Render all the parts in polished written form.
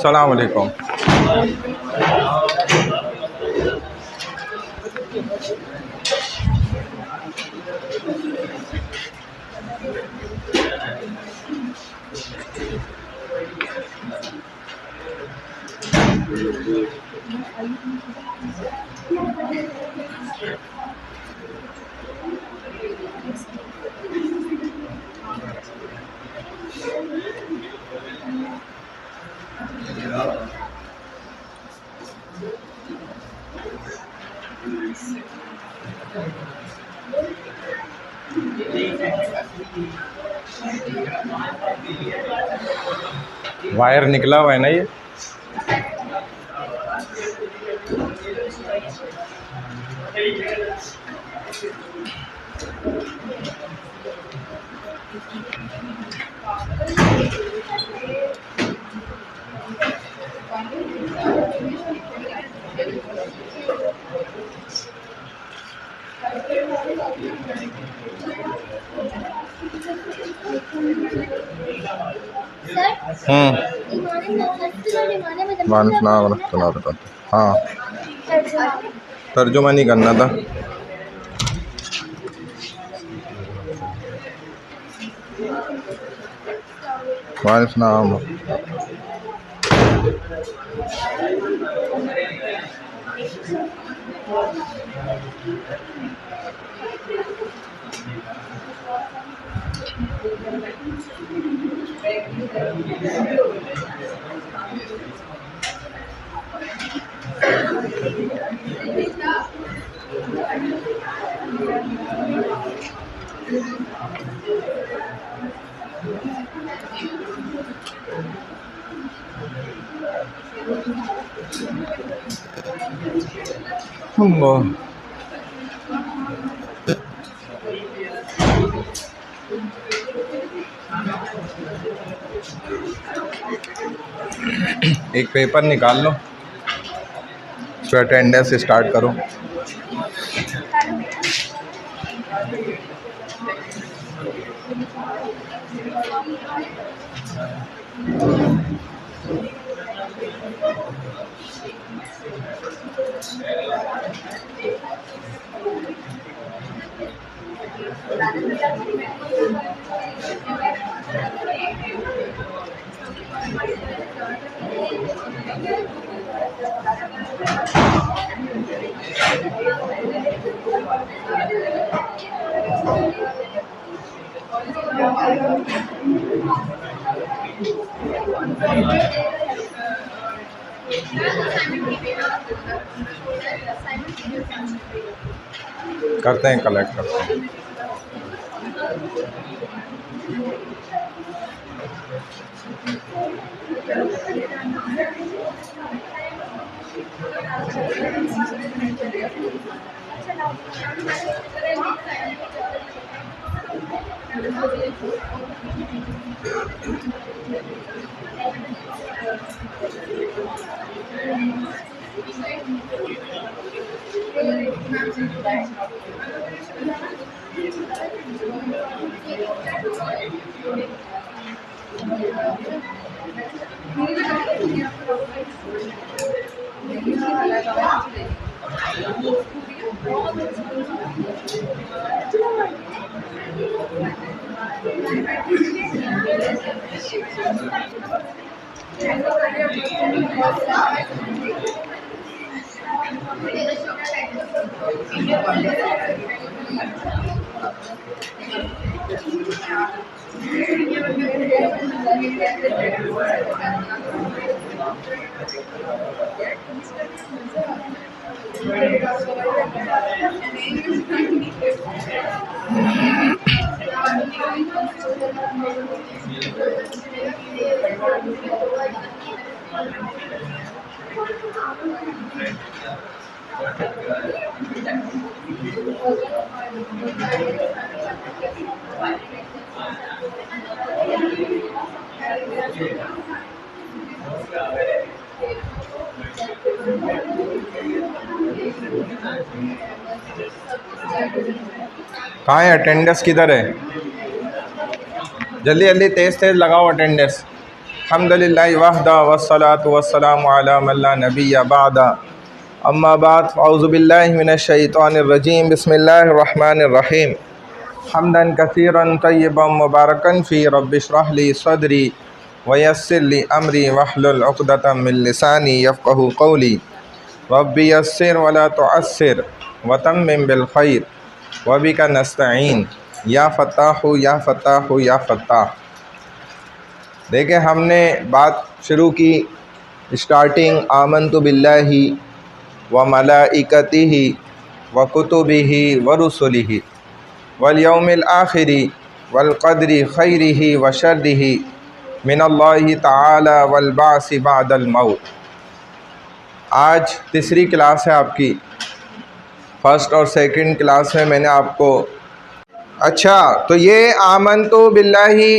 अस्सलाम वालेकुम। वायर निकला हुआ है ना ये। हाँ, तर्जुमा नहीं करना था। वालेकुम। एक पेपर निकाल लो, फिर अटेंडेंस स्टार्ट करो। करते हैं, कलेक्ट करते हैं। कहाँ है अटेंडेंस? किधर है? जल्दी जल्दी तेज तेज लगाओ अटेंडेंस। हम्दुलिल्लाहि वहदा वस्सलातु वस्सलामु अला मन ला नबिय्य बअदा अम्मा बाद औज़ु बिल्लाहि मिनश शैतानिर रजीम बिस्मिल्लाहिर रहमानिर रहीम हम्दन कसीरन तय्यिबन मुबारकन फ़ी रब्बिश्रह ली सदरी वयस्सिर ली अमरी वहलुल उक़दतम मिन लिसानी यफ़क़हू क़ौली रब्बि यस्सिर वला तुअस्सिर वतम्मिम बिल खैर वबिका नस्तईन या फ़त्ताहु या फ़त्ताहु या फ़त्ताह। देखिए, हमने बात शुरू की स्टार्टिंग आमन्तु बिल्लाहि व मलाइकतिहि व कुतुबिहि व रुसुलिहि वल यौमिल आखिरि वल क़द्रि खैरिहि व शर्रिहि मिनल्लाहि तआला वल बाअसी बअदल मौत। आज तीसरी क्लास है आपकी। फर्स्ट और सेकंड क्लास में मैंने आपको तो ये आमन्तु बिल्लाहि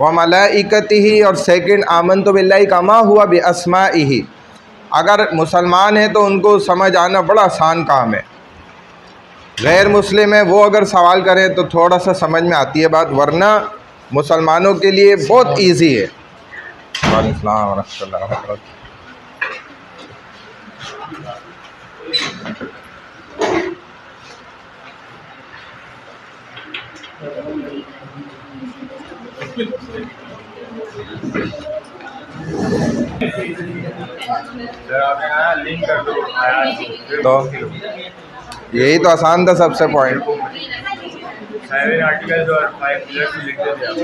व मलाइकतिही और सेकंड आमन्तु बिल्लाहि कमा हुआ बि अस्माइही। अगर मुसलमान है तो उनको समझ आना बड़ा आसान काम है। गैर मुस्लिम है वो अगर सवाल करें तो थोड़ा सा समझ में आती है बात, वरना मुसलमानों के लिए बहुत इजी है। वालेकुम अस्सलाम व रहमतुल्लाहि व बरकातहू। तो यही तो आसान था सबसे पॉइंट। 7 आर्टिकल्स और 5 पिलर्स लिख देते आप।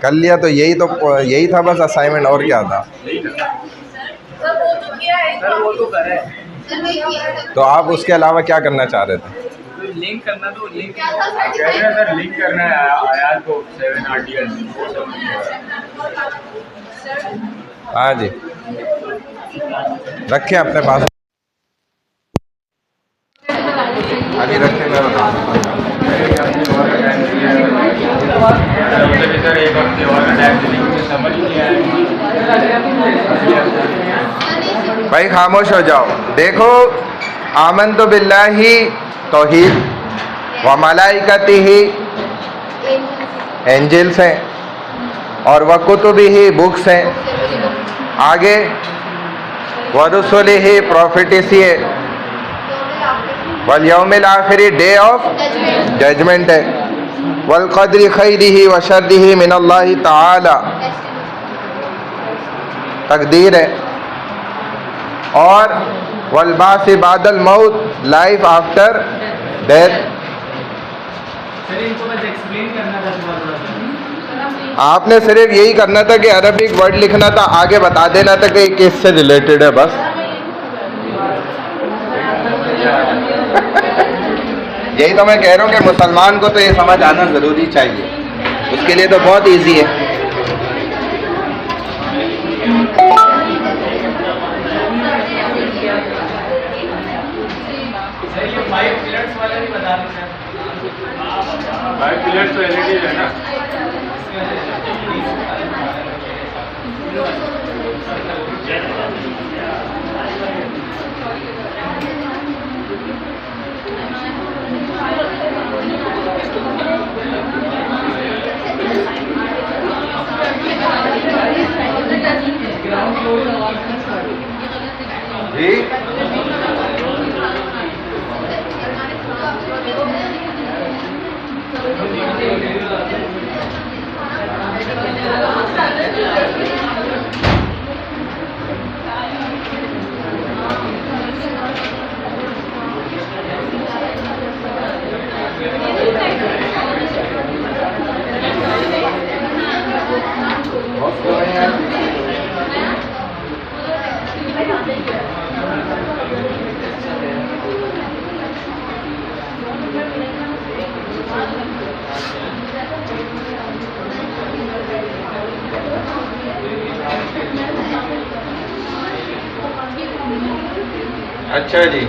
कर लिया तो यही था बस असाइनमेंट, और क्या था। सर वो तो करें। तो आप उसके अलावा क्या करना चाह रहे थे? लिंक करना, तो लिंक कह रहे हैं सर, लिंक करना है आयात को 7 आर्टिकल्स। हाँ जी, रखें अपने पास। अभी रखें, मैं बता भाई खामोश हो जाओ। देखो, आमन्तु बिल्लाहि तौहीद व मलाइकतिही एंजल्स हैं, और व कुतुबिही बुक्स हैं। आगे व रुसुलिही प्रॉफिटिसी है, वल यौमिल आखिरी डे ऑफ जजमेंट है, वल क़द्रि खैरिही व शर्रिही मिनल्लाहि तआला तकदीर है, और वल बाअसी बअदल मौत लाइफ आफ्टर डेथ। आपने सिर्फ यही करना था कि अरबिक वर्ड लिखना था, आगे बता देना था कि किससे रिलेटेड है बस। यही तो मैं कह रहा हूँ कि मुसलमान को तो ये समझ आना ज़रूरी चाहिए, उसके लिए तो बहुत इजी है। ये 5 पिलर्स वाला भी बता दें सर। 5 पिलर्स तो एलईडी है ना। अच्छा जी,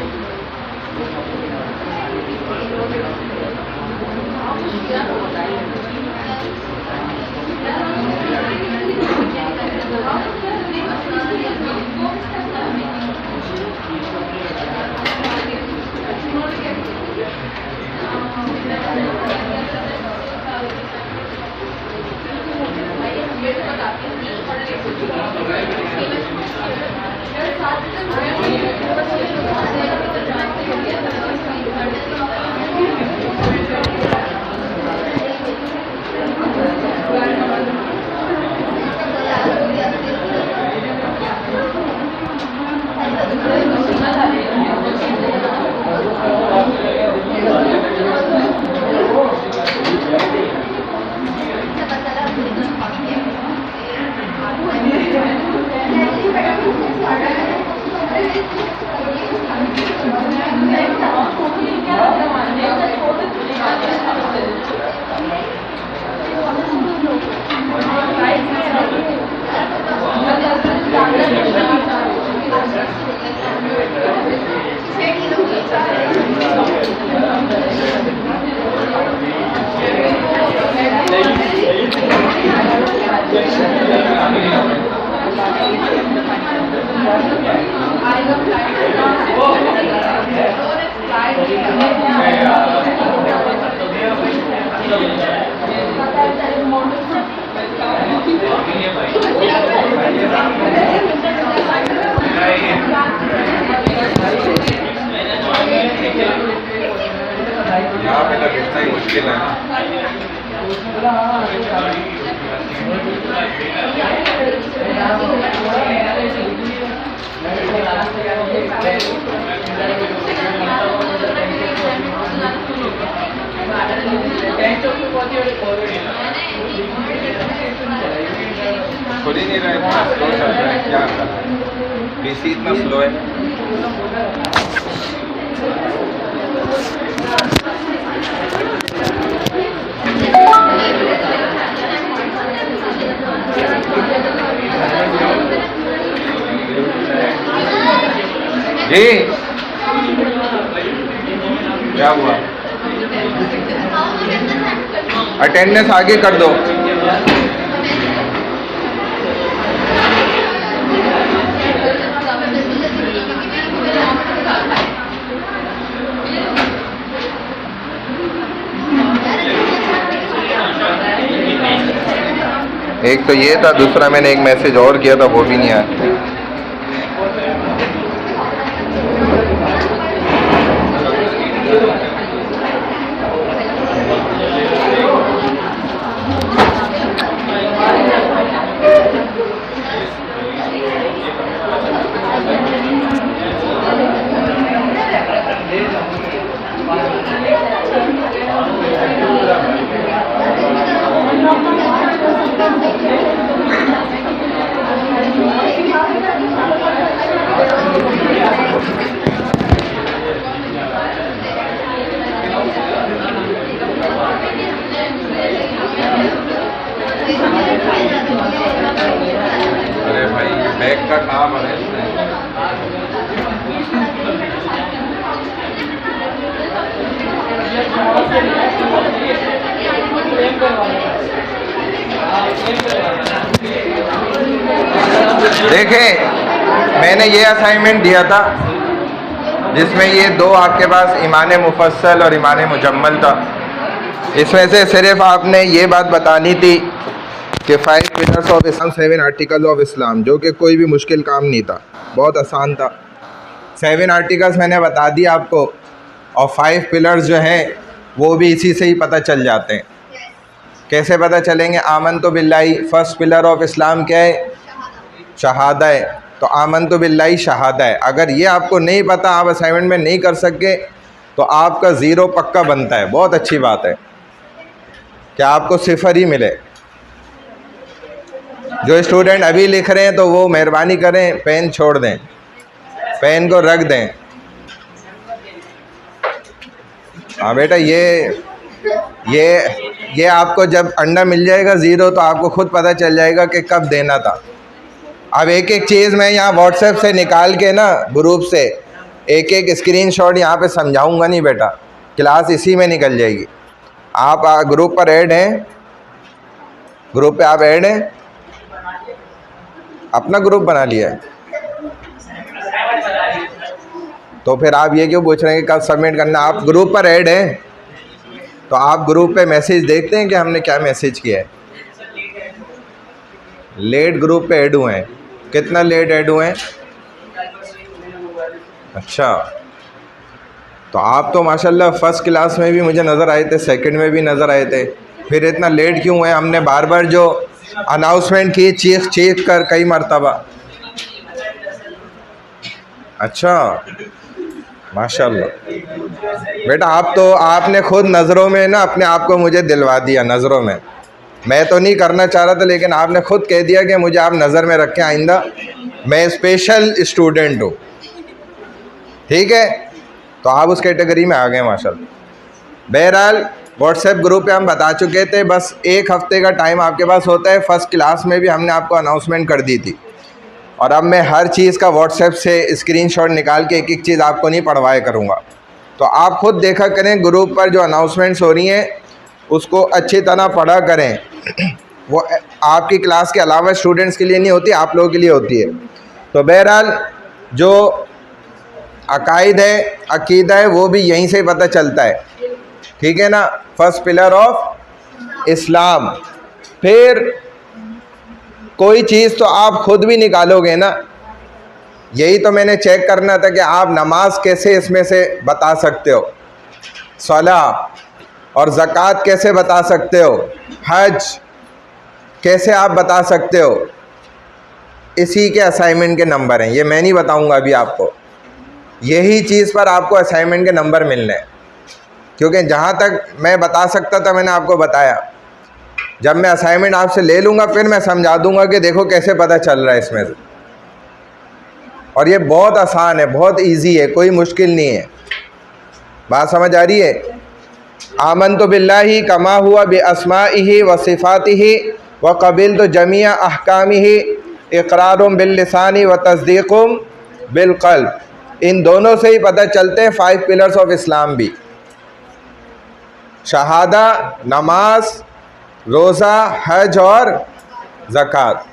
यहाँ पे तो कितना ही मुश्किल है। खुद ही नहीं रहा, इतना स्लो चल रहा है, क्या कर रहा है, पीसी इतना स्लो है। जी क्या हुआ? अटेंडेंस आगे कर दो। एक तो ये था, दूसरा मैंने एक मैसेज और किया था, वो भी नहीं आया। अरे भाई बैग का काम है इसमें। देखें, मैंने ये असाइनमेंट दिया था जिसमें ये दो आपके पास ईमान मुफस्सल और ईमान मुजम्मल था। इसमें से सिर्फ आपने ये बात बतानी थी कि 5 pillars of Islam, 7 articles of Islam, जो कि कोई भी मुश्किल काम नहीं था, बहुत आसान था। 7 आर्टिकल्स मैंने बता दिया आपको, और 5 पिलर्स जो हैं वो भी इसी से ही पता चल जाते हैं। कैसे पता चलेंगे? आमन तो बिल्लाही, फर्स्ट पिलर ऑफ इस्लाम क्या है? शहादा है। तो आमन तो बिल्लाही शहादा है। अगर ये आपको नहीं पता, आप असाइनमेंट में नहीं कर सके, तो आपका ज़ीरो पक्का बनता है। बहुत अच्छी बात है कि आपको 0 ही मिले। जो स्टूडेंट अभी लिख रहे हैं तो वो मेहरबानी करें पेन छोड़ दें, पेन को रख दें। हाँ बेटा, ये आपको जब अंडा मिल जाएगा 0, तो आपको खुद पता चल जाएगा कि कब देना था। अब एक एक चीज़ मैं यहाँ व्हाट्सएप से निकाल के ना, ग्रुप से एक एक स्क्रीनशॉट यहाँ पे समझाऊंगा नहीं बेटा, क्लास इसी में निकल जाएगी। आप ग्रुप पर ऐड हैं? ग्रुप पे आप ऐड हैं? अपना ग्रुप बना लिया है, तो फिर आप ये क्यों पूछ रहे हैं कि कब सबमिट करना? आप ग्रुप पर ऐड हैं, तो आप ग्रुप पे मैसेज देखते हैं कि हमने क्या मैसेज किया है। लेट ग्रुप पे ऐड हुए हैं, कितना लेट ऐड हुए हैं? अच्छा, तो आप तो माशाल्लाह फ़र्स्ट क्लास में भी मुझे नज़र आए थे, सेकंड में भी नज़र आए थे, फिर इतना लेट क्यों है? हमने बार बार जो अनाउंसमेंट की चीख चीख कर कई मरतबा। अच्छा, माशाल्लाह बेटा, आप तो आपने खुद नज़रों में ना अपने आप को मुझे दिलवा दिया। नज़रों में मैं तो नहीं करना चाह रहा था, लेकिन आपने खुद कह दिया कि मुझे आप नज़र में रखें, आइंदा मैं स्पेशल स्टूडेंट हूँ। ठीक है, तो आप उस कैटेगरी में आ गए माशाल्लाह। बहरहाल व्हाट्सएप ग्रुप पे हम बता चुके थे, बस एक हफ़्ते का टाइम आपके पास होता है। फ़र्स्ट क्लास में भी हमने आपको अनाउंसमेंट कर दी थी, और अब मैं हर चीज़ का व्हाट्सएप से स्क्रीनशॉट निकाल के एक एक चीज़ आपको नहीं पढ़वाया करूँगा। तो आप खुद देखा करें, ग्रुप पर जो अनाउंसमेंट्स हो रही हैं उसको अच्छी तरह पढ़ा करें। वो आपकी क्लास के अलावा स्टूडेंट्स के लिए नहीं होती, आप लोगों के लिए होती है। तो बहरहाल जो अकायद है, अकीदा है, वो भी यहीं से पता चलता है। ठीक है ना, फर्स्ट पिलर ऑफ इस्लाम। फिर कोई चीज़ तो आप खुद भी निकालोगे ना, यही तो मैंने चेक करना था कि आप नमाज कैसे इसमें से बता सकते हो, सला और ज़कात कैसे बता सकते हो, हज कैसे आप बता सकते हो। इसी के असाइनमेंट के नंबर हैं, ये मैं नहीं बताऊंगा अभी आपको, यही चीज़ पर आपको असाइनमेंट के नंबर मिलने हैं। क्योंकि जहाँ तक मैं बता सकता था मैंने आपको बताया। जब मैं असाइनमेंट आपसे ले लूँगा फिर मैं समझा दूँगा कि देखो कैसे पता चल रहा है इसमें से। और ये बहुत आसान है, बहुत इजी है, कोई मुश्किल नहीं है। बात समझ आ रही है? आमनतु बिल्लाहि कमा हुआ बिअस्माइहि व सिफ़ातिहि व क़बिलतु जमीअ अहकामिहि इक़रारुम बिल लिसानी व तस्दीक़ुम बिल क़ल्ब। इन दोनों से ही पता चलते हैं 5 पिलर्स ऑफ इस्लाम भी। शहादा, नमाज, रोज़ा, हज और ज़कात।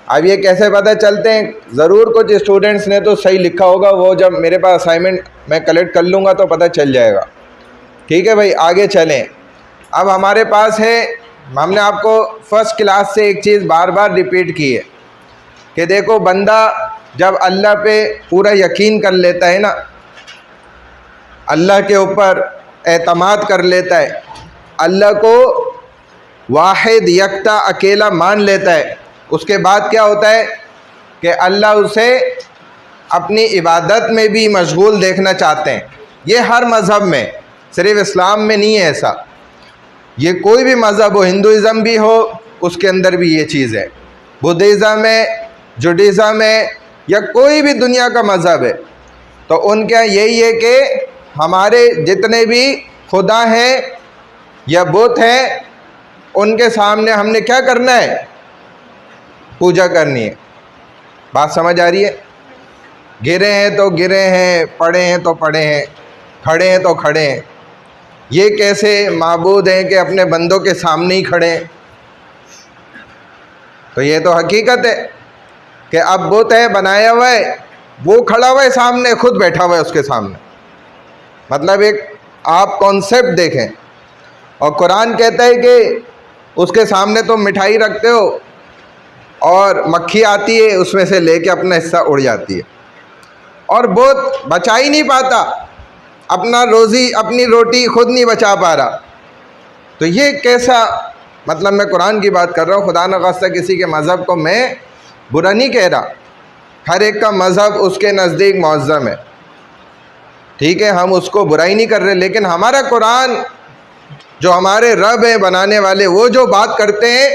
अब ये कैसे पता चलते हैं? ज़रूर कुछ स्टूडेंट्स ने तो सही लिखा होगा, वो जब मेरे पास असाइनमेंट मैं कलेक्ट कर लूँगा तो पता चल जाएगा। ठीक है भाई, आगे चलें। अब हमारे पास है, हमने आपको फर्स्ट क्लास से एक चीज़ बार बार रिपीट की है कि देखो, बंदा जब अल्लाह पे पूरा यकीन कर लेता है ना, अल्लाह के ऊपर एतमाद कर लेता है, अल्लाह को वाहिद यकता अकेला मान लेता है, उसके बाद क्या होता है कि अल्लाह उसे अपनी इबादत में भी मशगूल देखना चाहते हैं। ये हर मज़हब में, सिर्फ इस्लाम में नहीं है ऐसा। ये कोई भी मज़हब हो, हिंदुज़म भी हो, उसके अंदर भी ये चीज़ है। बुद्धिज़्म है, जुडिज़म है, या कोई भी दुनिया का मज़हब है, तो उनके यहाँ यही है कि हमारे जितने भी खुदा हैं या बुत हैं, उनके सामने हमने क्या करना है? पूजा करनी है। बात समझ आ रही है? गिरे हैं तो गिरे हैं, पड़े हैं तो पड़े हैं, खड़े हैं तो खड़े हैं। ये कैसे माबूद हैं कि अपने बंदों के सामने ही खड़े हैं? तो ये तो हकीकत है कि अब बुत है बनाया हुआ है, वो खड़ा हुआ है सामने, खुद बैठा हुआ है उसके सामने। मतलब एक आप कॉन्सेप्ट देखें। और कुरान कहता है कि उसके सामने तो मिठाई रखते हो और मक्खी आती है, उसमें से लेके अपना हिस्सा उड़ जाती है, और बुत बचा ही नहीं पाता, अपना रोज़ी अपनी रोटी खुद नहीं बचा पा रहा। तो ये कैसा, मतलब मैं कुरान की बात कर रहा हूँ, खुदा न खास्ता किसी के मज़हब को मैं बुरा नहीं कह रहा, हर एक का मज़हब उसके नज़दीक मुअज़्ज़म है। ठीक है, हम उसको बुराई नहीं कर रहे, लेकिन हमारा कुरान, जो हमारे रब हैं बनाने वाले, वो जो बात करते हैं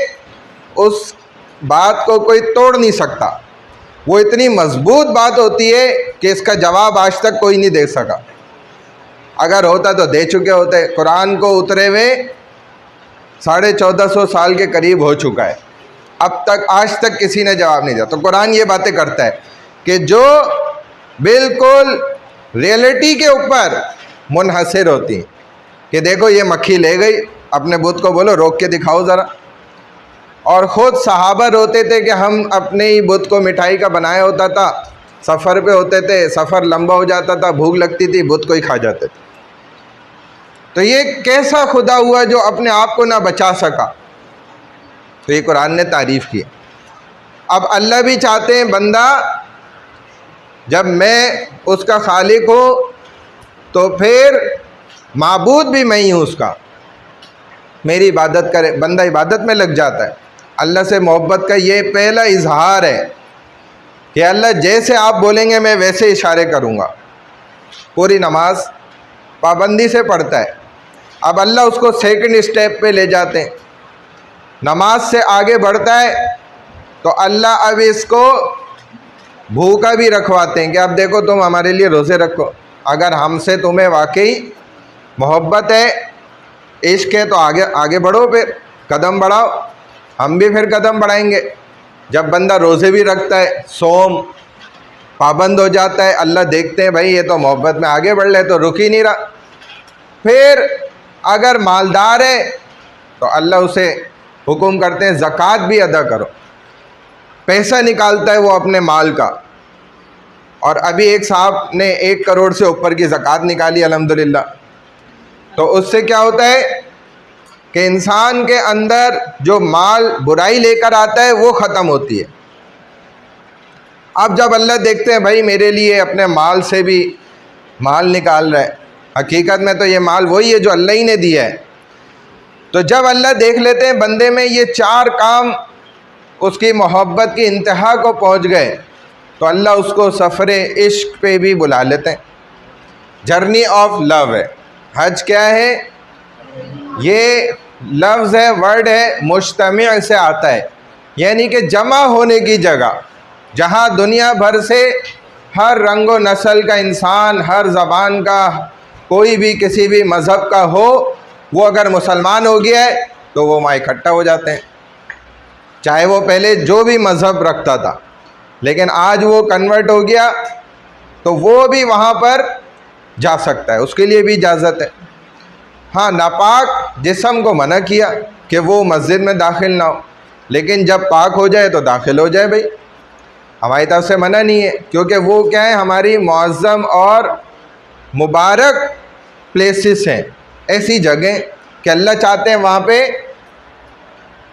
उस बात को कोई तोड़ नहीं सकता। वो इतनी मजबूत बात होती है कि इसका जवाब आज तक कोई नहीं दे सका। अगर होता तो दे चुके होते। कुरान को उतरे हुए 1450 साल के करीब हो चुका है, अब तक आज तक किसी ने जवाब नहीं दिया। तो कुरान ये बातें करता है कि जो बिल्कुल रियलिटी के ऊपर मुनहसर होती हैं, कि देखो ये मक्खी ले गई, अपने बुत को बोलो रोक के दिखाओ ज़रा। और ख़ुद सहाबा रोते थे कि हम अपने ही बुत को मिठाई का बनाया होता था, सफ़र पे होते थे, सफ़र लंबा हो जाता था, भूख लगती थी, बुत को ही खा जाते थे। तो ये कैसा खुदा हुआ जो अपने आप को ना बचा सका? तो ये कुरान ने तारीफ़ की। अब अल्लाह भी चाहते हैं बंदा जब मैं उसका खालिक हूँ तो फिर माबूद भी मैं ही हूँ उसका। मेरी इबादत करे, बंदा इबादत में लग जाता है। अल्लाह से मोहब्बत का ये पहला इजहार है कि अल्लाह जैसे आप बोलेंगे मैं वैसे इशारे करूँगा। पूरी नमाज पाबंदी से पढ़ता है, अब अल्लाह उसको सेकंड स्टेप पे ले जाते हैं, नमाज से आगे बढ़ता है तो अल्लाह अब इसको भूखा भी रखवाते हैं कि अब देखो तुम हमारे लिए रोज़े रखो, अगर हमसे तुम्हें वाकई मोहब्बत है, इश्क है तो आगे आगे बढ़ो, फिर कदम बढ़ाओ, हम भी फिर कदम बढ़ाएंगे। जब बंदा रोज़े भी रखता है, सोम पाबंद हो जाता है, अल्लाह देखते हैं भाई ये तो मोहब्बत में आगे बढ़ रहे तो रुक ही नहीं रहा। फिर अगर मालदार है तो अल्लाह उसे हुक्म करते हैं ज़कात भी अदा करो। पैसा निकालता है वो अपने माल का, और अभी एक साहब ने 1 करोड़ से ऊपर की ज़कात निकाली अल्हम्दुलिल्लाह। तो उससे क्या होता है कि इंसान के अंदर जो माल बुराई लेकर आता है वो ख़त्म होती है। अब जब अल्लाह देखते हैं भाई मेरे लिए अपने माल से भी माल निकाल रहा है, हकीकत में तो ये माल वही है जो अल्लाह ही ने दिया है। तो जब अल्लाह देख लेते हैं बंदे में ये 4 काम उसकी मोहब्बत की इंतहा को पहुंच गए, तो अल्लाह उसको सफ़रे इश्क पे भी बुला लेते हैं। जर्नी ऑफ लव है हज। क्या है ये? लफ्ज़ है, वर्ड है, मुज्तमिअ से आता है, यानी कि जमा होने की जगह, जहाँ दुनिया भर से हर रंग व नस्ल का इंसान, हर ज़बान का, कोई भी किसी भी मज़हब का हो, वो अगर मुसलमान हो गया है तो वो वहाँ इकट्ठा हो जाते हैं। चाहे वो पहले जो भी मज़हब रखता था, लेकिन आज वो कन्वर्ट हो गया तो वो भी वहाँ पर जा सकता है, उसके लिए भी इजाज़त है। हाँ, नापाक जिस्म को मना किया कि वो मस्जिद में दाखिल ना हो, लेकिन जब पाक हो जाए तो दाखिल हो जाए भाई, हमारी तरफ से मना नहीं है, क्योंकि वो क्या है हमारी मुअज़्ज़म और मुबारक प्लेसेस हैं, ऐसी जगह कि अल्लाह चाहते हैं वहाँ पे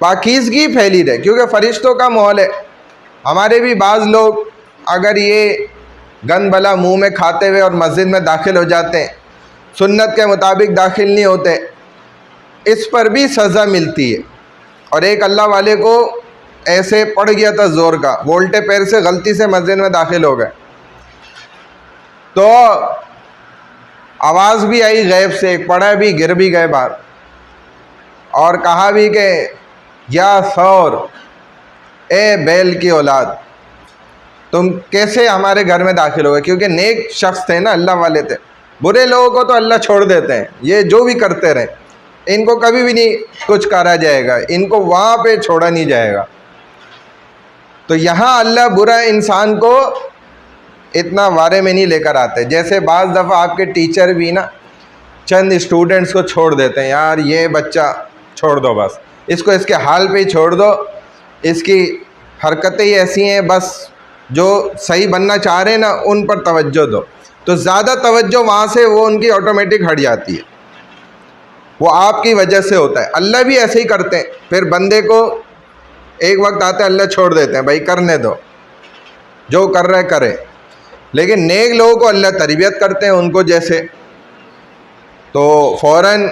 पाकीज़गी फैली रहे, क्योंकि फ़रिश्तों का माहौल है। हमारे भी बाज़ लोग अगर ये गंद भला मुँह में खाते हुए और मस्जिद में दाखिल हो जाते हैं, सुन्नत के मुताबिक दाखिल नहीं होते, इस पर भी सज़ा मिलती है। और एक अल्लाह वाले को ऐसे पड़ गया था ज़ोर का, वो उल्टे पैर से गलती से मस्जिद में दाखिल हो गए, तो आवाज़ भी आई गैब से, पड़ा भी, गिर भी गए बाहर, और कहा भी कि या सौर, ए बैल की औलाद, तुम कैसे हमारे घर में दाखिल हो गए? क्योंकि नेक शख्स थे ना, अल्लाह वाले थे। बुरे लोगों को तो अल्लाह छोड़ देते हैं, ये जो भी करते रहे, इनको कभी भी नहीं कुछ करा जाएगा, इनको वहाँ पे छोड़ा नहीं जाएगा। तो यहाँ अल्लाह बुरा इंसान को इतना वारे में नहीं लेकर आते। जैसे बाज़ दफ़ा आपके टीचर भी ना चंद स्टूडेंट्स को छोड़ देते हैं, यार ये बच्चा छोड़ दो, बस इसको इसके हाल पे ही छोड़ दो, इसकी हरकतें ही ऐसी हैं, बस जो सही बनना चाह रहे हैं ना उन पर तवज्जो दो, तो ज़्यादा तवज्जो वहाँ से वो उनकी ऑटोमेटिक हट जाती है। वो आपकी वजह से होता है। अल्लाह भी ऐसे ही करते हैं, फिर बंदे को एक वक्त आता है अल्लाह छोड़ देते हैं, भाई करने दो, जो कर रहे करे। लेकिन नेक लोगों को अल्लाह तरबियत करते हैं उनको जैसे, तो फ़ौरन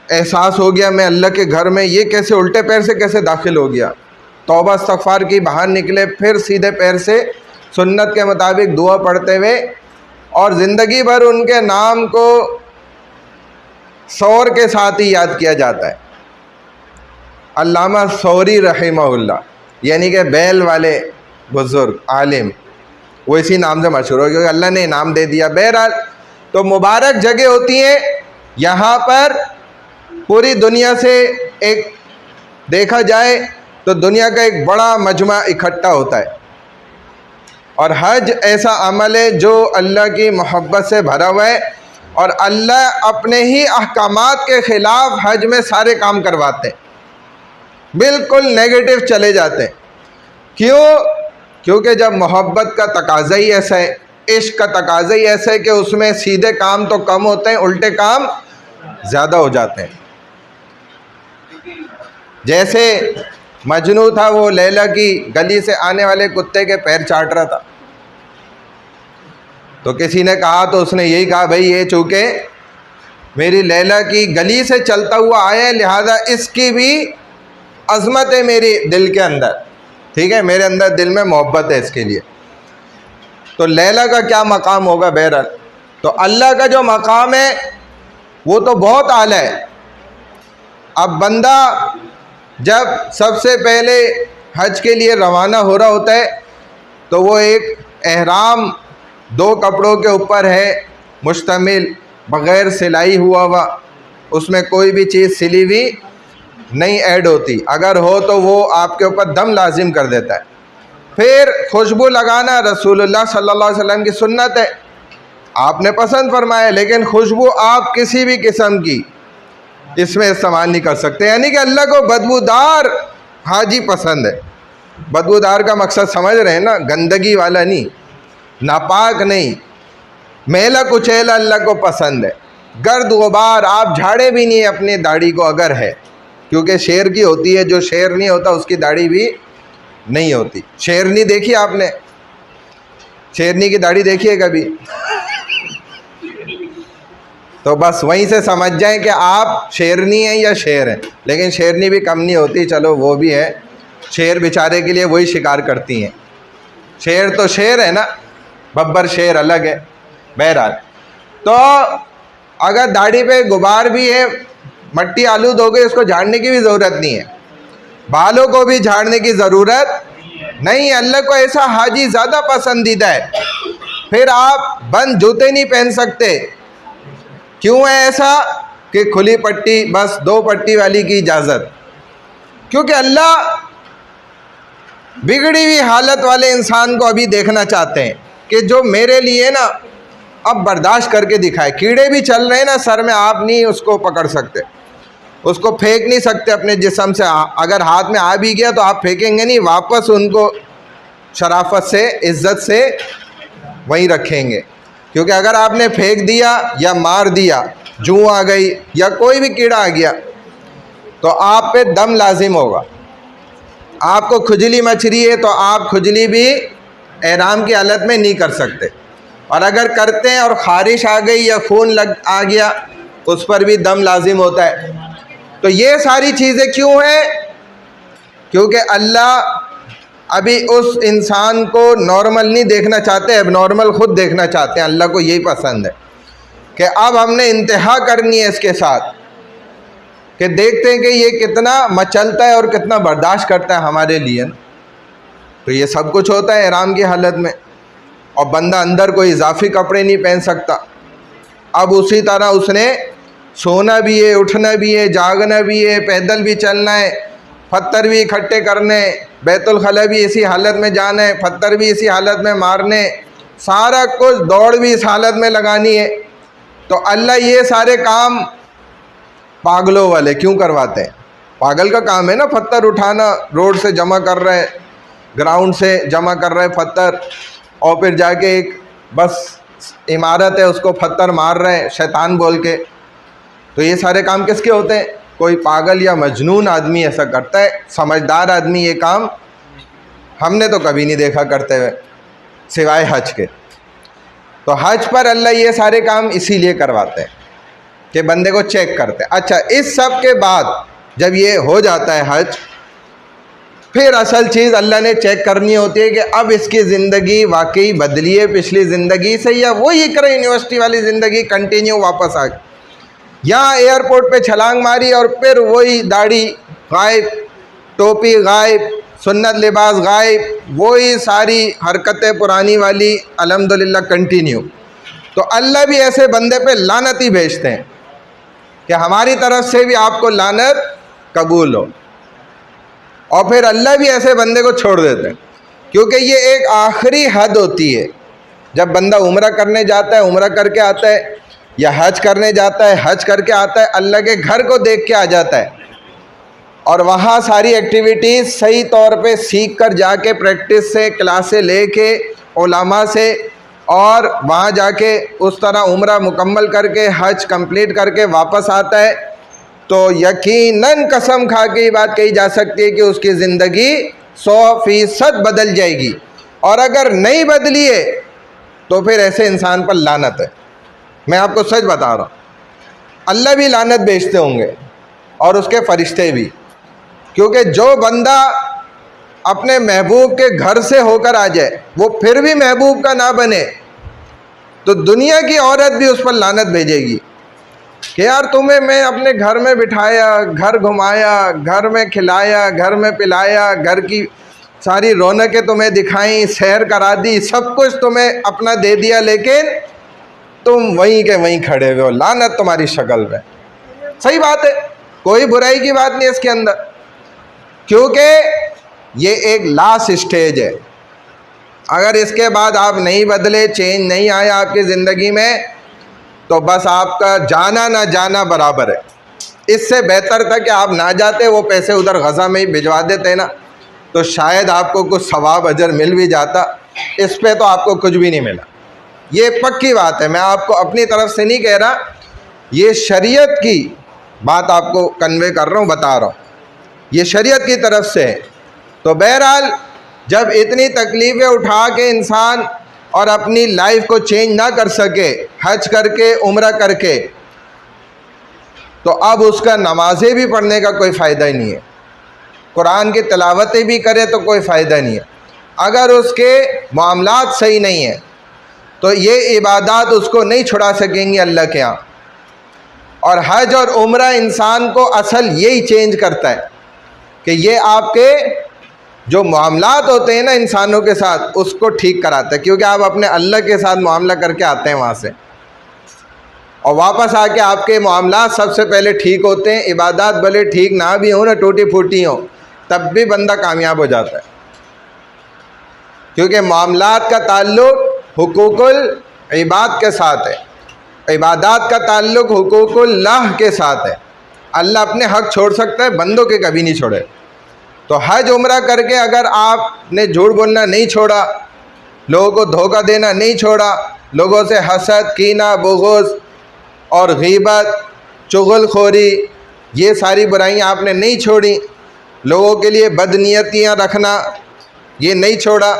एहसास हो गया मैं अल्लाह के घर में ये कैसे उल्टे पैर से कैसे दाखिल हो गया, तौबा इस्तग़फ़ार की बाहर निकले, फिर सीधे पैर से सुन्नत के मुताबिक दुआ पढ़ते हुए, और ज़िंदगी भर उनके नाम को सौर के साथ ही याद किया जाता है। अल्लामा सौरी रहमहुल्लाह, यानी कि बैल वाले बुज़ुर्ग आलिम, वो इसी नाम से मशहूर हो, क्योंकि अल्लाह ने नाम दे दिया। बहरहाल तो मुबारक जगह होती है, यहाँ पर पूरी दुनिया से एक देखा जाए तो दुनिया का एक बड़ा मजमा इकट्ठा होता है, और हज ऐसा अमल है जो अल्लाह की मोहब्बत से भरा हुआ है, और अल्लाह अपने ही अहकामात के ख़िलाफ़ हज में सारे काम करवाते हैं, बिल्कुल नेगेटिव चले जाते हैं। क्यों? क्योंकि जब मोहब्बत का तकाज़ा ही ऐसा है, इश्क का तकाज़ा ही ऐसा है कि उसमें सीधे काम तो कम होते हैं, उल्टे काम ज़्यादा हो जाते हैं। जैसे मजनू था, वो लैला की गली से आने वाले कुत्ते के पैर चाट रहा था, तो किसी ने कहा तो उसने यही कहा, भाई ये चूँकि मेरी लैला की गली से चलता हुआ आया है, लिहाजा इसकी भी अज़मत है मेरी दिल के अंदर, ठीक है, मेरे अंदर दिल में मोहब्बत है इसके लिए। तो लैला का क्या मकाम होगा? बहरहाल तो अल्लाह का जो मकाम है वो तो बहुत आला है। अब बंदा जब सबसे पहले हज के लिए रवाना हो रहा होता है तो वो एक एहराम 2 कपड़ों के ऊपर है मुश्तमिल, बग़ैर सिलाई हुआ, उसमें कोई भी चीज़ सिली हुई नहीं ऐड होती, अगर हो तो वो आपके ऊपर दम लाजिम कर देता है। फिर खुशबू लगाना रसूलुल्लाह सल्लल्लाहु अलैहि वसल्लम की सुन्नत है, आपने पसंद फरमाया, लेकिन खुशबू आप किसी भी किस्म की इसमें इस्तेमाल नहीं कर सकते। यानी कि अल्लाह को बदबूदार हाजी पसंद है। बदबूदार का मकसद समझ रहे हैं ना, गंदगी वाला नहीं, नापाक नहीं, मैला कुचैला अल्लाह को पसंद है। गर्द गुबार आप झाड़े भी नहीं अपनी दाढ़ी को अगर है, क्योंकि शेर की होती है, जो शेर नहीं होता उसकी दाढ़ी भी नहीं होती। शेरनी देखी आपने? शेरनी की दाढ़ी देखी है कभी? तो बस वहीं से समझ जाएं कि आप शेरनी हैं या शेर हैं। लेकिन शेरनी भी कम नहीं होती, चलो वो भी है, शेर बेचारे के लिए वही शिकार करती हैं। शेर तो शेर है ना, बब्बर शेर अलग है। बहरहाल तो अगर दाढ़ी पे गुबार भी है, मट्टी आलूद हो गई, उसको झाड़ने की भी ज़रूरत नहीं है, बालों को भी झाड़ने की ज़रूरत नहीं। अल्लाह को ऐसा हाजी ज़्यादा पसंदीदा है। फिर आप बंद जूते नहीं पहन सकते। क्यों है ऐसा? कि खुली पट्टी, बस 2 पट्टी वाली की इजाज़त, क्योंकि अल्लाह बिगड़ी हुई हालत वाले इंसान को अभी देखना चाहते हैं कि जो मेरे लिए ना अब बर्दाश्त करके दिखाए। कीड़े भी चल रहे हैं ना सर में, आप नहीं उसको पकड़ सकते, उसको फेंक नहीं सकते अपने जिस्म से। अगर हाथ में आ भी गया तो आप फेंकेंगे नहीं, वापस उनको शराफत से, इज़्ज़त से वहीं रखेंगे। क्योंकि अगर आपने फेंक दिया या मार दिया, जूं आ गई या कोई भी कीड़ा आ गया, तो आप पे दम लाजिम होगा। आपको खुजली मच रही है तो आप खुजली भी एहराम की हालत में नहीं कर सकते, और अगर करते हैं और ख़ारिश आ गई या खून लग आ गया, उस पर भी दम लाजिम होता है। तो ये सारी चीज़ें क्यों हैं? क्योंकि अल्लाह अभी उस इंसान को नॉर्मल नहीं देखना चाहते, अब नॉर्मल ख़ुद देखना चाहते हैं। अल्लाह को यही पसंद है कि अब हमने इंतहा करनी है इसके साथ, कि देखते हैं कि ये कितना मचलता है और कितना बर्दाश्त करता है हमारे लिए। तो ये सब कुछ होता है ihराम की हालत में, और बंदा अंदर कोई इजाफी कपड़े नहीं पहन सकता। अब उसी तरह उसने सोना भी है, उठना भी है, जागना भी है, पैदल भी चलना है, पत्थर भी इकट्ठे करने, बैतुल खला भी इसी हालत में जाना है, पत्थर भी इसी हालत में मारने, सारा कुछ दौड़ भी इस हालत में लगानी है। तो अल्लाह ये सारे काम पागलों वाले क्यों करवाते हैं? पागल का काम है ना पत्थर उठाना, रोड से जमा कर रहे हैं, ग्राउंड से जमा कर रहे हैं पत्थर, और फिर जाके एक बस इमारत है उसको पत्थर मार रहे हैं शैतान बोल के। तो ये सारे काम किसके होते हैं? कोई पागल या मजनून आदमी ऐसा करता है। समझदार आदमी ये काम हमने तो कभी नहीं देखा करते हुए, सिवाय हज के। तो हज पर अल्लाह ये सारे काम इसीलिए करवाते हैं कि बंदे को चेक करते हैं। अच्छा, इस सब के बाद जब ये हो जाता है हज, फिर असल चीज़ अल्लाह ने चेक करनी होती है कि अब इसकी ज़िंदगी वाकई बदली है पिछली ज़िंदगी से, या वही इकरा यूनिवर्सिटी वाली ज़िंदगी कंटिन्यू वापस आ गई, यहाँ एयरपोर्ट पे छलांग मारी और फिर वही दाढ़ी गायब, टोपी गायब, सुन्नत लिबास गायब, वही सारी हरकतें पुरानी वाली अल्हम्दुलिल्लाह कंटिन्यू। तो अल्लाह भी ऐसे बंदे पे लानत ही भेजते हैं कि हमारी तरफ से भी आपको लानत कबूल हो, और फिर अल्लाह भी ऐसे बंदे को छोड़ देते हैं। क्योंकि ये एक आखिरी हद होती है। जब बंदा उम्रा करने जाता है, उम्रा करके आता है, या हज करने जाता है, हज करके आता है, अल्लाह के घर को देख के आ जाता है, और वहाँ सारी एक्टिविटीज़ सही तौर पे सीख कर जाके प्रैक्टिस से, क्लासे लेके, उलमा से, और वहाँ जाके उस तरह उम्रा मुकम्मल करके हज कंप्लीट करके वापस आता है, तो यकीनन कसम खा के ये बात कही जा सकती है कि उसकी ज़िंदगी 100% बदल जाएगी। और अगर नहीं बदली है तो फिर ऐसे इंसान पर लानत है। मैं आपको सच बता रहा हूँ, अल्लाह भी लानत भेजते होंगे और उसके फरिश्ते भी, क्योंकि जो बंदा अपने महबूब के घर से होकर आ जाए वो फिर भी महबूब का ना बने, तो दुनिया की औरत भी उस पर लानत भेजेगी कि यार तुम्हें मैं अपने घर में बिठाया, घर घुमाया, घर में खिलाया, घर में पिलाया, घर की सारी रौनकें तुम्हें दिखाई, सैर करा दी, सब कुछ तुम्हें अपना दे दिया, लेकिन तुम वहीं के वहीं खड़े हुए हो, लानत तुम्हारी शक्ल पे। सही बात है, कोई बुराई की बात नहीं इसके अंदर, क्योंकि ये एक लास्ट स्टेज है। अगर इसके बाद आप नहीं बदले, चेंज नहीं आया आपकी ज़िंदगी में, तो बस आपका जाना ना जाना बराबर है। इससे बेहतर था कि आप ना जाते, वो पैसे उधर गज़ा में ही भिजवा देते ना, तो शायद आपको कुछ सवाब अजर मिल भी जाता। इस पे तो आपको कुछ भी नहीं मिला, ये पक्की बात है। मैं आपको अपनी तरफ से नहीं कह रहा, ये शरीयत की बात आपको कन्वे कर रहा हूँ, बता रहा हूँ, ये शरीयत की तरफ से है। तो बहरहाल जब इतनी तकलीफ़ें उठा के इंसान और अपनी लाइफ को चेंज ना कर सके हज करके, उम्रा करके, तो अब उसका नमाज़ें भी पढ़ने का कोई फ़ायदा ही नहीं है, कुरान की तिलावतें भी करे तो कोई फ़ायदा नहीं है। अगर उसके मामलात सही नहीं है तो ये इबादत उसको नहीं छुड़ा सकेंगी अल्लाह के यहाँ। और हज और उम्रा इंसान को असल यही चेंज करता है कि ये आपके जो मामलात होते हैं ना इंसानों के साथ, उसको ठीक कराता है, क्योंकि आप अपने अल्लाह के साथ मामला करके आते हैं वहाँ से, और वापस आके आपके मामलात सबसे पहले ठीक होते हैं। इबादत भले ठीक ना भी हो ना, टूटी फूटी हो, तब भी बंदा कामयाब हो जाता है, क्योंकि मामलात का ताल्लुक़ हुकूकुल इबाद के साथ है, इबादत का ताल्लुक़ हुकूकुल्लाह के साथ है। अल्लाह अपने हक़ छोड़ सकता है, बंदों के कभी नहीं छोड़े। तो हज उम्रा करके अगर आपने झूठ बोलना नहीं छोड़ा, लोगों को धोखा देना नहीं छोड़ा, लोगों से हसद, कीना, बुग़्ज़ और गीबत, चुगलखोरी, ये सारी बुराइयां आपने नहीं छोड़ी, लोगों के लिए बदनीयतियां रखना ये नहीं छोड़ा,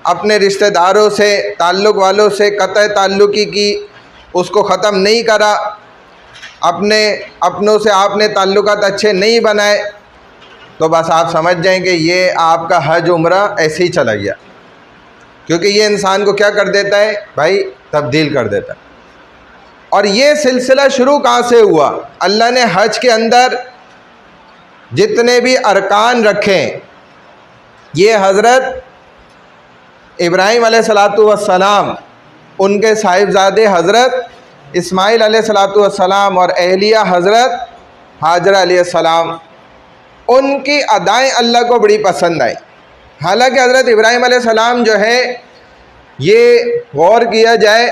अपने रिश्तेदारों से, ताल्लुक़ वालों से कतई ताल्लुक़ी की उसको ख़त्म नहीं करा, अपने अपनों से आपने ताल्लुकात अच्छे नहीं बनाए, तो बस आप समझ जाएं कि ये आपका हज उम्रा ऐसे ही चला गया। क्योंकि ये इंसान को क्या कर देता है भाई, तब्दील कर देता है। और ये सिलसिला शुरू कहाँ से हुआ? अल्लाह ने हज के अंदर जितने भी अरकान रखे, ये हज़रत इब्राहीम अलैहिस्सलातु वस्सलाम, उनके साहिबजादे हज़रत इस्माईल अलैहिस्सलातु वस्सलाम और अहलिया हज़रत हाजरा अलैहिस्सलाम, उनकी अदाएँ अल्लाह को बड़ी पसंद आई। हालांकि हज़रत इब्राहीम अलैहिस्सलाम जो है, ये गौर किया जाए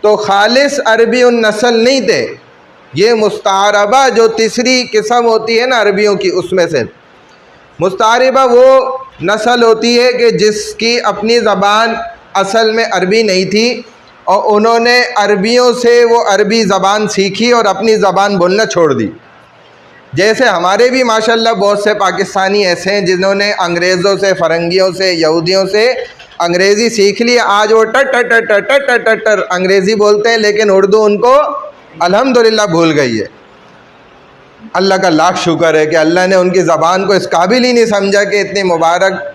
तो खालिस अरबी उन नस्ल नहीं थे, ये मुस्तारबा जो तीसरी किस्म होती है ना अरबियों की, उसमें से मुस्तारबा वो नस्ल होती है कि जिसकी अपनी ज़बान असल में अरबी नहीं थी और उन्होंने अरबियों से वो अरबी ज़बान सीखी और अपनी ज़बान बोलना छोड़ दी। जैसे हमारे भी माशाल्लाह बहुत से पाकिस्तानी ऐसे हैं जिन्होंने अंग्रेज़ों से, फ़रंगियों से, यहूदियों से अंग्रेज़ी सीख ली। आज वो टर टर टर टर टर टर टर टर अंग्रेज़ी बोलते हैं, लेकिन उर्दू उनको अल्हम्दुलिल्लाह भूल गई है। अल्लाह का लाख शुक्र है कि अल्लाह ने उनकी ज़बान को इस काबिल ही नहीं समझा कि इतनी मुबारक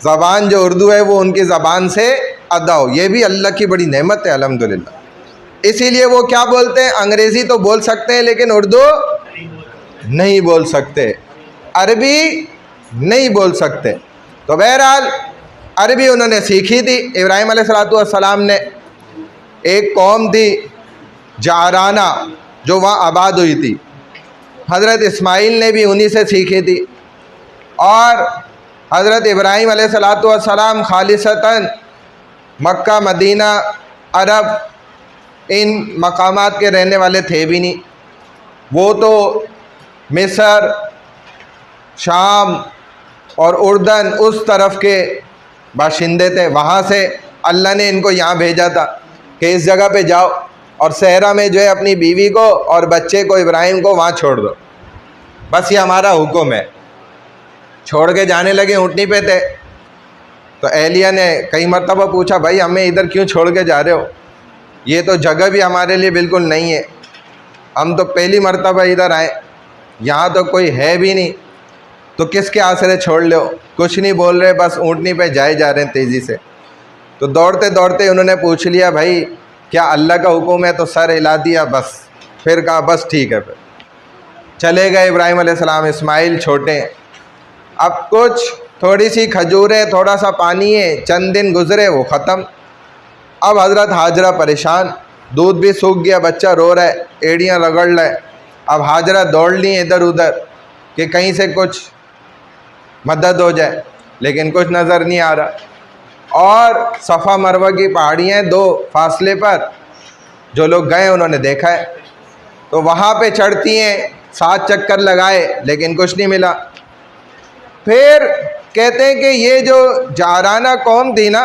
ज़बान जो उर्दू है वो उनकी ज़बान से अदा हो। ये भी अल्लाह की बड़ी नेमत है अल्हम्दुलिल्लाह। इसीलिए वो क्या बोलते हैं, अंग्रेज़ी तो बोल सकते हैं लेकिन उर्दू नहीं बोल सकते, अरबी नहीं बोल सकते। तो बहरहाल अरबी उन्होंने सीखी थी। इब्राहीम अलैहिस्सलाम ने, एक कौम थी जाराना जो वहाँ आबाद हुई थी, हज़रत इस्माईल ने भी उन्हीं से सीखी थी। और हज़रत इब्राहीम अलैहिस्सलाम खालिसतन मक्का, मदीना, अरब इन मकामात के रहने वाले थे भी नहीं, वो तो मिस्र, शाम और उर्दन उस तरफ के बाशिंदे थे। वहाँ से अल्लाह ने इनको यहाँ भेजा था कि इस जगह पे जाओ और सहरा में जो है अपनी बीवी को और बच्चे को, इब्राहिम को, वहाँ छोड़ दो, बस ये हमारा हुक्म है। छोड़ के जाने लगे, ऊँटनी पे थे। तो एहलिया ने कई मरतबा पूछा, भाई हमें इधर क्यों छोड़ के जा रहे हो, ये तो जगह भी हमारे लिए बिल्कुल नहीं है, हम तो पहली मरतबा इधर आए, यहाँ तो कोई है भी नहीं, तो किसके आसरे छोड़ लो। कुछ नहीं बोल रहे, बस ऊँटनी पे जाए जा रहे हैं तेज़ी से। तो दौड़ते दौड़ते उन्होंने पूछ लिया, भाई क्या अल्लाह का हुक्म है, तो सर हिला दिया बस। फिर कहा बस ठीक है। फिर चले गए इब्राहिम अलैहिस्सलाम, इस्माइल छोटे हैं। अब कुछ थोड़ी सी खजूरें, थोड़ा सा पानी है, चंद दिन गुजरे, वो ख़त्म। अब हज़रत हाजरा परेशान, दूध भी सूख गया, बच्चा रो रहा है, एड़ियाँ रगड़ रहा है। अब हाजरा दौड़ ली इधर उधर कि कहीं से कुछ मदद हो जाए, लेकिन कुछ नज़र नहीं आ रहा। और सफ़ा मरवा की पहाड़ियाँ 2 फासले पर, जो लोग गए उन्होंने देखा है, तो वहाँ पे चढ़ती हैं, 7 चक्कर लगाए लेकिन कुछ नहीं मिला। फिर कहते हैं कि ये जो जाराना कौम थी ना,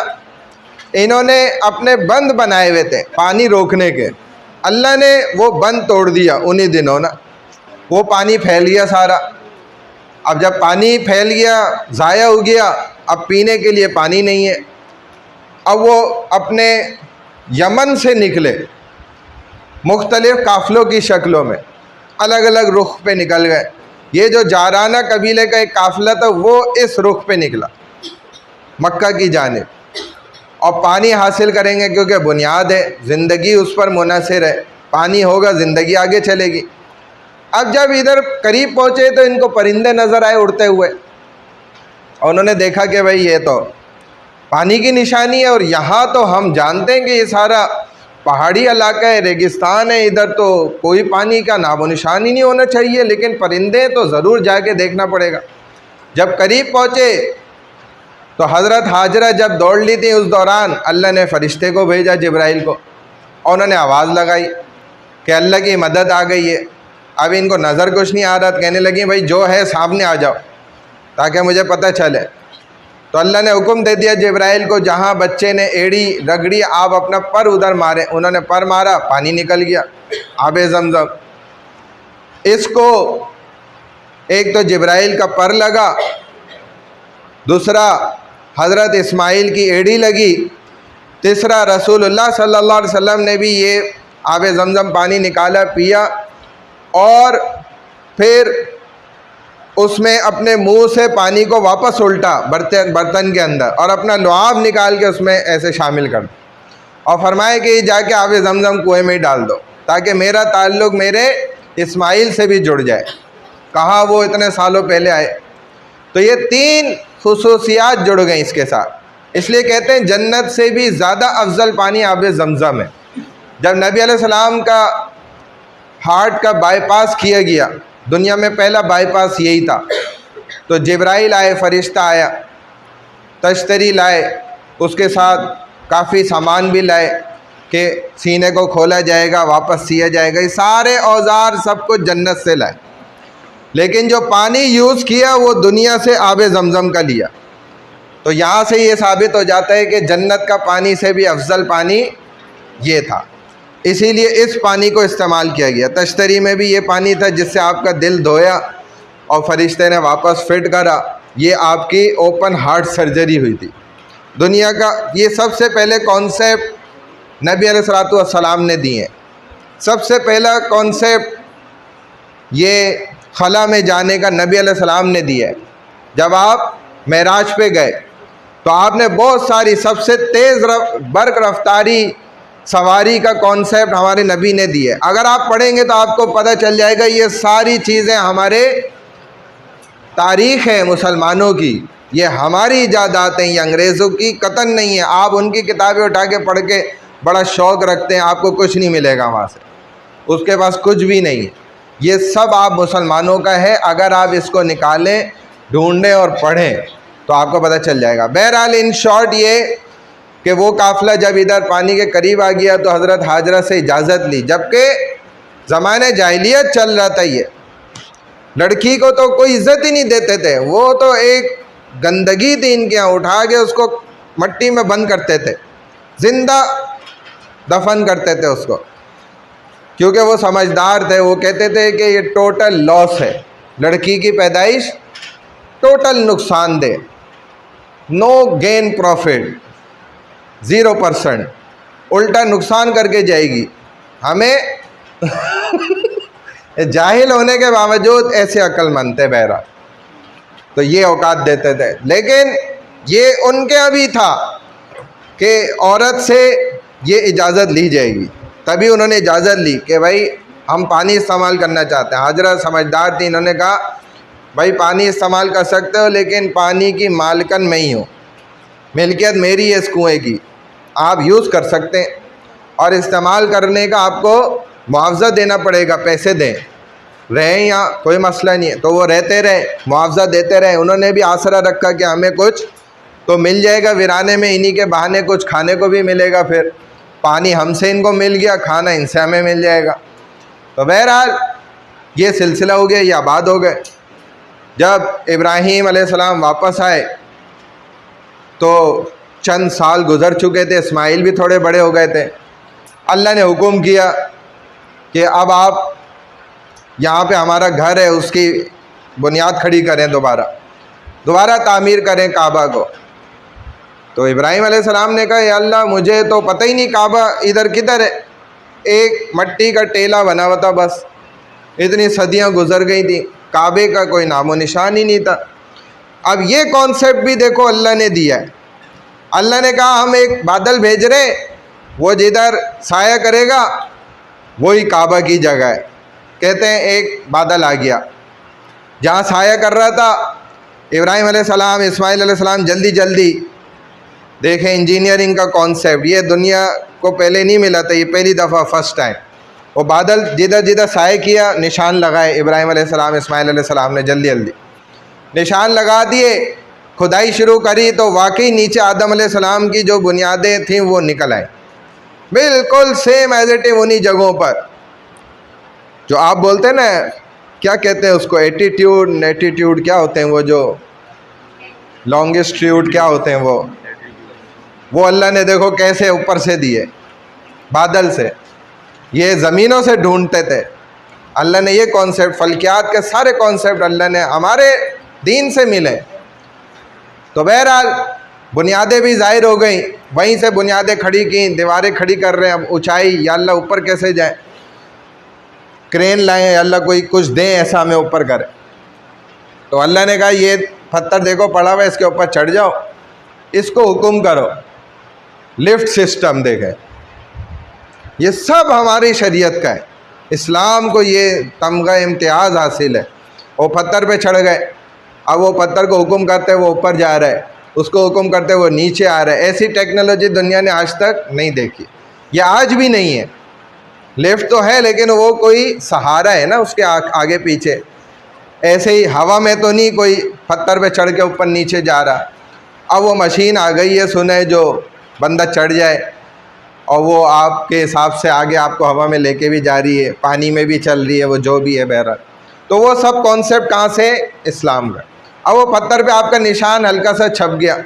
इन्होंने अपने बंद बनाए हुए थे पानी रोकने के, अल्लाह ने वो बंद तोड़ दिया उन्हीं दिनों ना, वो पानी फैल गया सारा। अब जब पानी फैल गया, ज़ाया हो गया, अब पीने के लिए पानी नहीं है। अब वो अपने यमन से निकले, मुख्तलिफ़ काफ़िलों की शक्लों में, अलग अलग रुख पे निकल गए। ये जो जाराना कबीले का एक काफ़िला था, वो इस रुख पे निकला मक्का की जानिब, और पानी हासिल करेंगे क्योंकि बुनियाद है, ज़िंदगी उस पर मुनहसर है, पानी होगा ज़िंदगी आगे चलेगी। अब जब इधर करीब पहुँचे तो इनको परिंदे नज़र आए उड़ते हुए, और उन्होंने देखा कि भाई ये तो पानी की निशानी है, और यहाँ तो हम जानते हैं कि ये सारा पहाड़ी इलाका है, रेगिस्तान है, इधर तो कोई पानी का नामो निशान ही नहीं होना चाहिए, लेकिन परिंदे तो ज़रूर जाके देखना पड़ेगा। जब करीब पहुँचे तो हज़रत हाजरा जब दौड़ ली थी, उस दौरान अल्लाह ने फ़रिश्ते को भेजा जिब्राइल को, और उन्होंने आवाज़ लगाई कि अल्लाह की मदद आ गई है। अब इनको नज़र कुछ नहीं आ रहा, कहने लगी भाई जो है सामने आ जाओ ताकि मुझे पता चले। तो अल्लाह ने हुक्म दे दिया जिब्राइल को, जहाँ बच्चे ने एड़ी रगड़ी आप अपना पर उधर मारे। उन्होंने पर मारा, पानी निकल गया, आबे ज़मज़म। इसको एक तो जिब्राइल का पर लगा, दूसरा हज़रत इस्माइल की एड़ी लगी, तीसरा रसूलुल्लाह सल्लल्लाहु अलैहि वसल्लम ने भी ये आबे ज़मज़म पानी निकाला, पिया, और फिर उसमें अपने मुंह से पानी को वापस उल्टा बर्तन के अंदर, और अपना लुआब निकाल के उसमें ऐसे शामिल कर दो, और फरमाए कि जाके आबे ज़मज़म कुएं में ही डाल दो ताकि मेरा ताल्लुक़ मेरे इस्माइल से भी जुड़ जाए। कहाँ वो इतने सालों पहले आए। तो ये 3 खुसूसियात जुड़ गई इसके साथ। इसलिए कहते हैं जन्नत से भी ज़्यादा अफजल पानी आबे ज़मज़म है। जब नबी अलैहिस्सलाम का हार्ट का बाईपास किया गया, दुनिया में पहला बाईपास यही था, तो जिब्राइल आए, फ़रिश्ता आया, तश्तरी लाए, उसके साथ काफ़ी सामान भी लाए कि सीने को खोला जाएगा, वापस सिया जाएगा, ये सारे औज़ार सब कुछ जन्नत से लाए। लेकिन जो पानी यूज़ किया वो दुनिया से आबे ज़मज़म का लिया। तो यहाँ से ये साबित हो जाता है कि जन्नत का पानी से भी अफजल पानी ये था, इसीलिए इस पानी को इस्तेमाल किया गया। तश्तरी में भी ये पानी था जिससे आपका दिल धोया और फरिश्ते ने वापस फिट करा। ये आपकी ओपन हार्ट सर्जरी हुई थी। दुनिया का ये सबसे पहले कॉन्सेप्ट नबी अलैहिस्सलातु वस्सलाम ने दिए। सबसे पहला कॉन्सेप्ट ये खला में जाने का नबी अलैहिस्सलाम ने दिया है। जब आप मेराज पे गए तो आपने बहुत सारी सबसे तेज़ बर्क रफ्तारी सवारी का कॉन्सेप्ट हमारे नबी ने दिए। अगर आप पढ़ेंगे तो आपको पता चल जाएगा ये सारी चीज़ें हमारे तारीख़ है मुसलमानों की, ये हमारी इजादात हैं, ये अंग्रेज़ों की कतन नहीं है। आप उनकी किताबें उठा के पढ़ के बड़ा शौक़ रखते हैं, आपको कुछ नहीं मिलेगा वहाँ से, उसके पास कुछ भी नहीं है। ये सब आप मुसलमानों का है। अगर आप इसको निकालें, ढूंढें और पढ़ें तो आपको पता चल जाएगा। बहरहाल इन शॉर्ट ये कि वो काफ़िला जब इधर पानी के करीब आ गया तो हज़रत हाजरा से इजाज़त ली, जबकि ज़माने जाहिलियत चल रहा था। ये लड़की को तो कोई इज़्ज़त ही नहीं देते थे, वो तो एक गंदगी थी इनके यहाँ, उठा के उसको मट्टी में बंद करते थे, ज़िंदा दफन करते थे उसको, क्योंकि वो समझदार थे। वो कहते थे कि ये टोटल लॉस है, लड़की की पैदाइश टोटल नुकसानदेह। नो गेन प्रॉफिट, 0%, उल्टा नुकसान करके जाएगी हमें। जाहिल होने के बावजूद ऐसे अक्लमंद थे बहरा, तो ये औकात देते थे। लेकिन ये उनके अभी था कि औरत से ये इजाज़त ली जाएगी, तभी उन्होंने इजाज़त ली कि भाई हम पानी इस्तेमाल करना चाहते हैं। हजरत समझदार थी, इन्होंने कहा भाई पानी इस्तेमाल कर सकते हो, लेकिन पानी की मालकन मैं ही हूँ, मिल्कियत मेरी है इस कुएँ की, आप यूज़ कर सकते हैं और इस्तेमाल करने का आपको मुआवजा देना पड़ेगा, पैसे दें, रहें यहाँ कोई मसला नहीं है। तो वो रहते रहे, मुआवजा देते रहे। उन्होंने भी आसरा रखा कि हमें कुछ तो मिल जाएगा वीराने में, इन्हीं के बहाने कुछ खाने को भी मिलेगा। फिर पानी हमसे इनको मिल गया, खाना इनसे हमें मिल जाएगा। तो बहरहाल ये सिलसिला हो गया, ये आबाद हो गए। जब इब्राहीम अलैहिस्सलाम वापस आए तो चंद साल गुज़र चुके थे, इस्माइल भी थोड़े बड़े हो गए थे। अल्लाह ने हुक्म किया कि अब आप यहाँ पे हमारा घर है, उसकी बुनियाद खड़ी करें, दोबारा तामीर करें काबा को। तो इब्राहीम अलैहिस्सलाम ने कहा, या अल्लाह मुझे तो पता ही नहीं काबा इधर किधर है, एक मट्टी का टेला बना हुआ था बस, इतनी सदियाँ गुजर गई थी, काबे का कोई नामो निशान ही नहीं था। अब ये कॉन्सेप्ट भी देखो अल्लाह ने दिया है। अल्लाह ने कहा हम एक बादल भेज रहे, वो जिधर साया करेगा वही काबा की जगह है। कहते हैं एक बादल आ गया, जहाँ साया कर रहा था इब्राहीम अलैहिस्सलाम, इस्माइल अलैहिस्सलाम जल्दी जल्दी देखें इंजीनियरिंग का कॉन्सेप्ट, ये दुनिया को पहले नहीं मिला था, ये पहली दफ़ा फर्स्ट टाइम। वो बादल जिधर जिधर साया किया, निशान लगाए इब्राहीम अलैहिस्सलाम, इस्माइल अलैहिस्सलाम ने जल्दी जल्दी निशान लगा दिए, खुदाई शुरू करी। तो वाकई नीचे आदम अलैहिस्सलाम की जो बुनियादें थीं वो निकल आई, बिल्कुल सेम एज इट इज उन्हीं जगहों पर। जो आप बोलते हैं ना, क्या कहते हैं उसको, एटीट्यूड क्या होते हैं वो, जो लॉन्गेस्ट ट्यूड क्या होते हैं वो अल्लाह ने देखो कैसे ऊपर से दिए बादल से, ये ज़मीनों से ढूंढते थे। अल्लाह ने ये कॉन्सेप्ट, फल्कियात के सारे कॉन्सेप्ट अल्लाह ने हमारे दीन से मिले। तो बहरहाल बुनियादें भी ज़ाहिर हो गई, वहीं से बुनियादें खड़ी की, दीवारें खड़ी कर रहे हैं। अब ऊंचाई, या अल्लाह ऊपर कैसे जाए, क्रेन लाएं, अल्लाह कोई कुछ दें ऐसा हमें ऊपर करे। तो अल्लाह ने कहा ये पत्थर देखो पड़ा हुआ है, इसके ऊपर चढ़ जाओ, इसको हुक्म करो, लिफ्ट सिस्टम देखें। ये सब हमारी शरीयत का है, इस्लाम को ये तमगा इम्तियाज़ हासिल है। वो पत्थर पे चढ़ गए, अब वो पत्थर को हुक्म करते वो ऊपर जा रहा है, उसको हुक्म करते वो नीचे आ रहा है। ऐसी टेक्नोलॉजी दुनिया ने आज तक नहीं देखी, ये आज भी नहीं है। लिफ्ट तो है लेकिन वो कोई सहारा है ना उसके आगे पीछे, ऐसे ही हवा में तो नहीं कोई पत्थर पे चढ़ के ऊपर नीचे जा रहा। अब वो मशीन आ गई है सुने, जो बंदा चढ़ जाए और वो आपके हिसाब से आगे आपको हवा में लेके भी जा रही है, पानी में भी चल रही है, वो जो भी है बहरहाल। तो वो सब कॉन्सेप्ट कहाँ से, इस्लाम का। अब वो पत्थर पे आपका निशान हल्का सा छप गया।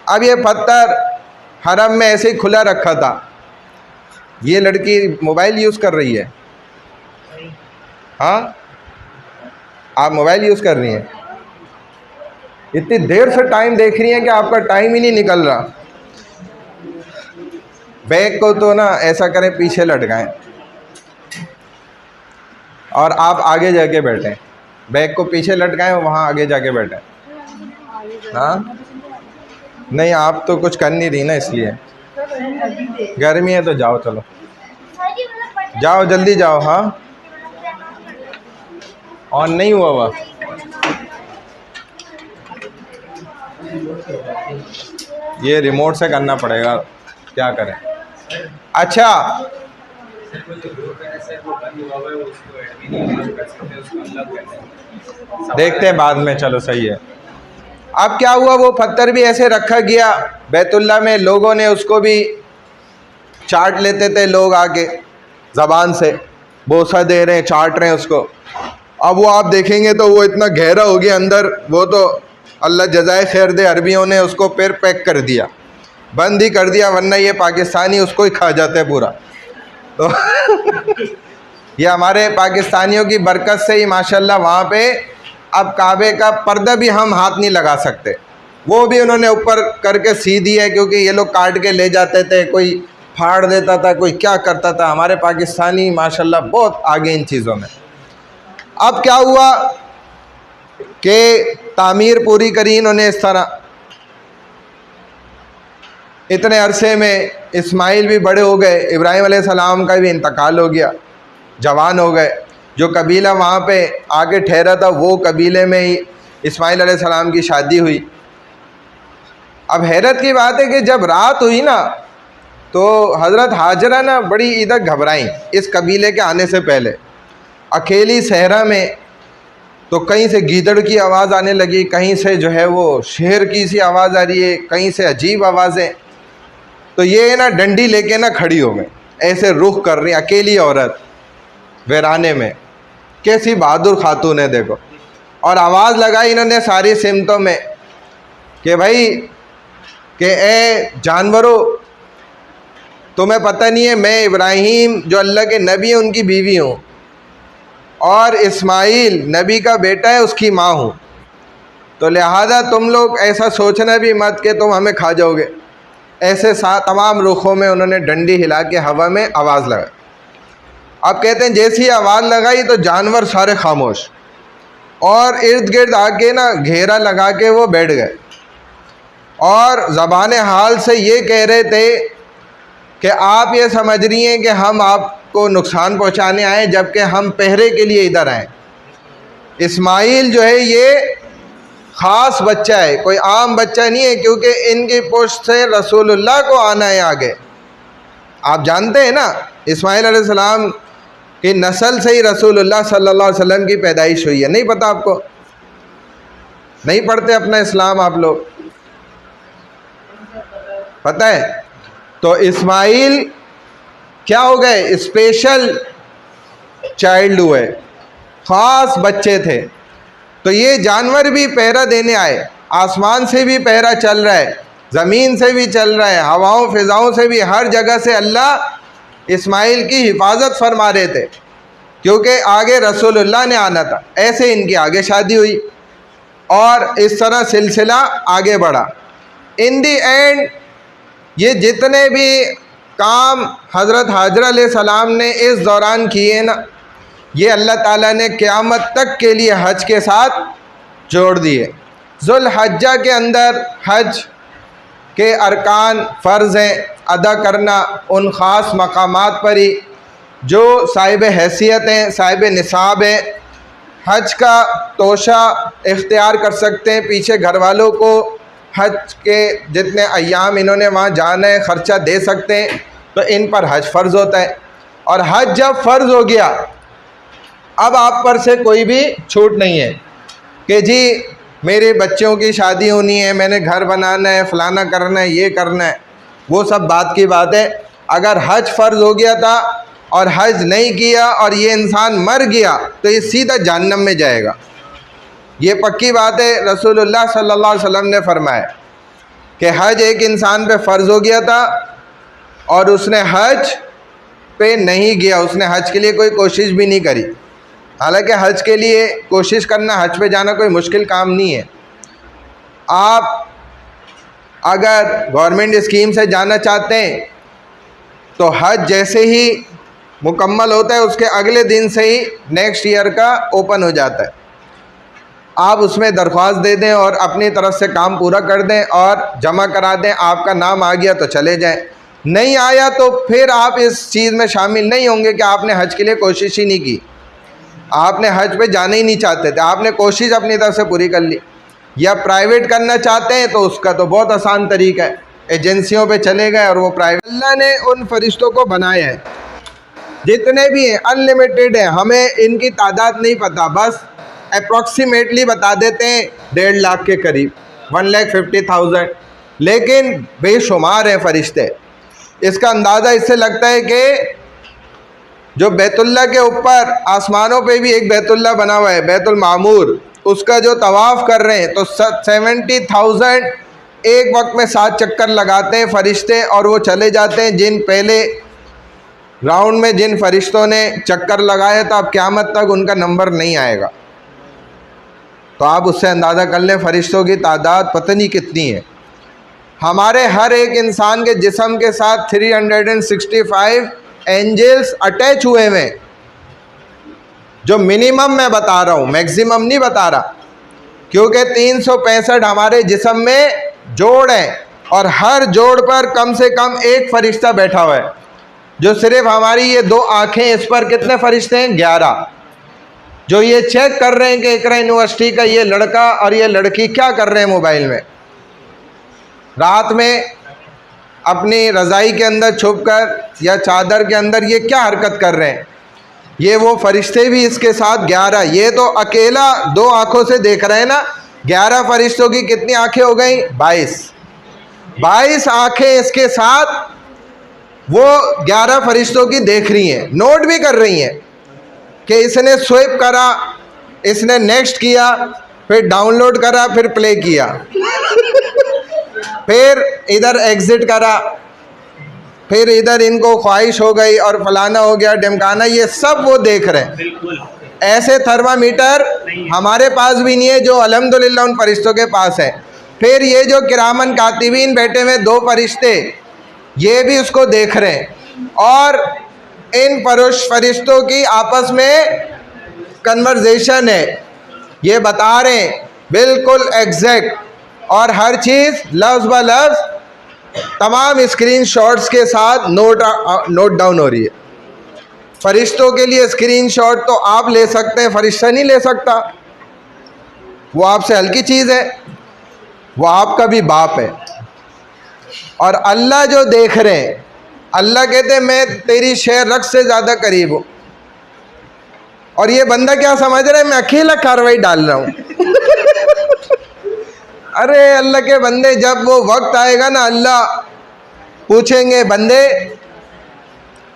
अब ये पत्थर हरम में ऐसे ही खुला रखा था। ये लड़की मोबाइल यूज़ कर रही है, हाँ आप मोबाइल यूज़ कर रही हैं, इतनी देर से टाइम देख रही हैं कि आपका टाइम ही नहीं निकल रहा। बैग को तो ना ऐसा करें पीछे लटकाएं और आप आगे जाके बैठें, बैग को पीछे लटकाएं और वहाँ आगे जाके बैठें। हाँ नहीं, आप तो कुछ कर नहीं रही ना, इसलिए गर्मी है तो जाओ, चलो जाओ जल्दी जाओ। हाँ ऑन नहीं हुआ हुआ, ये रिमोट से करना पड़ेगा, क्या करें। अच्छा देखते हैं बाद में, चलो सही है। अब क्या हुआ, वो पत्थर भी ऐसे रखा गया बैतुल्ला में, लोगों ने उसको भी चाट लेते थे लोग आके, ज़बान से बोसा दे रहे हैं, चाट रहे हैं उसको। अब वो आप देखेंगे तो वो इतना गहरा हो गया अंदर, वो तो अल्लाह जज़ाए खैर दे, अरबियों ने उसको फिर पैक कर दिया, बंद ही कर दिया, वरना ये पाकिस्तानी उसको ही खा जाते हैं पूरा। तो ये हमारे पाकिस्तानियों की बरकत से ही माशाल्लाह वहाँ पे अब काबे का पर्दा भी हम हाथ नहीं लगा सकते, वो भी उन्होंने ऊपर करके सी दी है, क्योंकि ये लोग काट के ले जाते थे, कोई फाड़ देता था, कोई क्या करता था। हमारे पाकिस्तानी माशाल्लाह बहुत आगे इन चीज़ों में। अब क्या हुआ कि तामीर पूरी करी इन्होंने इस तरह। इतने अरसे में इस्माइल भी बड़े हो गए, इब्राहीम अलैहिस्सलाम का भी इंतकाल हो गया, जवान हो गए। जो कबीला वहाँ पे आके ठहरा था वो कबीले में ही इस्माइल अलैहिस्सलाम की शादी हुई। अब हैरत की बात है कि जब रात हुई ना तो हज़रत हाजरा ना बड़ी इधर घबराई इस कबीले के आने से पहले, अकेली सहरा में। तो कहीं से गीदड़ की आवाज़ आने लगी, कहीं से जो है वो शेर की सी आवाज़ आ रही है, कहीं से अजीब आवाज़ें। तो ये ना डंडी लेके ना खड़ी हो गई, ऐसे रुख कर रही, अकेली औरत वीराने में। कैसी बहादुर खातून है देखो। और आवाज़ लगाई इन्होंने सारी सिमतों में कि भाई कि ए जानवरों, तुम्हें पता नहीं है मैं इब्राहीम जो अल्लाह के नबी हैं उनकी बीवी हूँ, और इस्माइल नबी का बेटा है उसकी माँ हूँ। तो लिहाजा तुम लोग ऐसा सोचना भी मत कि तुम हमें खा जाओगे। ऐसे तमाम रुखों में उन्होंने डंडी हिला के हवा में आवाज़ लगाई। अब कहते हैं जैसी आवाज़ लगाई तो जानवर सारे खामोश, और इर्द गिर्द आके ना घेरा लगा के वो बैठ गए, और ज़बान हाल से ये कह रहे थे कि आप ये समझ रही हैं कि हम आपको नुकसान पहुंचाने आए, जबकि हम पहरे के लिए इधर आए। इस्माइल जो है ये ख़ास बच्चा है, कोई आम बच्चा नहीं है, क्योंकि इनकी पुश्त से रसूलुल्लाह को आना है आगे। आप जानते हैं ना इस्माइल अलैहिस्सलाम की नस्ल से ही रसूलुल्लाह सल्लल्लाहु अलैहि वसल्लम की पैदाइश हुई है। नहीं पता आपको? नहीं पढ़ते अपना इस्लाम आप लोग? पता है? तो इस्माइल क्या हो गए, स्पेशल चाइल्ड हुए, ख़ास बच्चे थे। तो ये जानवर भी पहरा देने आए, आसमान से भी पहरा चल रहा है, ज़मीन से भी चल रहा है, हवाओं फ़िज़ाओं से भी, हर जगह से अल्लाह इस्माइल की हिफाजत फरमा रहे थे, क्योंकि आगे रसूलुल्लाह ने आना था। ऐसे इनकी आगे शादी हुई और इस तरह सिलसिला आगे बढ़ा। इन दी एंड ये जितने भी काम हज़रत हाजरा अलैहिस्सलाम ने इस दौरान किए ना, ये अल्लाह ताला ने क़यामत तक के लिए हज के साथ जोड़ दिए। ज़ुल्हज्जा के अंदर हज के अरकान फ़र्ज़ हैं, अदा करना उन ख़ास मकामात पर ही जो साहिब हैसियत हैं, साहिब निसाब हैं। हज का तोशा इख्तियार कर सकते हैं, पीछे घर वालों को हज के जितने अय्याम इन्होंने वहाँ जाना है ख़र्चा दे सकते हैं, तो इन पर हज फ़र्ज़ होता है। और हज जब फ़र्ज़ हो गया, अब आप पर से कोई भी छूट नहीं है कि जी मेरे बच्चों की शादी होनी है, मैंने घर बनाना है, फ़लाना करना है, ये करना है। वो सब बात की बात है। अगर हज फ़र्ज़ हो गया था और हज नहीं किया और ये इंसान मर गया तो ये सीधा जहन्नम में जाएगा। ये पक्की बात है, रसूलुल्लाह सल्लल्लाहु अलैहि वसल्लम ने फरमाया कि हज एक इंसान पे फ़र्ज़ हो गया था और उसने हज पे नहीं गया, उसने हज के लिए कोई कोशिश भी नहीं करी। हालांकि हज के लिए कोशिश करना, हज पे जाना कोई मुश्किल काम नहीं है। आप अगर गवर्नमेंट स्कीम से जाना चाहते हैं तो हज जैसे ही मुकम्मल होता है उसके अगले दिन से ही नेक्स्ट ईयर का ओपन हो जाता है। आप उसमें दरख्वास्त दे दें और अपनी तरफ से काम पूरा कर दें और जमा करा दें। आपका नाम आ गया तो चले जाएं, नहीं आया तो फिर आप इस चीज़ में शामिल नहीं होंगे कि आपने हज के लिए कोशिश ही नहीं की, आपने हज पे जाना ही नहीं चाहते थे, आपने कोशिश अपनी तरफ से पूरी कर ली। या प्राइवेट करना चाहते हैं तो उसका तो बहुत आसान तरीका है, एजेंसियों पे चले गए और वो प्राइवेट। अल्लाह ने उन फरिश्तों को बनाया है, जितने भी हैं अनलिमिटेड हैं, हमें इनकी तादाद नहीं पता, बस अप्रॉक्सीमेटली बता देते हैं 1.5 लाख के करीब, 1,50,000, लेकिन बेशुमार हैं फरिश्ते। इसका अंदाज़ा इससे लगता है कि जो बैतुल्ला के ऊपर आसमानों पे भी एक बैतुल्ला बना हुआ है, बैतुल मामूर, उसका जो तवाफ़ कर रहे हैं तो 70,000 एक वक्त में 7 चक्कर लगाते हैं फरिश्ते और वो चले जाते हैं। जिन पहले राउंड में जिन फरिश्तों ने चक्कर लगाया था, अब क़यामत तक उनका नंबर नहीं आएगा। तो आप उससे अंदाज़ा कर लें फ़रिश्तों की तादाद पता नहीं कितनी है। हमारे हर एक इंसान के जिस्म के साथ 365 एंजल्स अटैच हुए हुए हैं। जो मिनिमम मैं बता रहा हूँ, मैक्सिमम नहीं बता रहा, क्योंकि 365 हमारे जिस्म में जोड़ हैं और हर जोड़ पर कम से कम एक फ़रिश्ता बैठा हुआ है। जो सिर्फ हमारी ये 2 आँखें, इस पर कितने फ़रिश्ते हैं? 11। जो ये चेक कर रहे हैं कि इकरा यूनिवर्सिटी का ये लड़का और ये लड़की क्या कर रहे हैं मोबाइल में, रात में अपनी रज़ाई के अंदर छुपकर या चादर के अंदर ये क्या हरकत कर रहे हैं, ये वो फरिश्ते भी इसके साथ 11। ये तो अकेला 2 आँखों से देख रहे हैं ना। 11 फरिश्तों की कितनी आँखें हो गई? 22 आँखें इसके साथ वो 11 फरिश्तों की देख रही हैं, नोट भी कर रही हैं कि इसने स्वाइप करा, इसने नेक्स्ट किया, फिर डाउनलोड करा, फिर प्ले किया, फिर इधर एग्ज़िट करा, फिर इधर इनको ख्वाहिश हो गई और फलाना हो गया, ढमकाना, ये सब वो देख रहे हैं। ऐसे थर्मामीटर हमारे पास भी नहीं है जो अल्हम्दुलिल्लाह उन फरिश्तों के पास है। फिर ये जो किरामन कातिबीन बैठे हुए 2 फरिश्ते, ये भी उसको देख रहे हैं और इन फरिश्तों की आपस में कन्वर्जेशन है। ये बता रहे हैं बिल्कुल एग्जैक्ट, और हर चीज़ लफ्ज़ ब लफ्ज़ तमाम स्क्रीन शॉट्स के साथ नोट डाउन हो रही है। फरिश्तों के लिए स्क्रीन शॉट तो आप ले सकते हैं, फरिश्ता नहीं ले सकता। वो आपसे हल्की चीज़ है, वो आपका भी बाप है। और अल्लाह जो देख रहे हैं, अल्लाह कहते हैं मैं तेरी शे रक्स से ज़्यादा करीब हूँ। और ये बंदा क्या समझ रहा है, मैं अकेला कार्रवाई डाल रहा हूँ। अरे अल्लाह के बंदे, जब वो वक्त आएगा ना, अल्लाह पूछेंगे बंदे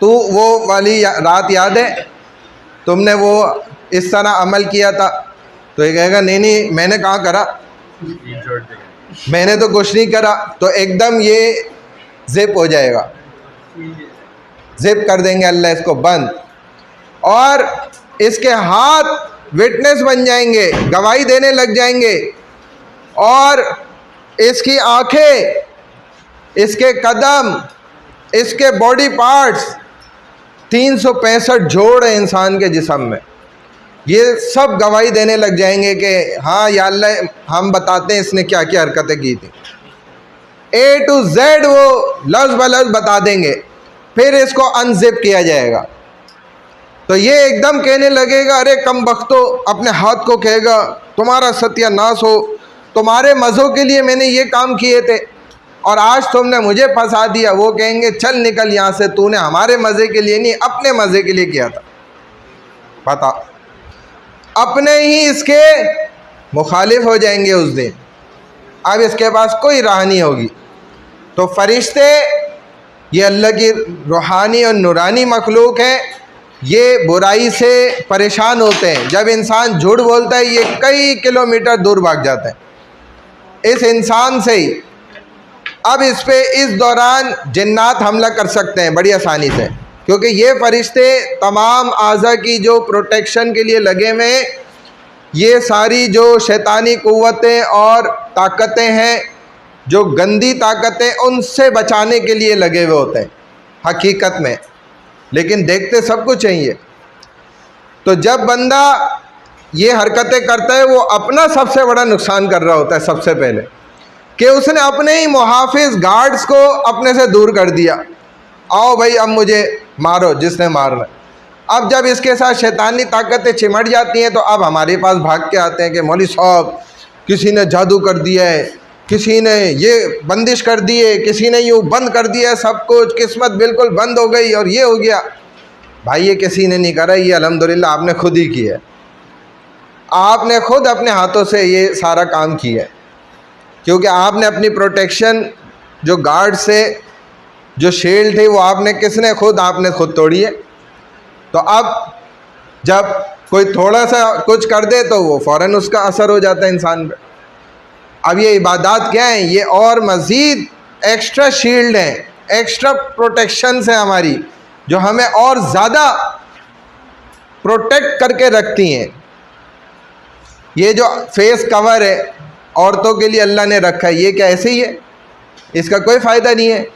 तू वो वाली रात याद है, तुमने वो इस तरह अमल किया था? तो ये कहेगा नहीं नहीं मैंने कहाँ करा, मैंने तो कुछ नहीं करा। तो एकदम ये जिप हो जाएगा, जिप कर देंगे अल्लाह इसको बंद, और इसके हाथ विटनेस बन जाएंगे, गवाही देने लग जाएंगे, और इसकी आंखें, इसके कदम, इसके बॉडी पार्ट्स, 365 जोड़ है इंसान के जिस्म में, ये सब गवाही देने लग जाएंगे कि हाँ या अल्लाह हम बताते हैं इसने क्या क्या हरकतें की थी। A to Z वो लफ्ज़ ब लफ्ज़ बता देंगे। फिर इसको अनजिप किया जाएगा तो ये एकदम कहने लगेगा अरे कम बख्तो, अपने हाथ को कहेगा तुम्हारा सत्यानाश हो, तुम्हारे मज़ों के लिए मैंने ये काम किए थे और आज तुमने मुझे फंसा दिया। वो कहेंगे चल निकल यहाँ से, तूने हमारे मज़े के लिए नहीं अपने मज़े के लिए किया था। बता, अपने ही इसके मुखालिफ हो जाएंगे उस दिन। अब इसके पास कोई राह नहीं होगी। तो फरिश्ते ये अल्लाह की रूहानी और नूरानी मखलूक है, ये बुराई से परेशान होते हैं। जब इंसान झूठ बोलता है ये कई किलोमीटर दूर भाग जाते हैं इस इंसान से ही। अब इस पे इस दौरान जिन्नात हमला कर सकते हैं बड़ी आसानी से, क्योंकि ये फरिश्ते तमाम आज़ा की जो प्रोटेक्शन के लिए लगे हुए हैं, ये सारी जो शैतानी कुव्वतें और ताकतें हैं, जो गंदी ताकतें, उनसे बचाने के लिए लगे हुए होते हैं हकीकत में, लेकिन देखते सब कुछ चाहिए। तो जब बंदा ये हरकतें करता है वो अपना सबसे बड़ा नुकसान कर रहा होता है सबसे पहले, कि उसने अपने ही मुहाफिज गार्ड्स को अपने से दूर कर दिया। आओ भाई अब मुझे मारो जिसने मारना। अब जब इसके साथ शैतानी ताकतें चिमट जाती हैं तो अब हमारे पास भाग के आते हैं कि मौलवी साहब किसी ने जादू कर दिया है, किसी ने ये बंदिश कर दी है, किसी ने यूँ बंद कर दिया है सब कुछ, किस्मत बिल्कुल बंद हो गई और ये हो गया। भाई ये किसी ने नहीं करा, ये अल्हम्दुलिल्लाह आपने खुद ही किया है। आपने खुद अपने हाथों से ये सारा काम किया है, क्योंकि आपने अपनी प्रोटेक्शन जो गार्ड से जो शील्ड थी वो आपने आपने खुद तोड़ी है। तो अब जब कोई थोड़ा सा कुछ कर दे तो वो फ़ौरन उसका असर हो जाता है इंसान पे। अब ये इबादत क्या है, ये और मज़ीद एक्स्ट्रा शील्ड हैं, एक्स्ट्रा प्रोटेक्शंस हैं हमारी, जो हमें और ज़्यादा प्रोटेक्ट करके रखती हैं। ये जो फेस कवर है औरतों के लिए अल्लाह ने रखा है, ये क्या ऐसे ही है? इसका कोई फ़ायदा नहीं है।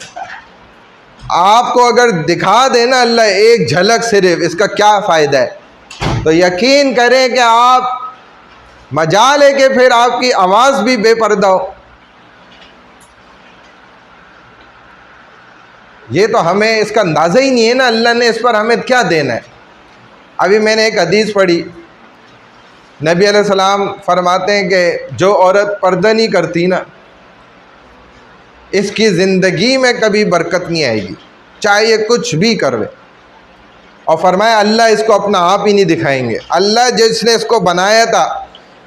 आपको अगर दिखा देना अल्लाह एक झलक सिर्फ, इसका क्या फ़ायदा है? तो यकीन करें कि आप मजाल है कि फिर आपकी आवाज़ भी बेपर्दा हो। ये तो हमें इसका अंदाज़ा ही नहीं है ना, अल्लाह ने इस पर हमें क्या देना है। अभी मैंने एक हदीस पढ़ी, नबी अलैहिस्सलाम फरमाते हैं कि जो औरत पर्दा नहीं करती ना, इसकी ज़िंदगी में कभी बरकत नहीं आएगी, चाहे ये कुछ भी करवे। और फरमाया अल्लाह इसको अपना आप ही नहीं दिखाएंगे। अल्लाह जिसने इसको बनाया था,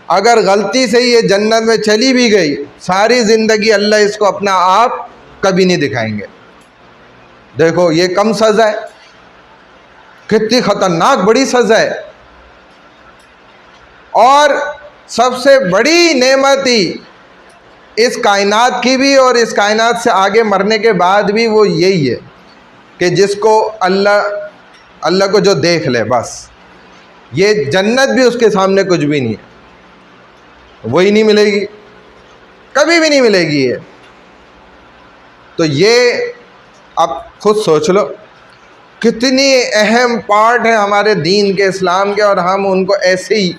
अगर गलती से ये जन्नत में चली भी गई, सारी ज़िंदगी अल्लाह इसको अपना आप कभी नहीं दिखाएंगे। देखो ये कम सज़ा है, कितनी ख़तरनाक बड़ी सज़ा है। और सबसे बड़ी नेमत ही इस कायनात की भी और इस कायनात से आगे मरने के बाद भी वो यही है कि जिसको अल्लाह को जो देख ले, बस ये जन्नत भी उसके सामने कुछ भी नहीं है, वही नहीं मिलेगी, कभी भी नहीं मिलेगी ये। तो ये आप खुद सोच लो कितनी अहम पार्ट है हमारे दीन के, इस्लाम के, और हम उनको ऐसे ही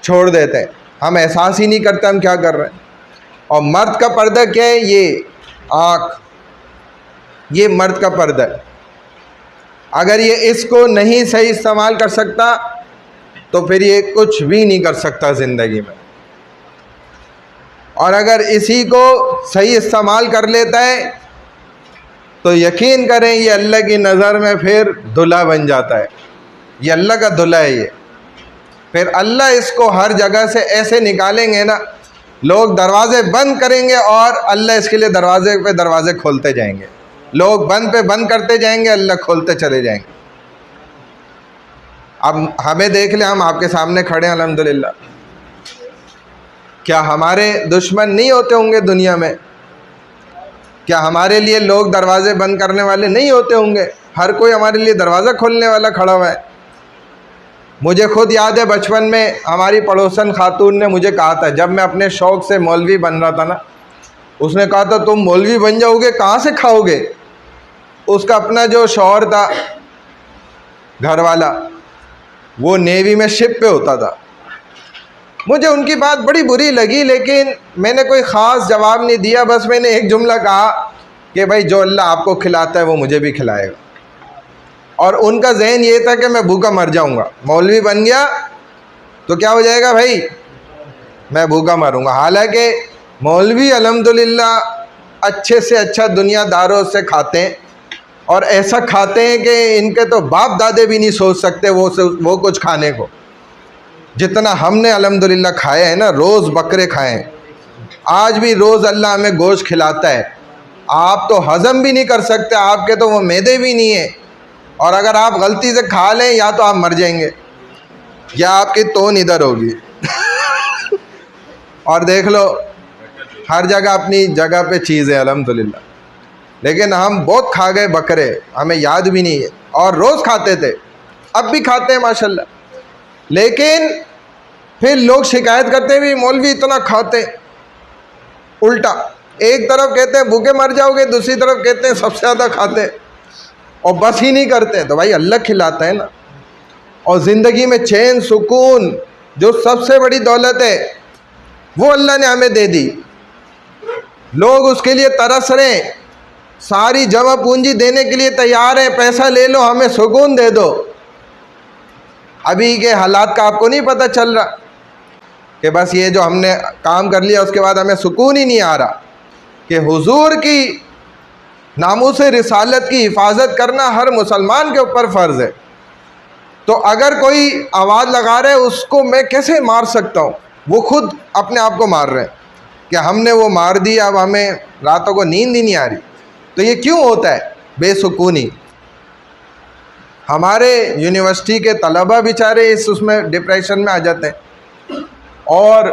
छोड़ देते हैं। हम एहसास ही नहीं करते हम क्या कर रहे हैं। और मर्द का पर्दा क्या है? ये आँख, ये मर्द का पर्दा है। अगर ये इसको नहीं सही इस्तेमाल कर सकता तो फिर ये कुछ भी नहीं कर सकता ज़िंदगी में। और अगर इसी को सही इस्तेमाल कर लेता है तो यकीन करें ये अल्लाह की नज़र में फिर दुल्हा बन जाता है। ये अल्लाह का दुल्हा है ये। फिर अल्लाह इसको हर जगह से ऐसे निकालेंगे ना, लोग दरवाज़े बंद करेंगे और अल्लाह इसके लिए दरवाज़े पे दरवाज़े खोलते जाएंगे। लोग बंद पे बंद करते जाएंगे, अल्लाह खोलते चले जाएंगे। अब हमें देख ले, हम आपके सामने खड़े हैं अल्हम्दुलिल्लाह। क्या हमारे दुश्मन नहीं होते होंगे दुनिया में? क्या हमारे लिए लोग दरवाज़े बंद करने वाले नहीं होते होंगे? हर कोई हमारे लिए दरवाज़ा खोलने वाला खड़ा हुआ है। मुझे खुद याद है बचपन में हमारी पड़ोसन खातून ने मुझे कहा था, जब मैं अपने शौक़ से मौलवी बन रहा था ना, उसने कहा था तुम मौलवी बन जाओगे, कहाँ से खाओगे? उसका अपना जो शौहर था घर वाला, वो नेवी में शिप पे होता था। मुझे उनकी बात बड़ी बुरी लगी, लेकिन मैंने कोई ख़ास जवाब नहीं दिया। बस मैंने एक जुमला कहा कि भाई जो अल्लाह आपको खिलाता है वो मुझे भी खिलाएगा। और उनका जहन ये था कि मैं भूखा मर जाऊंगा। मौलवी बन गया तो क्या हो जाएगा भाई? मैं भूखा मरूंगा। हालांकि मौलवी अल्हम्दुलिल्लाह अच्छे से अच्छा दुनियादारों से खाते हैं, और ऐसा खाते हैं कि इनके तो बाप दादे भी नहीं सोच सकते वो कुछ खाने को, जितना हमने अल्हम्दुलिल्लाह खाया है ना। रोज़ बकरे खाए हैं, आज भी रोज़ अल्लाह हमें गोश्त खिलाता है। आप तो हज़म भी नहीं कर सकते, आपके तो वो मैदे भी नहीं है। और अगर आप गलती से खा लें, या तो आप मर जाएंगे या आपकी तोन इधर होगी। और देख लो हर जगह अपनी जगह पे चीज़ है अल्हम्दुलिल्लाह। लेकिन हम बहुत खा गए बकरे, हमें याद भी नहीं है, और रोज़ खाते थे, अब भी खाते हैं माशाल्लाह। लेकिन फिर लोग शिकायत करते भी मौलवी इतना खाते। उल्टा, एक तरफ कहते हैं भूखे मर जाओगे, दूसरी तरफ कहते हैं सबसे ज़्यादा खाते, और बस ही नहीं करते। तो भाई अल्लाह खिलाता है ना। और ज़िंदगी में चैन सुकून जो सबसे बड़ी दौलत है वो अल्लाह ने हमें दे दी। लोग उसके लिए तरस रहे हैं, सारी जमा पूंजी देने के लिए तैयार हैं, पैसा ले लो हमें सुकून दे दो। अभी के हालात का आपको नहीं पता चल रहा कि बस ये जो हमने काम कर लिया उसके बाद हमें सुकून ही नहीं आ रहा कि हुजूर की नामूस रिसालत की हिफाजत करना हर मुसलमान के ऊपर फ़र्ज़ है। तो अगर कोई आवाज़ लगा रहे है उसको मैं कैसे मार सकता हूँ? वो खुद अपने आप को मार रहे हैं कि हमने वो मार दिया, अब हमें रातों को नींद ही नहीं आ रही। तो ये क्यों होता है? बेसुकूनी। हमारे यूनिवर्सिटी के तलबा बेचारे उसमें डिप्रेशन में आ जाते हैं। और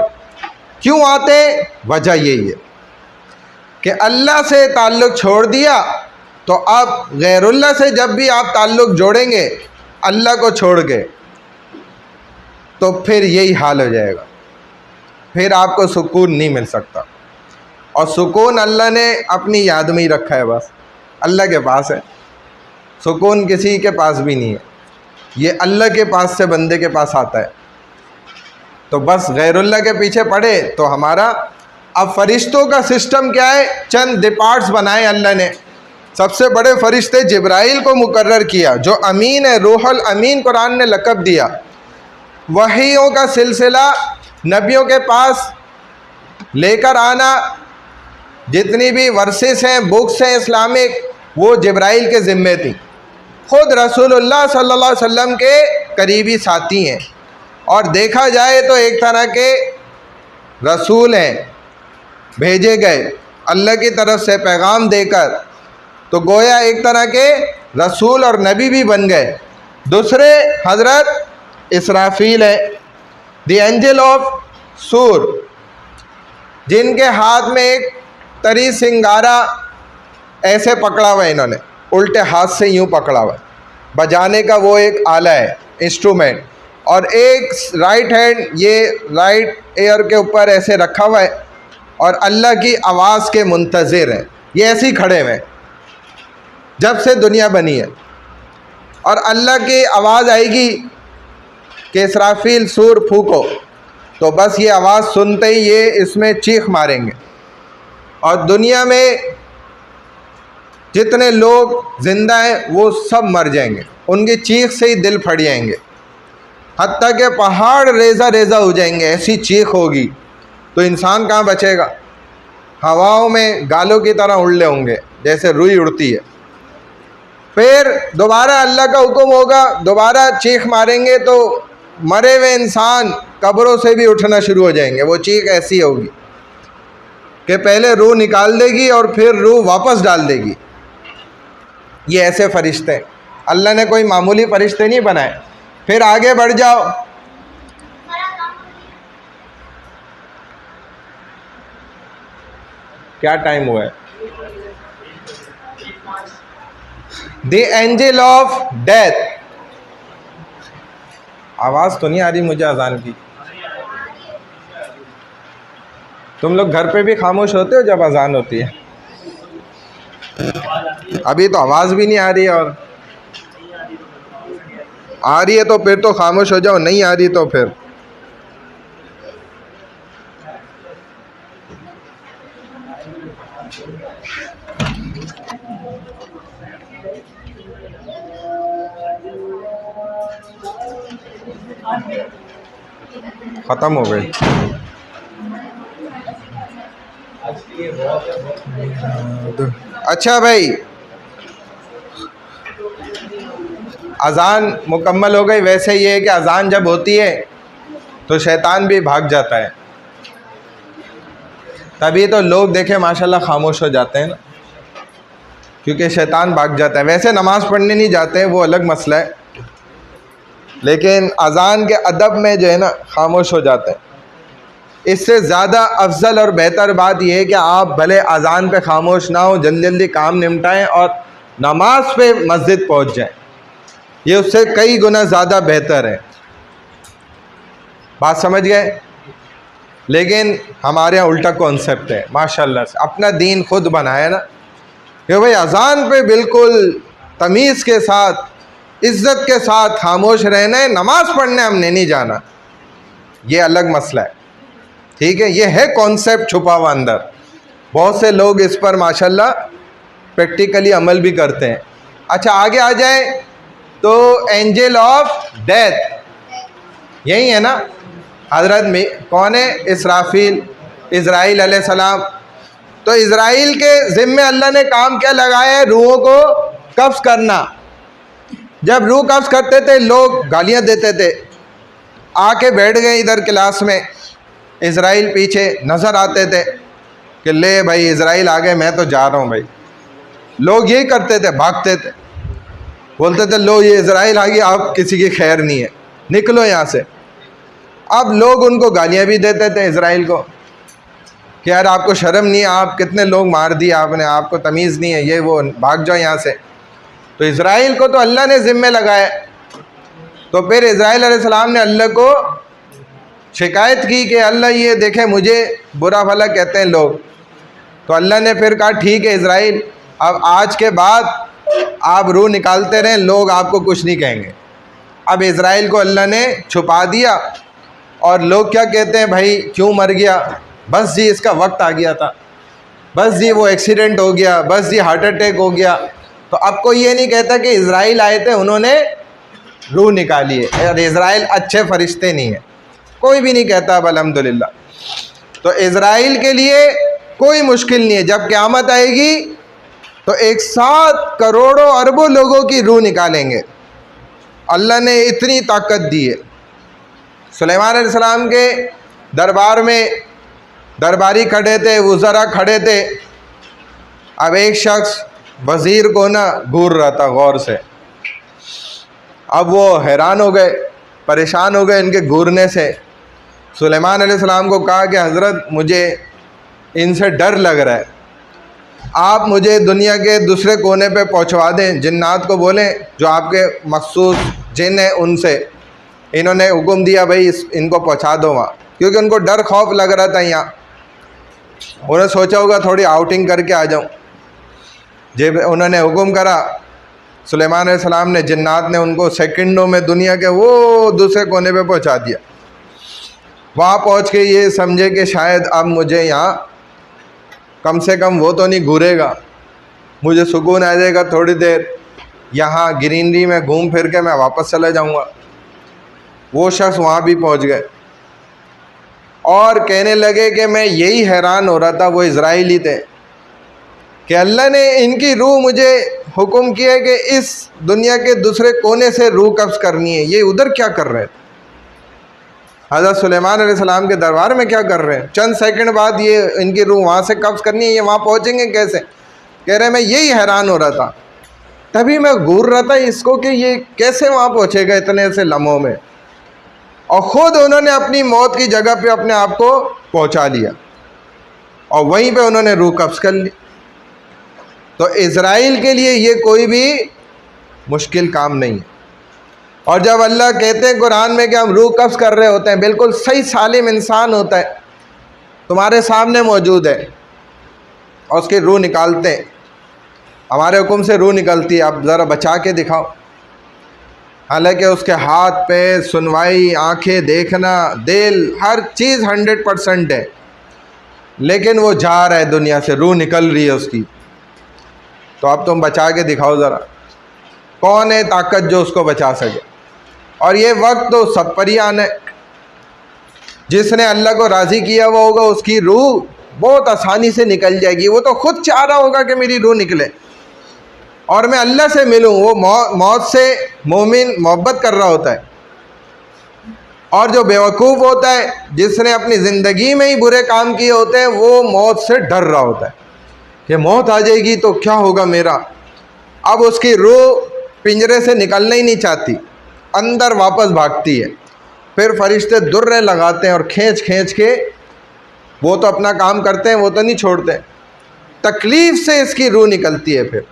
क्यों आते? वजह यही है कि अल्लाह से ताल्लुक़ छोड़ दिया, तो अब गैरुल्लाह से जब भी आप ताल्लुक़ जोड़ेंगे अल्लाह को छोड़ के, तो फिर यही हाल हो जाएगा, फिर आपको सुकून नहीं मिल सकता। और सुकून अल्लाह ने अपनी याद में ही रखा है, बस अल्लाह के पास है। सुकून किसी के पास भी नहीं है, ये अल्लाह के पास से बंदे के पास आता है। तो बस गैरुल्लाह के पीछे पड़े तो हमारा। अब फरिश्तों का सिस्टम क्या है, चंद डिपार्ट्स बनाए अल्लाह ने। सबसे बड़े फरिश्ते जिब्राइल को मुकर्रर किया, जो अमीन है, रूहुल अमीन कुरान ने लक़ब दिया। वहियों का सिलसिला नबियों के पास लेकर आना, जितनी भी वर्सेस हैं, बुक्स हैं इस्लामिक, वो जिब्राइल के ज़िम्मे थी। ख़ुद रसूलुल्लाह सल्लल्लाहु अलैहि वसल्लम के करीबी साथी हैं, और देखा जाए तो एक तरह के रसूल हैं, भेजे गए अल्लाह की तरफ से पैगाम देकर। तो गोया एक तरह के रसूल और नबी भी बन गए। दूसरे हज़रत इसराफील है, द एंजल ऑफ सूर, जिनके हाथ में एक तरी सिंगारा ऐसे पकड़ा हुआ है, इन्होंने उल्टे हाथ से यूँ पकड़ा हुआ है, बजाने का वो एक आला है, इंस्ट्रूमेंट। और एक राइट हैंड ये राइट एयर के ऊपर ऐसे रखा हुआ है, और अल्लाह की आवाज़ के मुंतज़िर हैं। ये ऐसे ही खड़े हुए जब से दुनिया बनी है, और अल्लाह की आवाज़ आएगी कि इसराफील सूर फूको, तो बस ये आवाज़ सुनते ही ये इसमें चीख मारेंगे, और दुनिया में जितने लोग ज़िंदा हैं वो सब मर जाएंगे, उनकी चीख से ही दिल फट जाएंगे, हत्ता के पहाड़ रेज़ा रेज़ा हो जाएंगे, ऐसी चीख होगी। तो इंसान कहाँ बचेगा, हवाओं में गालों की तरह उड़ले होंगे जैसे रुई उड़ती है। फिर दोबारा अल्लाह का हुक्म होगा, दोबारा चीख मारेंगे, तो मरे हुए इंसान कब्रों से भी उठना शुरू हो जाएंगे। वो चीख ऐसी होगी कि पहले रूह निकाल देगी और फिर रूह वापस डाल देगी। ये ऐसे फरिश्ते, अल्लाह ने कोई मामूली फरिश्ते नहीं बनाए। फिर आगे बढ़ जाओ, क्या टाइम हुआ है, द एंजल ऑफ डेथ। आवाज़ तो नहीं आ रही मुझे अजान की। तुम लोग घर पे भी खामोश होते हो जब अजान होती है? अभी तो आवाज़ भी नहीं आ रही है, और आ रही है तो फिर तो खामोश हो जाओ, नहीं आ रही तो फिर ख़त्म हो गई। अच्छा भाई, अज़ान मुकम्मल हो गई। वैसे ये है कि अज़ान जब होती है तो शैतान भी भाग जाता है, तभी तो लोग देखे माशाल्लाह खामोश हो जाते हैं ना, क्योंकि शैतान भाग जाता है। वैसे नमाज़ पढ़ने नहीं जाते हैं, वो अलग मसला है, लेकिन अज़ान के अदब में जो है ना खामोश हो जाते हैं। इससे ज़्यादा अफजल और बेहतर बात यह है कि आप भले अज़ान पे खामोश ना हो, जल्दी जल्दी काम निपटाएं और नमाज पे मस्जिद पहुंच जाएं, ये उससे कई गुना ज़्यादा बेहतर है। बात समझ गए? लेकिन हमारे यहाँ उल्टा कॉन्सेप्ट है माशाल्लाह से, अपना दीन खुद बनाया ना कि भाई अज़ान पे बिल्कुल तमीज़ के साथ, इज़्ज़त के साथ खामोश रहना है, नमाज़ पढ़ने हमने नहीं जाना। ये अलग मसला है, ठीक है? ये है कॉन्सेप्ट छुपा हुआ अंदर। बहुत से लोग इस पर माशाल्लाह प्रैक्टिकली अमल भी करते हैं। अच्छा, आगे आ जाए तो एंजल ऑफ डेथ यही है ना हज़रत में, कौन है? इसराफील, इज़राइल अलैहिस्सलाम। तो इज़राइल के ज़िम्मे अल्लाह ने काम क्या लगाया है? रूहों को कब्ज़ करना। जब रूह कब्ज़ करते थे लोग गालियाँ देते थे, आके बैठ गए इधर क्लास में, इज़राइल पीछे नज़र आते थे कि ले भाई इज़राइल आ गए, मैं तो जा रहा हूँ भाई। लोग यही करते थे, भागते थे, बोलते थे लो ये इज़राइल आ गया, आप किसी की खैर नहीं है, निकलो यहाँ से। अब लोग उनको गालियाँ भी देते थे इज़राइल को कि यार आपको शर्म नहीं है, आप कितने लोग मार दिए आपने, आपको तमीज़ नहीं है, ये वो, भाग जाओ यहाँ से। तो इज़राइल को तो अल्लाह ने ज़िम्मे लगाया। तो फिर इज़राइल अलैहिस्सलाम ने अल्लाह को शिकायत की कि अल्लाह ये देखे मुझे बुरा भला कहते हैं लोग। तो अल्लाह ने फिर कहा ठीक है इज़राइल, अब आज के बाद आप रूह निकालते रहें, लोग आपको कुछ नहीं कहेंगे। अब इज़राइल को अल्लाह ने छुपा दिया और लोग क्या कहते हैं, भाई क्यों मर गया, बस जी इसका वक्त आ गया था, बस जी वो एक्सीडेंट हो गया, बस जी हार्ट अटैक हो गया। तो अब कोई ये नहीं कहता कि इज़राइल आए थे उन्होंने रूह निकाली है और इज़राइल अच्छे फरिश्ते नहीं है, कोई भी नहीं कहता अब अल्हम्दुलिल्लाह। तो इज़राइल के लिए कोई मुश्किल नहीं है, जब क़यामत आएगी तो एक साथ करोड़ों अरबों लोगों की रूह निकालेंगे। अल्लाह ने इतनी ताकत दी है। सुलेमान अलैहिस्सलाम के दरबार में दरबारी खड़े थे, वज़रा खड़े थे। अब एक शख्स वज़ीर को ना घूर रहा था गौर से। अब वो हैरान हो गए, परेशान हो गए इनके घूरने से। सुलेमान अलैहिस्सलाम को कहा कि हज़रत मुझे इनसे डर लग रहा है, आप मुझे दुनिया के दूसरे कोने पे पहुंचवा दें, जिन्नात को बोलें जो आपके मखसूस जिन हैं उनसे। इन्होंने हुक्म दिया भाई इनको पहुंचा दो वहाँ, क्योंकि उनको डर खौफ लग रहा था यहाँ। उन्होंने सोचा होगा थोड़ी आउटिंग करके आ जाऊँ। जब उन्होंने हुक्म करा, सुलेमान अलैहिस्सलाम ने, जिन्नात ने उनको सेकंडों में दुनिया के वो दूसरे कोने पे पहुंचा दिया। वहाँ पहुँच के ये समझे कि शायद अब मुझे यहाँ कम से कम वो तो नहीं घूरेगा, मुझे सुकून आ जाएगा थोड़ी देर, यहाँ ग्रीनरी में घूम फिर के मैं वापस चला जाऊँगा। वो शख्स वहाँ भी पहुँच गए और कहने लगे कि मैं यही हैरान हो रहा था, वो इज़राइली थे, कि अल्लाह ने इनकी रूह मुझे हुक्म किया कि इस दुनिया के दूसरे कोने से रूह कब्ज़ करनी है, ये उधर क्या कर रहे थे, हज़रत सुलेमान अलैहिस्सलाम के दरबार में क्या कर रहे हैं, चंद सेकंड बाद ये इनकी रूह वहाँ से कब्ज़ करनी है, ये वहाँ पहुँचेंगे कैसे। कह रहे मैं यही हैरान हो रहा था, तभी मैं घूर रहा था इसको कि ये कैसे वहाँ पहुँचेगा इतने से लम्हों में। और ख़ुद उन्होंने अपनी मौत की जगह पे अपने आप को पहुँचा लिया और वहीं पे उन्होंने रूह कब्ज़ कर ली। तो इज़राइल के लिए ये कोई भी मुश्किल काम नहीं है। और जब अल्लाह कहते हैं कुरान में कि हम रूह कब्ज़ कर रहे होते हैं, बिल्कुल सही सालिम इंसान होता है, तुम्हारे सामने मौजूद है और उसकी रूह निकालते हैं, हमारे हुक्म से रूह निकलती है, आप ज़रा बचा के दिखाओ। हालांकि उसके हाथ पे सुनवाई, आंखें देखना, दिल, हर चीज़ 100% है, लेकिन वो जा रहा है दुनिया से, रूह निकल रही है उसकी। तो अब तुम बचा के दिखाओ ज़रा, कौन है ताकत जो उसको बचा सके। और ये वक्त तो सब पर ही आना है। जिसने अल्लाह को राज़ी किया हुआ होगा उसकी रूह बहुत आसानी से निकल जाएगी। वो तो खुद चाह रहा होगा कि मेरी रूह निकले और मैं अल्लाह से मिलूँ। वो मौत से मोमिन मोहब्बत कर रहा होता है। और जो बेवकूफ़ होता है, जिसने अपनी ज़िंदगी में ही बुरे काम किए होते हैं, वो मौत से डर रहा होता है कि मौत आ जाएगी तो क्या होगा मेरा। अब उसकी रूह पिंजरे से निकलना ही नहीं चाहती, अंदर वापस भागती है। फिर फरिश्ते दुर्रे लगाते हैं और खींच खींच के, वो तो अपना काम करते हैं, वो तो नहीं छोड़ते, तकलीफ़ से इसकी रूह निकलती है फिर।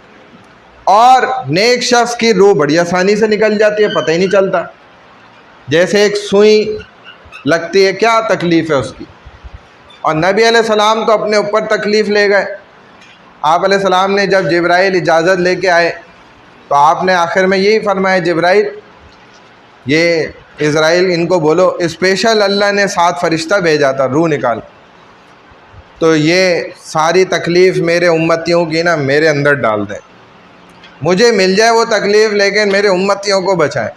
और नेक शख्स की रूह बड़ी आसानी से निकल जाती है, पता ही नहीं चलता। जैसे एक सुई लगती है, क्या तकलीफ़ है उसकी। और नबी अलैहिस्सलाम तो अपने ऊपर तकलीफ़ ले गए। आप अलैहिस्सलाम ने जब जिब्राइल इजाज़त लेके आए तो आपने आखिर में यही फरमाया, जिब्राइल ये इज़राइल इनको बोलो, स्पेशल अल्लाह ने 7 फरिश्ता भेजा था रूह निकाल, तो ये सारी तकलीफ़ मेरे उम्मतियों की ना मेरे अंदर डाल दें, मुझे मिल जाए वो तकलीफ़, लेकिन मेरे उम्मतियों को बचाएं।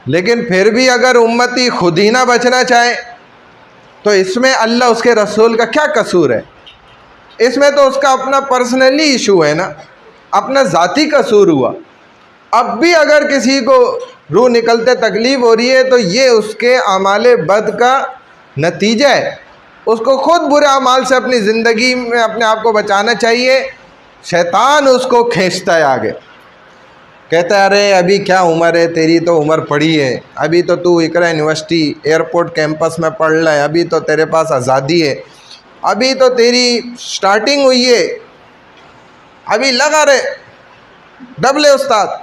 लेकिन फिर भी अगर उम्मती खुद ही ना बचना चाहे तो इसमें अल्लाह उसके रसूल का क्या कसूर है। इसमें तो उसका अपना पर्सनली इशू है ना, अपना ज़ाती कसूर हुआ। अब भी अगर किसी को रूह निकलते तकलीफ़ हो रही है तो ये उसके अमाले बद का नतीजा है। उसको ख़ुद बुरे अमाल से अपनी ज़िंदगी में अपने आप को बचाना चाहिए। शैतान उसको खींचता है आगे, कहता है अरे अभी क्या उम्र है तेरी, तो उम्र पड़ी है, अभी तो तू इकरा यूनिवर्सिटी एयरपोर्ट कैंपस में पढ़ रहा है, अभी तो तेरे पास आज़ादी है, अभी तो तेरी स्टार्टिंग हुई है, अभी लगा रहे डबले उस्ताद।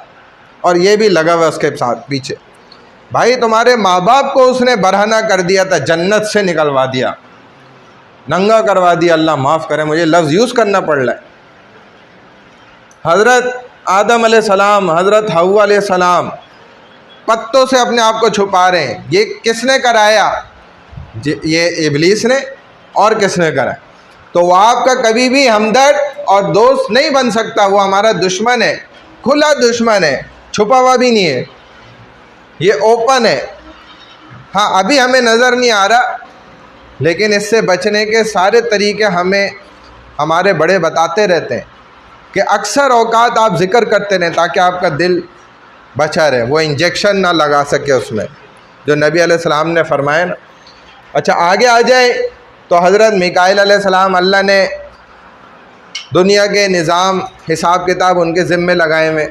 और ये भी लगा हुआ उसके साथ पीछे। भाई तुम्हारे माँ बाप को उसने बरहना कर दिया था, जन्नत से निकलवा दिया, नंगा करवा दिया, अल्लाह माफ़ करे मुझे लफ्ज़ यूज़ करना पड़ रहा है। हज़रत आदम अलैहिस्सलाम, हज़रत हव्वा अलैहिस्सलाम पत्तों से अपने आप को छुपा रहे हैं। ये किसने कराया? ये इब्लीस ने। और किसने करा? तो वो आपका कभी भी हमदर्द और दोस्त नहीं बन सकता, वो हमारा दुश्मन है, खुला दुश्मन है, छुपा हुआ भी नहीं है, ये ओपन है। हाँ, अभी हमें नज़र नहीं आ रहा, लेकिन इससे बचने के सारे तरीके हमें हमारे बड़े बताते रहते हैं कि अक्सर औकात आप ज़िक्र करते रहें ताकि आपका दिल बचा रहे, वो इंजेक्शन ना लगा सके उसमें, जो नबी अलैहिस्सलाम ने फरमाया ना। अच्छा, आगे आ जाए तो हज़रत मिकाईल अलैहिस्सलाम, अल्लाह ने दुनिया के निज़ाम हिसाब किताब उनके ज़िम्मे लगाए हुए,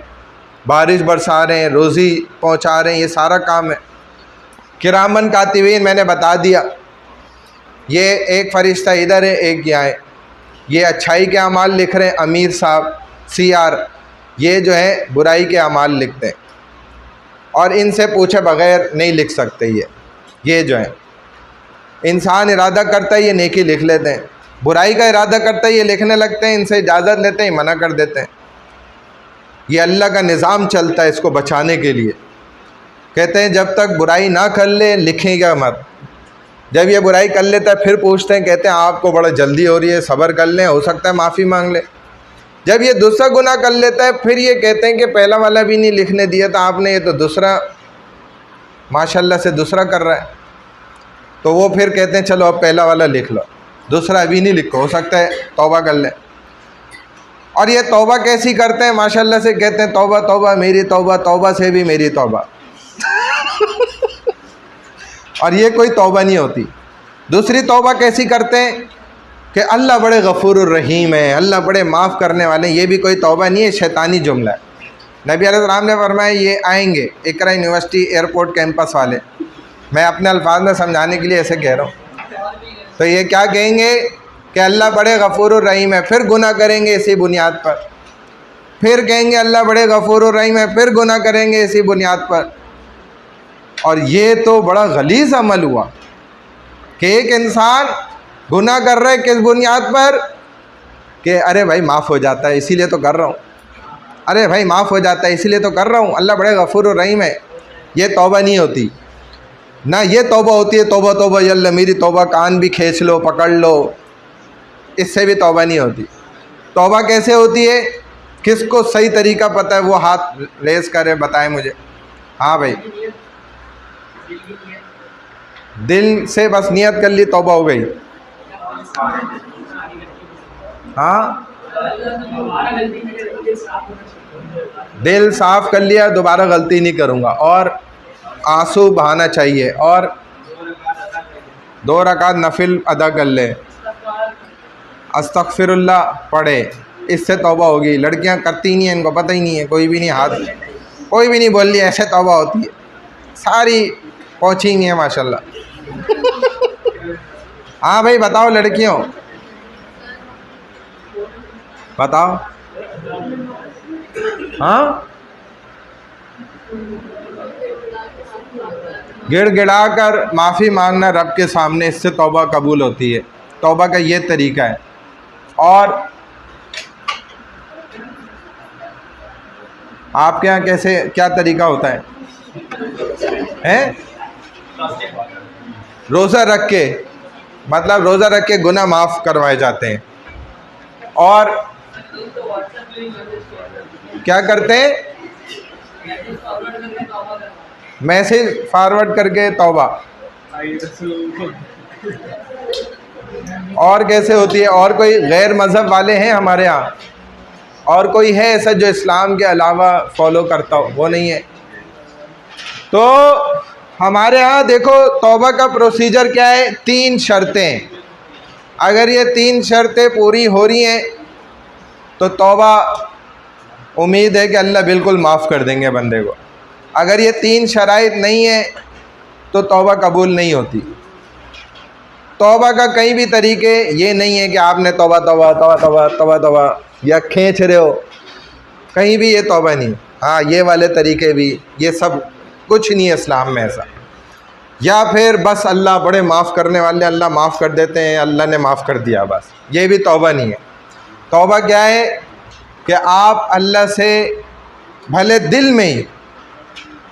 बारिश बरसा रहे हैं, रोज़ी पहुंचा रहे हैं, ये सारा काम है। किरामन कातिबीन मैंने बता दिया, ये एक फ़रिश्ता इधर है, एक यहाँ है, ये अच्छाई के अमाल लिख रहे हैं। अमीर साहब CR, ये जो है बुराई के अमाल लिखते हैं और इनसे पूछे बग़ैर नहीं लिख सकते। ये जो है इंसान इरादा करता है ये नेकी लिख लेते हैं, बुराई का इरादा करता है ये लिखने लगते हैं, इनसे इजाज़त लेते हैं, मना कर देते हैं। ये अल्लाह का निज़ाम चलता है इसको बचाने के लिए। कहते हैं जब तक बुराई ना कर ले लिखेगा मत, जब ये बुराई कर लेता है फिर पूछते हैं, कहते हैं आपको बड़ा जल्दी हो रही है, सब्र कर लें, हो सकता है माफ़ी मांग ले। जब ये दूसरा गुनाह कर लेता है फिर ये कहते हैं कि पहला वाला भी नहीं लिखने दिया था आपने, ये तो दूसरा माशाल्लाह से दूसरा कर रहा है। तो वो फिर कहते हैं चलो अब पहला वाला लिख लो, दूसरा अभी नहीं लिखो, हो सकता है तौबा कर लें। और ये तौबा कैसी करते हैं माशाल्लाह से, कहते हैं तौबा तौबा मेरी तौबा, तौबा से भी मेरी तौबा और ये कोई तौबा नहीं होती। दूसरी तौबा कैसी करते हैं कि अल्लाह बड़े गफूरुर रहीम है, अल्लाह बड़े माफ़ करने वाले हैं, ये भी कोई तौबा नहीं है, शैतानी जुमला है। नबी अलैहिस्सलाम ने फरमाया ये आएंगे इकरा यूनिवर्सिटी एयरपोर्ट कैंपस वाले, मैं अपने अल्फाज में समझाने के लिए ऐसे कह रहा हूँ। तो ये क्या कहेंगे कि अल्लाह बड़े गफूरुर रहीम है, फिर गुनाह करेंगे इसी बुनियाद पर, फिर कहेंगे अल्लाह बड़े गफूरुर रहीम है, फिर गुनाह करेंगे इसी बुनियाद पर। और ये तो बड़ा गलीज़ अमल हुआ कि एक इंसान गुनाह कर रहा है किस बुनियाद पर कि अरे भाई माफ़ हो जाता है इसीलिए तो कर रहा हूँ, अरे भाई माफ़ हो जाता है इसीलिए तो कर रहा हूँ, अल्लाह बड़े गफूरुर रहीम है। ये तौबा नहीं होती ना, ये तौबा होती है तौबा तौबा अल्लाह मेरी तौबा, कान भी खींच लो पकड़ लो, इससे भी तौबा नहीं होती। तौबा कैसे होती है? किसको सही तरीका पता है वो हाथ रेस करे, बताए मुझे। हाँ भाई, दिल से बस नियत कर ली तौबा हो गई। हाँ, दिल साफ कर लिया, दोबारा गलती नहीं करूँगा, और आंसू बहाना चाहिए, और 2 रकात नफिल अदा कर ले, अस्तगफिरुल्लाह पढ़े, इससे तौबा होगी। लड़कियां करती नहीं हैं, इनको पता ही नहीं है, कोई भी नहीं हाथ, कोई भी नहीं बोल रही ऐसे तौबा होती है, सारी पहुँची हुई है माशाल्लाह। हाँ भाई बताओ लड़कियों, बताओ। हाँ, गिड़गिड़ा कर माफ़ी मांगना रब के सामने, इससे तौबा कबूल होती है। तौबा का ये तरीका है। और आपके यहाँ कैसे क्या तरीका होता है? हैं? रोज़ा रख के, मतलब रोज़ा रख के गुनाह माफ़ करवाए जाते हैं। और क्या करते हैं? मैसेज फॉरवर्ड करके तौबा। और कैसे होती है? और कोई गैर मज़हब वाले हैं हमारे यहाँ? और कोई है ऐसा जो इस्लाम के अलावा फॉलो करता हो? वो नहीं है। तो हमारे यहाँ देखो तौबा का प्रोसीजर क्या है, 3 शर्तें। अगर ये 3 शर्तें पूरी हो रही हैं तो तौबा उम्मीद है कि अल्लाह बिल्कुल माफ़ कर देंगे बंदे को। अगर ये 3 शराइत नहीं है तो तौबा कबूल नहीं होती। तौबा का कहीं भी तरीके ये नहीं है कि आपने तौबा तौबा तौबा तौबा तौबा तौबा या खींच रहे हो, कहीं भी ये तौबा नहीं। हाँ, ये वाले तरीके भी, ये सब कुछ नहीं है इस्लाम में ऐसा। या फिर बस अल्लाह बड़े माफ़ करने वाले, अल्लाह माफ़ कर देते हैं, अल्लाह ने माफ़ कर दिया, बस ये भी तौबा नहीं है। तौबा क्या है कि आप अल्लाह से भले दिल में ही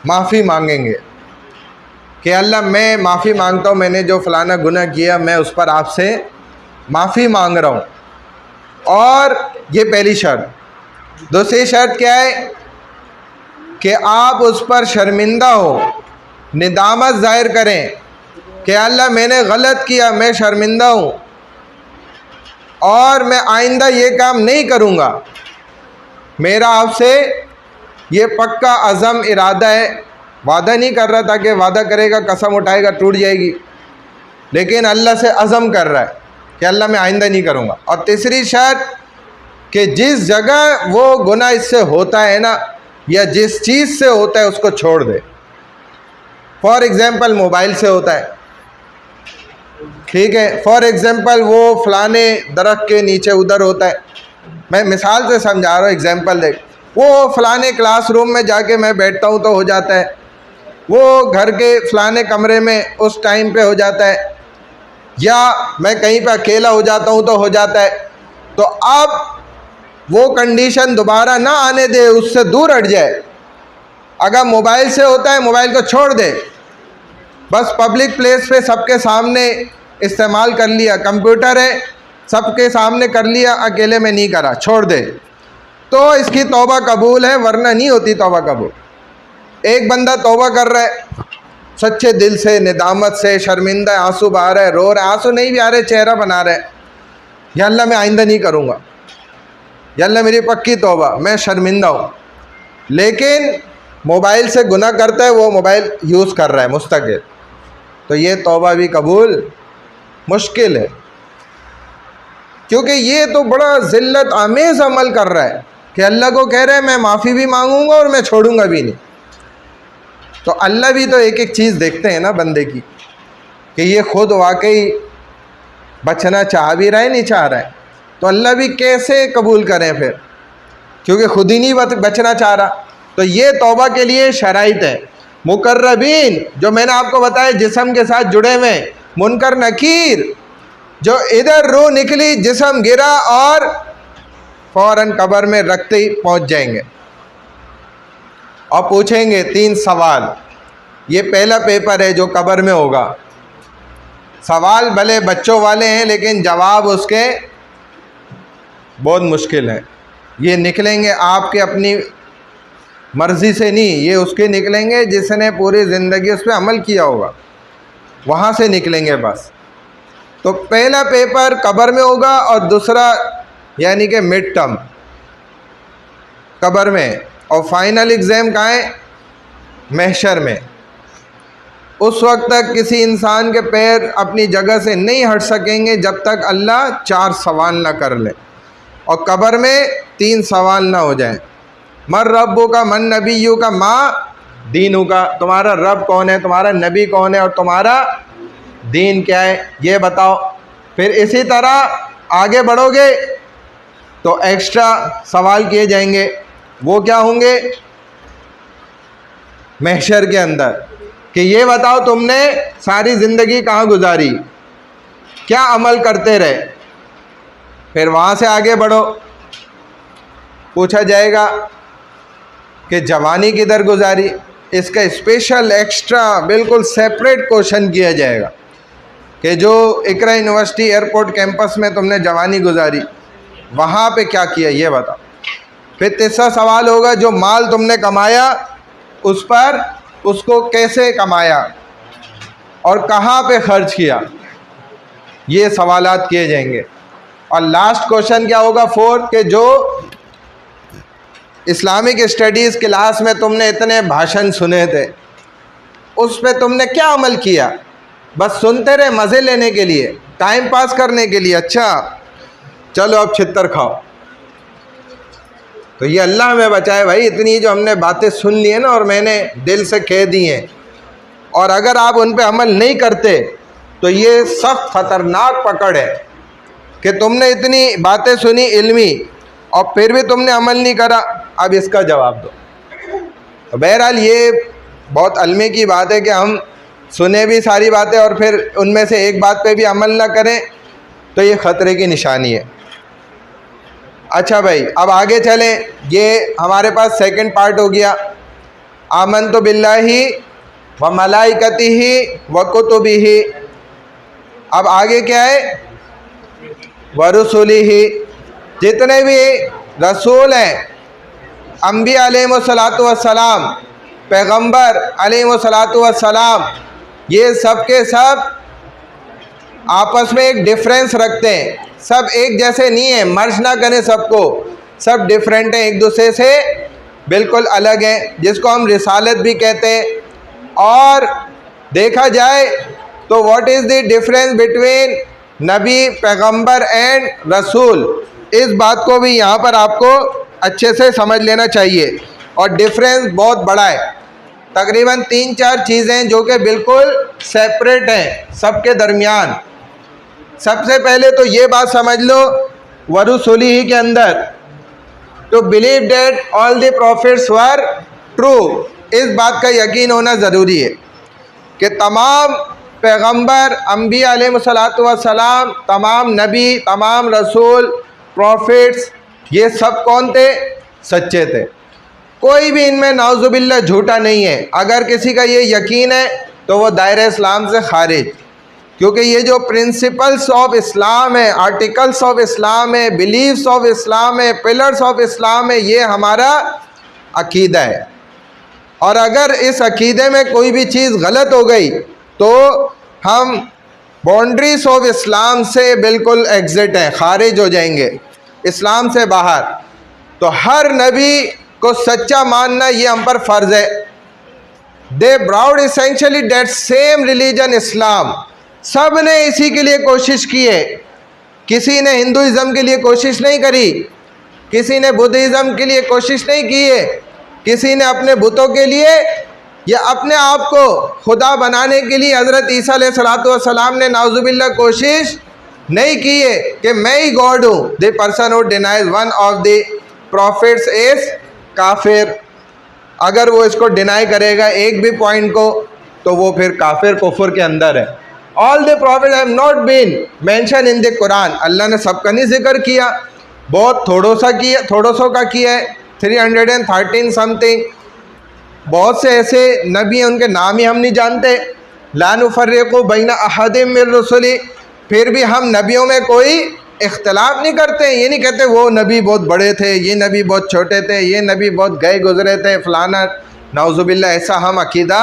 माफ़ी मांगेंगे कि अल्लाह मैं माफ़ी मांगता हूँ, मैंने जो फ़लाना गुनाह किया मैं उस पर आपसे माफ़ी मांग रहा हूँ। और ये पहली शर्त। दूसरी शर्त क्या है कि आप उस पर शर्मिंदा हो, निदामत ज़ाहिर करें कि अल्लाह मैंने गलत किया, मैं शर्मिंदा हूँ और मैं आइंदा ये काम नहीं करूँगा। मेरा आपसे ये पक्का अज़म इरादा है। वादा नहीं कर रहा था कि वादा करेगा, कसम उठाएगा, टूट जाएगी, लेकिन अल्लाह से अज़म कर रहा है कि अल्लाह मैं आइंदा नहीं करूँगा। और तीसरी शर्त कि जिस जगह वो गुनाह इससे होता है ना, या जिस चीज़ से होता है उसको छोड़ दे। फॉर एग्ज़ाम्पल मोबाइल से होता है, ठीक है, फॉर एग्ज़ाम्पल वो फ़लाने दरख्त के नीचे उधर होता है, मैं मिसाल से समझा रहा हूँ, एग्ज़ाम्पल देख, वो फ़लाने क्लासरूम में जाके मैं बैठता हूँ तो हो जाता है, वो घर के फ़लाने कमरे में उस टाइम पे हो जाता है, या मैं कहीं पे अकेला हो जाता हूँ तो हो जाता है। तो अब वो कंडीशन दोबारा ना आने दे, उससे दूर हट जाए। अगर मोबाइल से होता है, मोबाइल को छोड़ दे, बस पब्लिक प्लेस पे सबके सामने इस्तेमाल कर लिया, कंप्यूटर है सबके सामने कर लिया, अकेले में नहीं करा, छोड़ दे, तो इसकी तौबा कबूल है, वरना नहीं होती तौबा कबूल। एक बंदा तौबा कर रहा है सच्चे दिल से, निदामत से, शर्मिंदा है, आंसू बहा रहा है, रो रहा है, आंसू नहीं भी आ रहे, चेहरा बना रहा है, या अल्लाह मैं आइंदा नहीं करूँगा, या अल्लाह मेरी पक्की तौबा, मैं शर्मिंदा हूँ, लेकिन मोबाइल से गुनाह करता है, वो मोबाइल यूज़ कर रहा है मुस्तकिल, तो ये तौबा भी कबूल मुश्किल है, क्योंकि ये तो बड़ा ज़िल्लत आमेज़ अमल कर रहा है कि अल्लाह को कह रहा है मैं माफ़ी भी मांगूंगा और मैं छोड़ूंगा भी नहीं। तो अल्लाह भी तो एक एक चीज़ देखते हैं ना बंदे की, कि ये ख़ुद वाकई बचना चाह भी रहा है, नहीं चाह रहा है, तो अल्लाह भी कैसे कबूल करें फिर, क्योंकि ख़ुद ही नहीं बचना चाह रहा। तो ये तौबा के लिए शराइत है। मुकर्रबीन जो मैंने आपको बताया जिस्म के साथ जुड़े हुए, मुनकर नकीर जो इधर रूह निकली जिस्म गिरा और फ़ौरन कब्र में रखते ही पहुंच जाएंगे और पूछेंगे 3 सवाल। ये पहला पेपर है जो कब्र में होगा। सवाल भले बच्चों वाले हैं लेकिन जवाब उसके बहुत मुश्किल हैं। ये निकलेंगे आपके अपनी मर्ज़ी से नहीं, ये उसके निकलेंगे जिसने पूरी ज़िंदगी उस पर अमल किया होगा, वहाँ से निकलेंगे बस। तो पहला पेपर कब्र में होगा और दूसरा यानी कि मिड टर्म कब्र में, और फाइनल एग्ज़ाम कहाँ है? महशर में। उस वक्त तक किसी इंसान के पैर अपनी जगह से नहीं हट सकेंगे जब तक अल्लाह 4 सवाल ना कर ले, और कब्र में 3 सवाल ना हो जाए। मर रब्बु का, मन नबीयु का, माँ दीनु का, तुम्हारा रब कौन है, तुम्हारा नबी कौन है और तुम्हारा दीन क्या है ये बताओ। फिर इसी तरह आगे बढ़ोगे तो एक्स्ट्रा सवाल किए जाएंगे। वो क्या होंगे? महशर के अंदर कि ये बताओ तुमने सारी ज़िंदगी कहाँ गुजारी, क्या अमल करते रहे। फिर वहाँ से आगे बढ़ो, पूछा जाएगा कि जवानी किधर गुजारी। इसका स्पेशल एक्स्ट्रा बिल्कुल सेपरेट क्वेश्चन किया जाएगा कि जो इकरा यूनिवर्सिटी एयरपोर्ट कैंपस में तुमने जवानी गुजारी वहाँ पे क्या किया ये बताओ। फिर तीसरा सवाल होगा जो माल तुमने कमाया उस पर उसको कैसे कमाया और कहाँ पे खर्च किया, ये सवालात किए जाएंगे। और लास्ट क्वेश्चन क्या होगा, फोर्थ, के जो इस्लामिक स्टडीज़ क्लास में तुमने इतने भाषण सुने थे उस पे तुमने क्या अमल किया। बस सुनते रहे मज़े लेने के लिए, टाइम पास करने के लिए, अच्छा चलो अब छित्तर खाओ। तो ये अल्लाह हमें बचाए भाई, इतनी जो हमने बातें सुन ली है ना और मैंने दिल से कह दी हैं, और अगर आप उन पे अमल नहीं करते तो ये सख्त ख़तरनाक पकड़ है कि तुमने इतनी बातें सुनी इल्मी और फिर भी तुमने अमल नहीं करा। अब इसका जवाब दो। तो बहरहाल ये बहुत अलमे की बात है कि हम सुने भी सारी बातें और फिर उनमें से एक बात पे भी अमल ना करें, तो ये ख़तरे की निशानी है। अच्छा भाई, अब आगे चलें। ये हमारे पास सेकंड पार्ट हो गया, आमनतु बिल्लाहि व मलाइकतिही व कुतुबिही। अब आगे क्या है, व रुसुलिही। जितने भी रसूल हैं, अम्बिया अलैहिमुस्सलातु वस्सलाम, पैगम्बर अलैहिमुस्सलातु वस्सलाम, ये सब के सब आपस में एक डिफरेंस रखते हैं। सब एक जैसे नहीं है, मर्ज ना करें सबको, सब डिफरेंट हैं, एक दूसरे से बिल्कुल अलग हैं, जिसको हम रिसालत भी कहते हैं। और देखा जाए तो what is the difference between नबी, पैगंबर एंड रसूल, इस बात को भी यहाँ पर आपको अच्छे से समझ लेना चाहिए। और डिफरेंस बहुत बड़ा है, तकरीबन 3-4 चीज़ें जो कि बिल्कुल सेपरेट हैं सबके दरमियान। सबसे पहले तो ये बात समझ लो वरुसुलिही के अंदर, to believe that all the prophets were true, इस बात का यकीन होना ज़रूरी है कि तमाम पैगंबर, अम्बिया अलैहिमुस्सलातु वस्सलाम, तमाम नबी, तमाम रसूल, प्रॉफिट्स, ये सब कौन थे? सच्चे थे। कोई भी इनमें नाउज़ुबिल्लाह झूठा नहीं है। अगर किसी का ये यकीन है तो वो दायरे इस्लाम से खारिज, क्योंकि ये जो प्रिंसिपल्स ऑफ इस्लाम है, आर्टिकल्स ऑफ इस्लाम है, बिलीव्स ऑफ इस्लाम है, पिलर्स ऑफ इस्लाम है, ये हमारा अकीदा है। और अगर इस अकीदे में कोई भी चीज़ गलत हो गई तो हम बाउंड्रीज ऑफ इस्लाम से बिल्कुल एग्जिट हैं, खारिज हो जाएंगे, इस्लाम से बाहर। तो हर नबी को सच्चा मानना ये हम पर फ़र्ज़ है। They brought essentially that same religion Islam, सब ने इसी के लिए कोशिश की है। किसी ने हिंदुइज़म के लिए कोशिश नहीं करी, किसी ने बुद्धिज़्म के लिए कोशिश नहीं की है, किसी ने अपने बुतों के लिए या अपने आप को खुदा बनाने के लिए हज़रत ईसा अलैहिस्सलातु वस्सलाम ने नाउज़ुबिल्लाह कोशिश नहीं की है कि मैं ही गॉड हूँ। The person who denies one of the profits is काफिर। अगर वो इसको डिनाई करेगा एक भी पॉइंट को, तो वो फिर काफिर, कुफर के अंदर है। All the prophets have not been mention in the Quran, अल्लाह ने सबका नहीं जिक्र किया, बहुत थोड़ों सो का किया है, 313 समथिंग। बहुत से ऐसे नबी हैं उनके नाम ही हम नहीं जानते। ला नुफर्रिकु बैना अहदिम मिर रुसुली, फिर भी हम नबियों में कोई इख्तलाफ नहीं करते। ये नहीं कहते वो नबी बहुत बड़े थे, ये नबी बहुत छोटे थे, ये नबी बहुत गए गुजरे थे, फलाना, नाउज़ुबिल्लाह, ऐसा हम अकीदा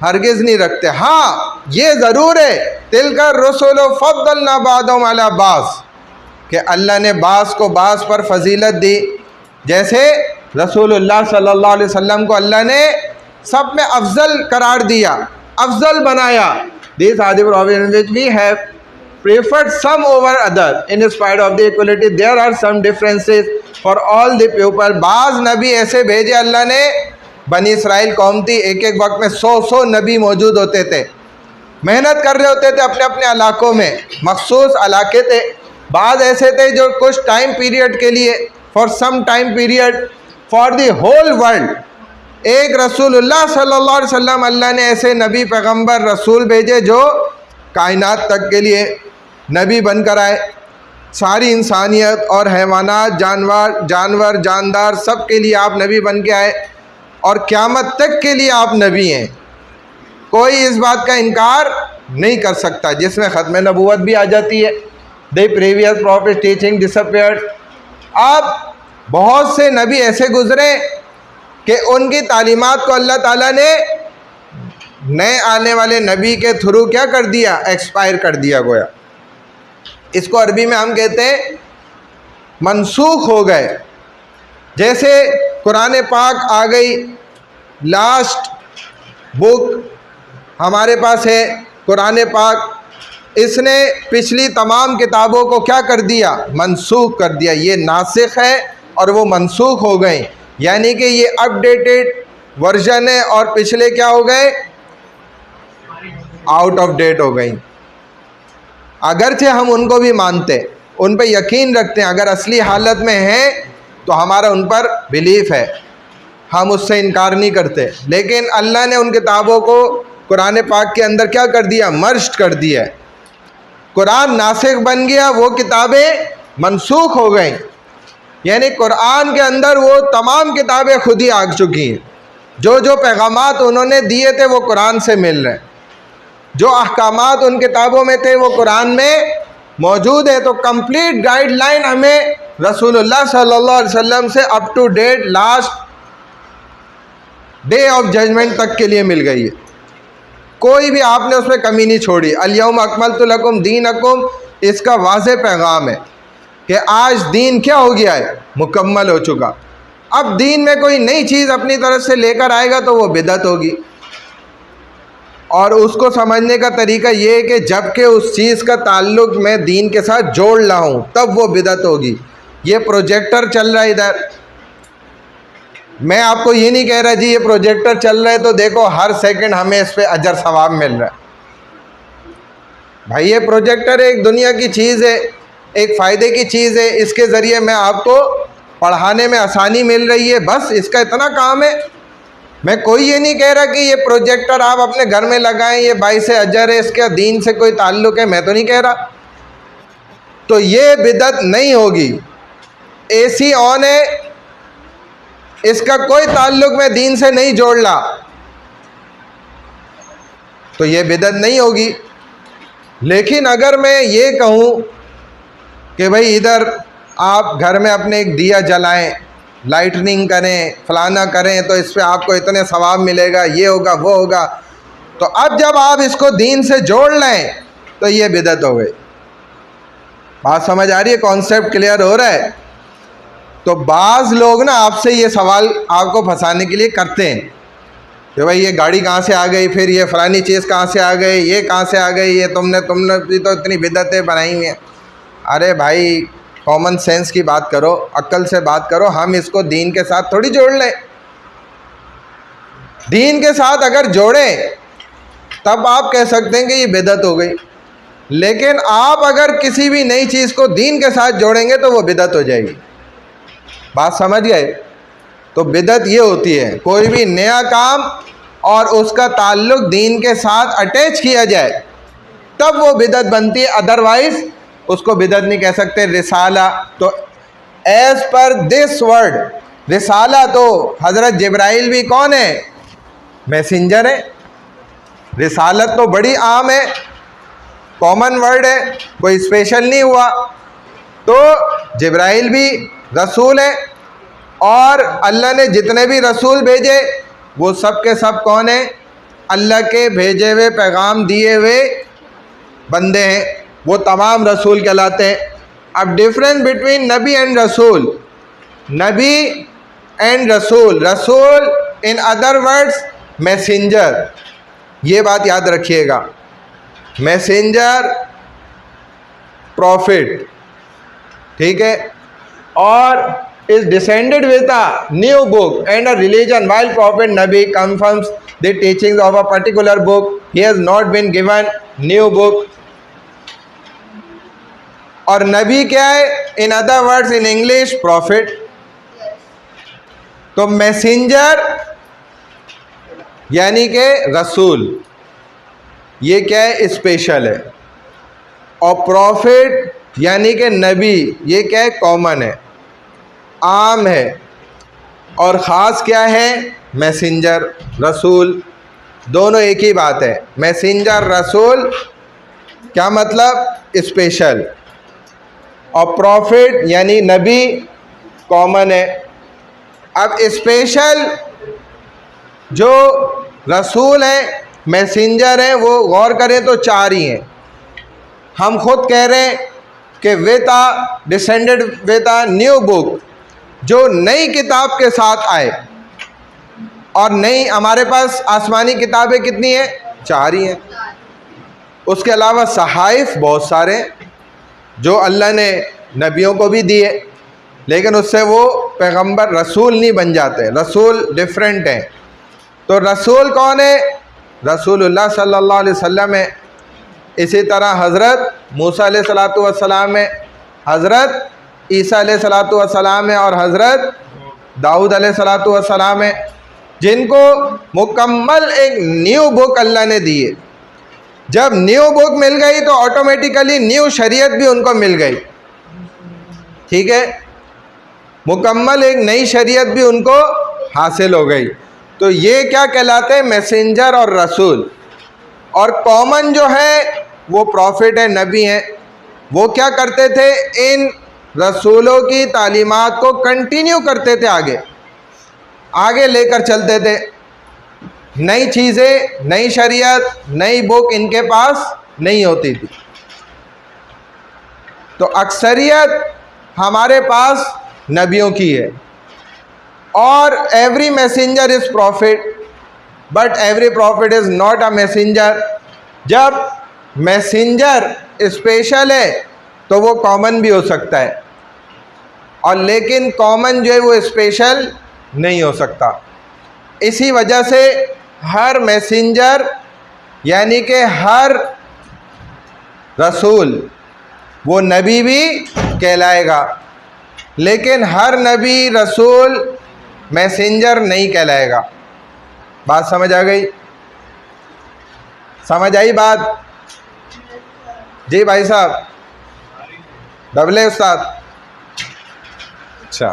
हरगिज़ नहीं रखते। हाँ, ये ज़रूर है, तिलका रसूल फद्दलना बादहुम अला बास, कि अल्लाह ने बास को बास पर फजीलत दी। जैसे रसूलुल्लाह सल्लल्लाहु अलैहि वसल्लम को अल्लाह ने सब में अफजल करार दिया, अफजल बनाया। This are the problem which we have preferred some over other in spite of the equality there are some differences for all the people। बाज़ नबी ऐसे भेजे अल्लाह ने, बनी इसराइल कौम थी, एक एक वक्त में 100 नबी मौजूद होते थे, मेहनत कर रहे होते थे अपने अपने इलाकों में, मखसूस इलाके थे। बाज़ ऐसे थे जो कुछ टाइम पीरियड के लिए, for some time period, for the whole world. एक रसूलुल्लाह सल्लल्लाहु अलैहि वसल्लम, अल्लाह ने ऐसे नबी, पैगंबर, रसूल भेजे जो कायनात तक के लिए नबी बनकर आए। सारी इंसानियत और हैवानात, जानवर, जानदार, सब के लिए आप नबी बन के आए, और क़यामत तक के लिए आप नबी हैं। कोई इस बात का इनकार नहीं कर सकता, जिसमें ख़त्म नबूवत भी आ जाती है। The previous profit teaching disappeared. अब बहुत से नबी ऐसे गुजरे कि उनकी तालीमात को अल्लाह ताला ने नए आने वाले नबी के थ्रू क्या कर दिया? एक्सपायर कर दिया, गोया। इसको अरबी में हम कहते हैं मनसूख हो गए। जैसे कुरान पाक आ गई, लास्ट बुक हमारे पास है कुरान पाक, इसने पिछली तमाम किताबों को क्या कर दिया? मनसूख कर दिया। ये नासिख है और वो मनसूख हो गए, यानी कि ये अपडेटेड वर्जन है और पिछले क्या हो गए? आउट ऑफ डेट हो गई। अगरचे हम उनको भी मानते, उन पर यकीन रखते हैं, अगर असली हालत में हैं तो हमारा उन पर बिलीफ है। हम उससे इनकार नहीं करते, लेकिन अल्लाह ने उन किताबों को कुरान पाक के अंदर क्या कर दिया, मर्ज कर दिया। कुरान नासिख बन गया, वो किताबें मनसूख हो गई, यानी कुरान के अंदर वो तमाम किताबें खुद ही आ चुकी हैं। जो जो पैगामात उन्होंने दिए थे वो कुरान से मिल रहे हैं, जो अहकामात उन किताबों में थे वो कुरान में मौजूद है। तो कंप्लीट गाइडलाइन हमें रसूलुल्लाह सल्लल्लाहु अलैहि वसल्लम से up to date last day of judgement तक के लिए मिल गई है। कोई भी आपने उसमें कमी नहीं छोड़ी। अल-यौम अकमलतु लकुम दीनकुम, इसका वाज़ेह पैगाम है कि आज दीन क्या हो गया है, मुकम्मल हो चुका। अब दीन में कोई नई चीज़ अपनी तरफ से लेकर आएगा तो वो बिदअत होगी, और उसको समझने का तरीका ये है कि जबकि उस चीज़ का ताल्लुक़ मैं दीन के साथ जोड़ रहा हूँ तब वो बिदअत होगी। ये प्रोजेक्टर चल रहा है इधर, मैं आपको ये नहीं कह रहा जी ये प्रोजेक्टर चल रहा है तो देखो हर सेकंड हमें इस पर अजर सवाब मिल रहा है। भाई ये प्रोजेक्टर एक दुनिया की चीज़ है, एक फ़ायदे की चीज़ है, इसके ज़रिए मैं आपको पढ़ाने में आसानी मिल रही है, बस इसका इतना काम है। मैं कोई ये नहीं कह रहा कि ये प्रोजेक्टर आप अपने घर में लगाएं, ये बाइस अजर है, इसका दीन से कोई ताल्लुक़ है, मैं तो नहीं कह रहा। तो ये बिदअत नहीं होगी। एसी ऑन है, इसका कोई ताल्लुक़ मैं दीन से नहीं जोड़ रहा, तो ये बिदअत नहीं होगी। लेकिन अगर मैं ये कहूँ कि भाई इधर आप घर में अपने एक दिया जलाएं, लाइटनिंग करें, फलाना करें, तो इस पर आपको इतने सवाब मिलेगा, ये होगा वो होगा, तो अब जब आप इसको दीन से जोड़ लें तो ये बिदअत हो गई। बात समझ आ रही है? कॉन्सेप्ट क्लियर हो रहा है? तो बाज़ लोग ना आपसे ये सवाल आपको फंसाने के लिए करते हैं कि भाई ये गाड़ी कहाँ से आ गई, फिर ये फ़लानी चीज़ कहाँ से आ गई, ये कहाँ से आ गई, ये तुमने भी तो इतनी बिदअतें बनाई हुई हैं। अरे भाई कॉमन सेंस की बात करो, अक्ल से बात करो। हम इसको दीन के साथ थोड़ी जोड़ लें। दीन के साथ अगर जोड़ें तब आप कह सकते हैं कि ये बिदअत हो गई, लेकिन आप अगर किसी भी नई चीज़ को दीन के साथ जोड़ेंगे तो वो बिदअत हो जाएगी। बात समझ गए? तो बिदअत ये होती है कोई भी नया काम और उसका ताल्लुक़ दीन के साथ अटैच किया जाए तब वो बिदअत बनती है, अदरवाइज़ उसको बिदअत नहीं कह सकते। रिसाला तो एज़ पर दिस वर्ड रिसाला, तो हज़रत जिब्राइल भी कौन है? मैसेंजर है। रिसालत तो बड़ी आम है, कॉमन वर्ड है, कोई स्पेशल नहीं हुआ। तो जिब्राइल भी रसूल है, और अल्लाह ने जितने भी रसूल भेजे वो सब के सब कौन है? अल्लाह के भेजे हुए पैगाम दिए हुए बंदे हैं, वो तमाम रसूल कहलाते हैं। अब डिफरेंस बिटवीन नबी एंड रसूल, नबी एंड रसूल, रसूल इन अदर वर्ड्स मैसेंजर, ये बात याद रखिएगा। मैसेंजर, प्रॉफिट, ठीक है, और is descended with a new book and a religion, while prophet Nabi confirms the teachings of a particular book, he has not been given new book. और नबी क्या है? in other words in English prophet. तो messenger यानी के रसूल, ये क्या है? स्पेशल है। और प्रॉफिट यानी के नबी, ये क्या है? कॉमन है, आम है। और ख़ास क्या है? मैसेंजर, रसूल, दोनों एक ही बात है। मैसेंजर, रसूल क्या मतलब? स्पेशल। और प्रॉफिट यानी नबी कॉमन है। अब स्पेशल जो रसूल हैं, मैसेंजर हैं, वो गौर करें तो चार ही हैं। हम खुद कह रहे हैं कि with a descended with a new book, जो नई किताब के साथ आए। और नई हमारे पास आसमानी किताबें कितनी हैं? चार ही हैं। उसके अलावा सहाइफ बहुत सारे जो अल्लाह ने नबियों को भी दिए, लेकिन उससे वो पैगंबर रसूल नहीं बन जाते। रसूल डिफरेंट हैं। तो रसूल कौन है? रसूलुल्लाह सल्लल्लाहु अलैहि वसल्लम है। इसी तरह हज़रत मूसा अलैहिस्सलातु वस्सलाम है, हज़रत ईसा अलैहिस्सलातु वस्सलाम है, और हज़रत दाऊद अलैहिस्सलातु वस्सलाम है, जिनको मुकम्मल एक न्यू बुक अल्लाह ने दी है। जब न्यू बुक मिल गई तो ऑटोमेटिकली न्यू शरीयत भी उनको मिल गई, ठीक है, मुकम्मल एक नई शरीयत भी उनको हासिल हो गई। तो ये क्या कहलाते हैं? मैसेंजर और रसूल। और कॉमन जो है वो प्रॉफिट है, नबी हैं। वो क्या करते थे? इन रसूलों की तालीमात को कंटिन्यू करते थे, आगे आगे लेकर चलते थे। नई चीज़ें, नई शरीयत, नई बुक इनके पास नहीं होती थी। तो अक्सरियत हमारे पास नबियों की है। और every messenger is profit, but every profit is not a messenger. जब मैसेंजर स्पेशल है तो वो कॉमन भी हो सकता है, और लेकिन कॉमन जो है वो स्पेशल नहीं हो सकता। इसी वजह से हर मैसेंजर यानी कि हर रसूल वो नबी भी कहलाएगा, लेकिन हर नबी रसूल मैसेंजर नहीं कहलाएगा। बात समझ आ गई? समझ आई बात? जी भाई साहब, डबले उस्ताद। अच्छा,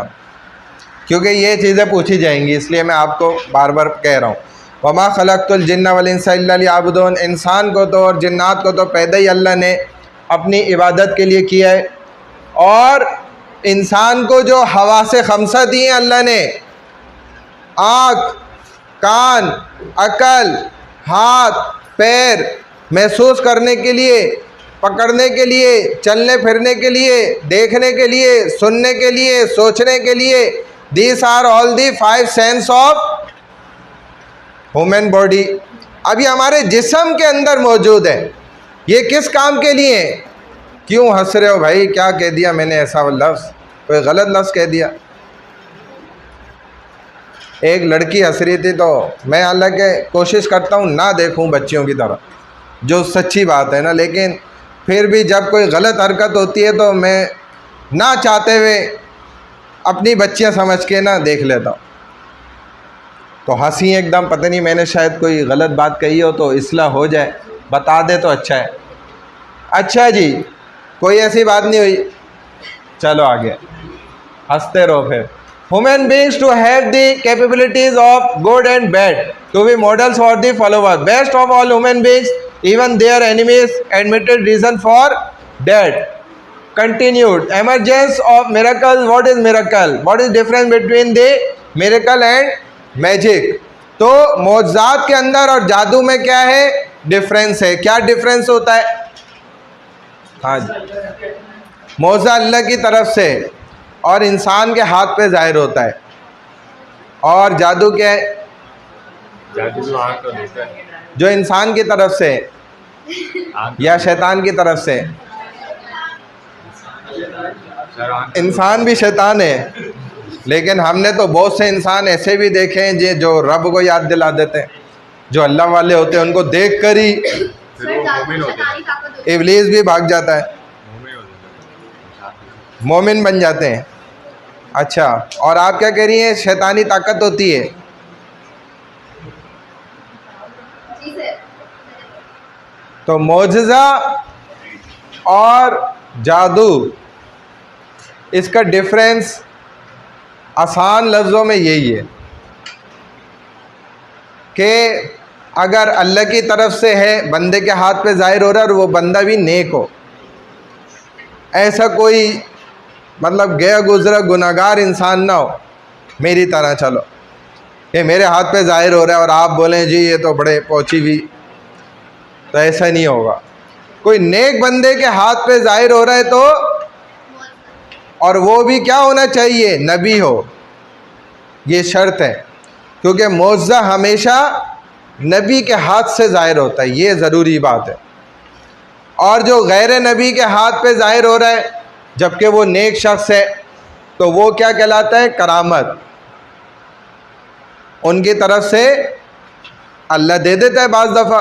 क्योंकि ये चीज़ें पूछी जाएंगी इसलिए मैं आपको बार बार कह रहा हूँ। वमा खलक़तुल जिन्ना वल इंसा इल्ला लियअबुदून। इंसान को तो और जिन्नात को तो पैदा ही अल्लाह ने अपनी इबादत के लिए किया है। और इंसान को जो हवासे खमसा दी हैं अल्लाह ने, आँख, कान, अकल, हाथ, पैर, महसूस करने के लिए, पकड़ने के लिए, चलने फिरने के लिए, देखने के लिए, सुनने के लिए, सोचने के लिए, these are all the 5 sense of human body. अभी हमारे जिस्म के अंदर मौजूद है। ये किस काम के लिए? क्यों हंस रहे हो भाई? क्या कह दिया मैंने ऐसा लफ्ज़? कोई गलत लफ्ज़ कह दिया? एक लड़की हंस रही थी तो मैं हालांकि कोशिश करता हूँ ना देखूँ बच्चियों की तरफ, जो सच्ची बात है ना, लेकिन फिर भी जब कोई गलत हरकत होती है तो मैं ना चाहते हुए अपनी बच्चियाँ समझ के ना देख लेता हूँ। तो हंसी एकदम, पता नहीं मैंने शायद कोई गलत बात कही हो तो इस्लाह हो जाए, बता दे तो अच्छा है। अच्छा जी, कोई ऐसी बात नहीं हुई, चलो आगे, हंसते रहो फिर। Human beings to have the capabilities of good and bad, to be models for the followers. Best of all human beings, even their enemies admitted reason for that. Continued. Emergence of miracles. What is miracle? What is difference between the miracle and magic? तो मौजज़ात के अंदर और जादू में क्या है difference है? क्या डिफरेंस होता है? हाँ जी, मौज़ा अल्लाह की तरफ से और इंसान के हाथ पे जाहिर होता है। और जादू क्या है? जादू जो आँख का देता है, जो इंसान की तरफ से या शैतान की तरफ से? इंसान भी शैतान है, लेकिन हमने तो बहुत से इंसान ऐसे भी देखे हैं जो रब को याद दिला देते हैं। जो अल्लाह वाले होते हैं उनको देख कर ही इब्लीस भी भाग जाता है, मोमिन बन जाते हैं। अच्छा, और आप क्या कह रही हैं? शैतानी ताकत होती है। तो मौजज़ा और जादू, इसका डिफरेंस आसान लफ्ज़ों में यही है कि अगर अल्लाह की तरफ से है, बंदे के हाथ पे ज़ाहिर हो रहा है और वो बंदा भी नेक हो, ऐसा कोई मतलब गया गुजरा गुनाहगार इंसान ना हो मेरी तरह, चलो ये मेरे हाथ पे ज़ाहिर हो रहा है और आप बोलें जी ये तो बड़े पहुँची हुई, तो ऐसा नहीं होगा। कोई नेक बंदे के हाथ पे ज़ाहिर हो रहा है तो, और वो भी क्या होना चाहिए? नबी हो, ये शर्त है, क्योंकि मौज़ा हमेशा नबी के हाथ से ज़ाहिर होता है, ये ज़रूरी बात है। और जो गैर नबी के हाथ पे ज़ाहिर हो रहा है जबकि वो नेक शख्स है, तो वो क्या कहलाता है? करामत। उनकी तरफ से अल्लाह दे देता है, बाज़ दफ़ा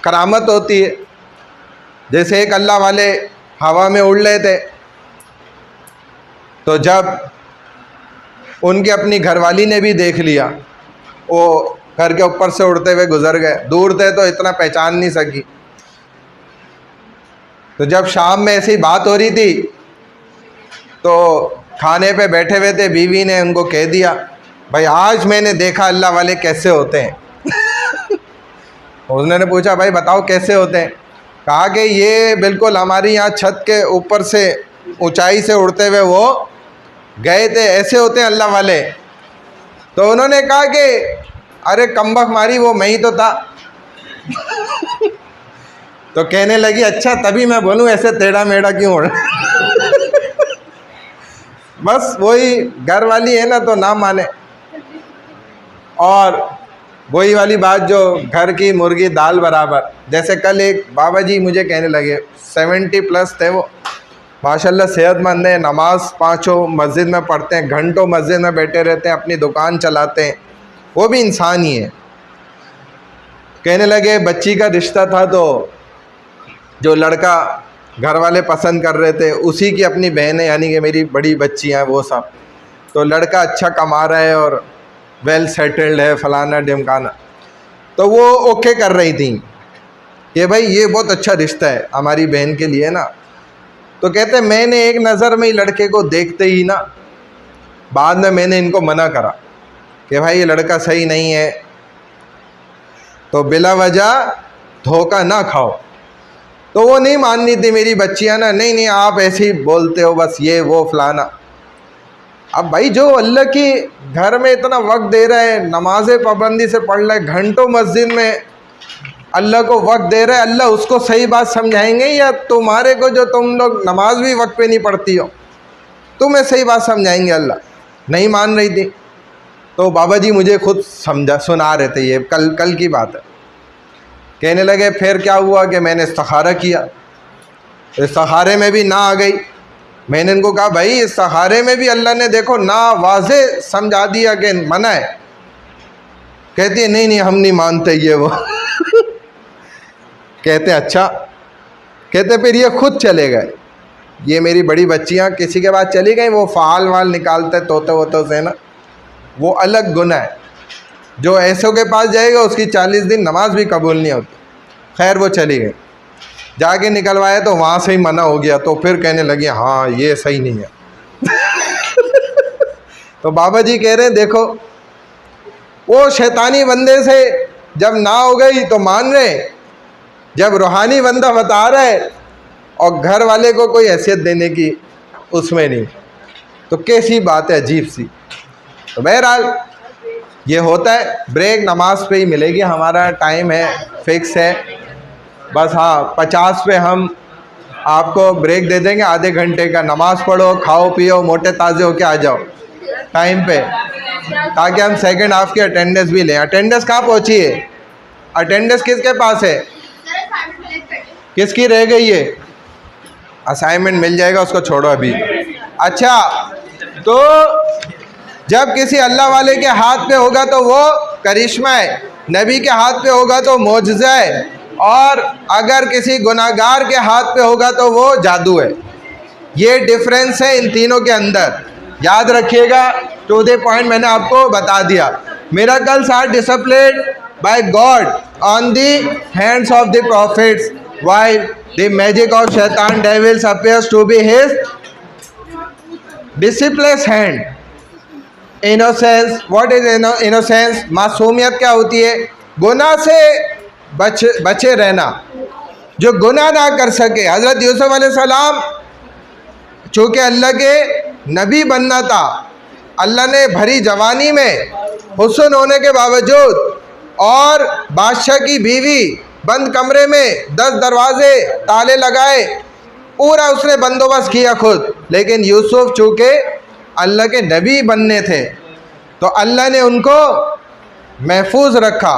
करामत होती है। जैसे एक अल्लाह वाले हवा में उड़ रहे थे, तो जब उनकी अपनी घरवाली ने भी देख लिया, वो घर के ऊपर से उड़ते हुए गुजर गए, दूर थे तो इतना पहचान नहीं सकी। तो जब शाम में ऐसी बात हो रही थी तो खाने पे बैठे हुए थे, बीवी ने उनको कह दिया, भाई आज मैंने देखा अल्लाह वाले कैसे होते हैं। उन्होंने पूछा, भाई बताओ कैसे होते हैं? कहा कि ये बिल्कुल हमारी यहाँ छत के ऊपर से ऊंचाई से उड़ते हुए वो गए थे, ऐसे होते हैं अल्लाह वाले। तो उन्होंने कहा कि अरे कमबख्त मारी, वो मैं ही तो था। तो कहने लगी, अच्छा तभी मैं बोलूँ ऐसे टेढ़ा मेढ़ा क्यों उड़। बस वही घर वाली है ना, तो ना माने। और वही वाली बात जो घर की मुर्गी दाल बराबर। जैसे कल एक बाबा जी मुझे कहने लगे, 70+ थे वो, माशाल्लाह सेहतमंद है, नमाज पाँचों मस्जिद में पढ़ते हैं, घंटों मस्जिद में बैठे रहते हैं, अपनी दुकान चलाते हैं, वो भी इंसान ही है। कहने लगे बच्ची का रिश्ता था, तो जो लड़का घर वाले पसंद कर रहे थे उसी की अपनी बहनें, यानी कि मेरी बड़ी बच्चियाँ, वो सब, तो लड़का अच्छा कमा रहा है और वेल सेटल्ड है, फलाना ढिमकाना। तो वो ओके कर रही थी कि भाई ये बहुत अच्छा रिश्ता है हमारी बहन के लिए ना। तो कहते मैंने एक नज़र में ही लड़के को देखते ही ना, बाद में मैंने इनको मना करा कि भाई ये लड़का सही नहीं है, तो बिला वजह धोखा ना खाओ। तो वो नहीं माननी थी मेरी बच्चियाँ ना, नहीं नहीं आप ऐसे ही बोलते हो, बस ये वो फलाना। अब भाई जो अल्लाह की घर में इतना वक्त दे रहा है, नमाज़ें पाबंदी से पढ़ रहा है, घंटों मस्जिद में अल्लाह को वक्त दे रहा है, अल्लाह उसको सही बात समझाएंगे या तुम्हारे को जो तुम लोग नमाज भी वक्त पे नहीं पढ़ती हो, तुम्हें सही बात समझाएंगे? अल्लाह नहीं मान रही थी। तो बाबा जी मुझे खुद सुना रहे थे, ये कल की बात है। कहने लगे फिर क्या हुआ कि मैंने इस्तिखारा किया, इस्तिखारे में भी ना आ गई। मैंने इनको कहा भाई इस्तिखारे में भी अल्लाह ने देखो ना वाज़े समझा दिया कि मना है। कहती है नहीं नहीं हम नहीं मानते ये वो। कहते अच्छा, कहते फिर ये खुद चले गए, ये मेरी बड़ी बच्चियाँ किसी के बाद चली गई, वो फाल वाल निकालते तोते वोतों से ना, वो अलग गुनाह है। जो ऐसों के पास जाएगा उसकी 40 दिन नमाज भी कबूल नहीं होती। खैर वो चली गई, जाके निकलवाया तो वहाँ से ही मना हो गया। तो फिर कहने लगी हाँ ये सही नहीं है। तो बाबा जी कह रहे हैं देखो वो शैतानी बंदे से जब ना हो गई तो मान रहे, जब रूहानी बंदा बता रहा है और घर वाले को कोई हैसियत देने की उसमें नहीं, तो कैसी बात है अजीब सी। तो बहरहाल ये होता है। ब्रेक नमाज पे ही मिलेगी, हमारा टाइम है फिक्स है बस। हाँ 50 पे हम आपको ब्रेक दे देंगे, आधे घंटे का। नमाज पढ़ो, खाओ पियो, मोटे ताज़े होके आ जाओ टाइम पे, ताकि हम सेकंड हाफ की अटेंडेंस भी लें। अटेंडेंस कहाँ पहुँची है? अटेंडेंस किसके पास है? किसकी रह गई है? असाइनमेंट मिल जाएगा, उसको छोड़ो अभी। अच्छा, तो जब किसी अल्लाह वाले के हाथ पे होगा तो वो करिश्मा है, नबी के हाथ पे होगा तो मोजज़ा है, और अगर किसी गुनाहगार के हाथ पे होगा तो वो जादू है। ये डिफरेंस है इन तीनों के अंदर, याद रखिएगा। टू द पॉइंट मैंने आपको बता दिया। Miracles are displayed by God on the hands of the prophets, while the magic of shaitan devils appears to be his disciples hand. Innocence, what is innocence? मासूमियत क्या होती है? गुनाह से बचे रहना, जो गुनाह ना कर सके। हज़रत यूसुफ अलैहिस्सलाम चूँकि अल्लाह के नबी बनना था, अल्लाह ने भरी जवानी में हुस्न होने के बावजूद और बादशाह की बीवी बंद कमरे में 10 दरवाजे ताले लगाए, पूरा उसने बंदोबस्त किया खुद। लेकिन यूसुफ चूँकि अल्लाह के नबी बनने थे तो अल्लाह ने उनको महफूज रखा,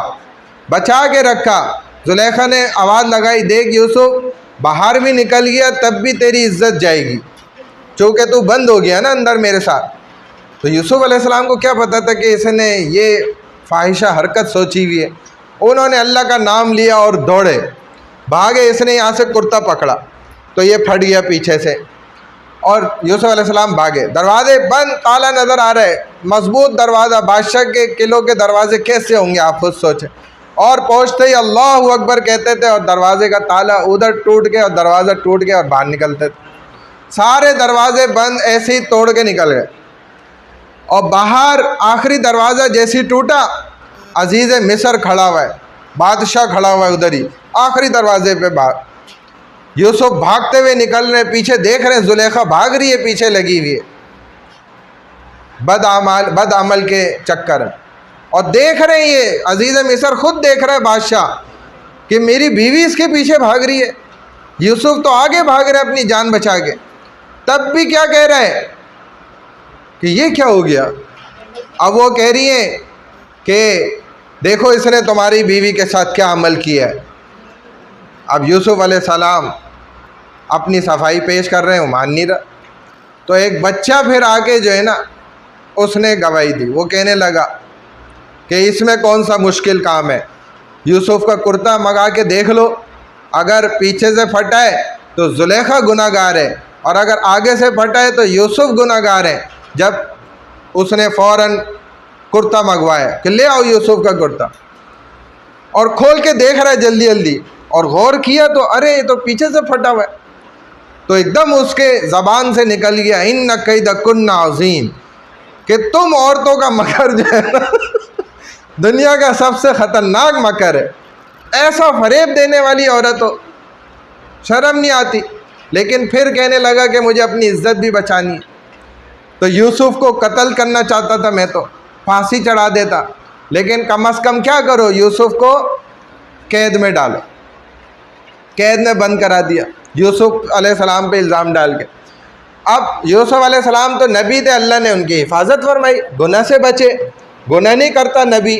बचा के रखा। जुलेखा ने आवाज़ लगाई, देख यूसुफ बाहर भी निकल गया तब भी तेरी इज्जत जाएगी, चूँकि तू बंद हो गया ना अंदर मेरे साथ। तो यूसुफ अलैहिस्सलाम को क्या पता था कि इसने ये फाहिशा हरकत सोची हुई है। उन्होंने अल्लाह का नाम लिया और दौड़े, भागे। इसने यहाँ से कुर्ता पकड़ा तो ये फट गया पीछे से, और यूसुफ अलैहिस्सलाम भागे, दरवाजे बंद, ताला नज़र आ रहा है, मजबूत दरवाज़ा, बादशाह के किलों के दरवाजे कैसे होंगे आप खुद सोचें। और पहुँचते ही अल्लाह अकबर कहते थे और दरवाजे का ताला उधर टूट गया और दरवाज़ा टूट गया और बाहर निकलते थे। सारे दरवाजे बंद ऐसे ही तोड़ के निकल गए और बाहर आखिरी दरवाज़ा जैसे ही टूटा, अजीज़ मिस्र खड़ा हुआ है, बादशाह खड़ा हुआ है उधर ही आखिरी दरवाजे पे बाहर। यूसुफ भागते हुए निकल रहे, पीछे देख रहे हैं जुलेखा भाग रही है, पीछे लगी हुई है बद अमल के चक्कर में। और देख रहे हैं ये अजीज़ मिस्र खुद देख रहा है बादशाह कि मेरी बीवी इसके पीछे भाग रही है, यूसुफ तो आगे भाग रहे अपनी जान बचा के। तब भी क्या कह रहा है कि ये क्या हो गया। अब वो कह रही है कि देखो इसने तुम्हारी बीवी के साथ क्या अमल किया है। अब यूसुफ अलैहिस्सलाम अपनी सफाई पेश कर रहे हैं, वो मान नहीं रहा। तो एक बच्चा फिर आके जो है ना उसने गवाही दी, वो कहने लगा कि इसमें कौन सा मुश्किल काम है, यूसुफ का कुर्ता मंगा के देख लो, अगर पीछे से फटा है तो जुलेखा गुनाहगार है और अगर आगे से फटा है तो यूसुफ गुनाहगार है। जब उसने फ़ौरन कुर्ता मंगवाया कि ले आओ यूसुफ का कुर्ता, और खोल के देख रहा है जल्दी जल्दी, और गौर किया तो अरे ये तो पीछे से फटा हुआ है। तो एकदम उसके ज़बान से निकल गया इन्न कैदकुन्ना अज़ीम, कि तुम औरतों का मकर जो है ना दुनिया का सबसे ख़तरनाक मकर है। ऐसा फरेब देने वाली औरत हो, शर्म नहीं आती। लेकिन फिर कहने लगा कि मुझे अपनी इज्जत भी बचानी। तो यूसुफ को कत्ल करना चाहता था मैं, तो फांसी चढ़ा देता, लेकिन कम अज़ कम क्या करो, यूसुफ को कैद में डालो, कैद में बंद करा दिया यूसुफ अलैहिस्सलाम पे इल्ज़ाम डाल के। अब यूसुफ अलैहिस्सलाम तो नबी थे, अल्लाह ने उनकी हिफाजत फरमाई, गुनाह से बचे। गुनाह नहीं करता नबी,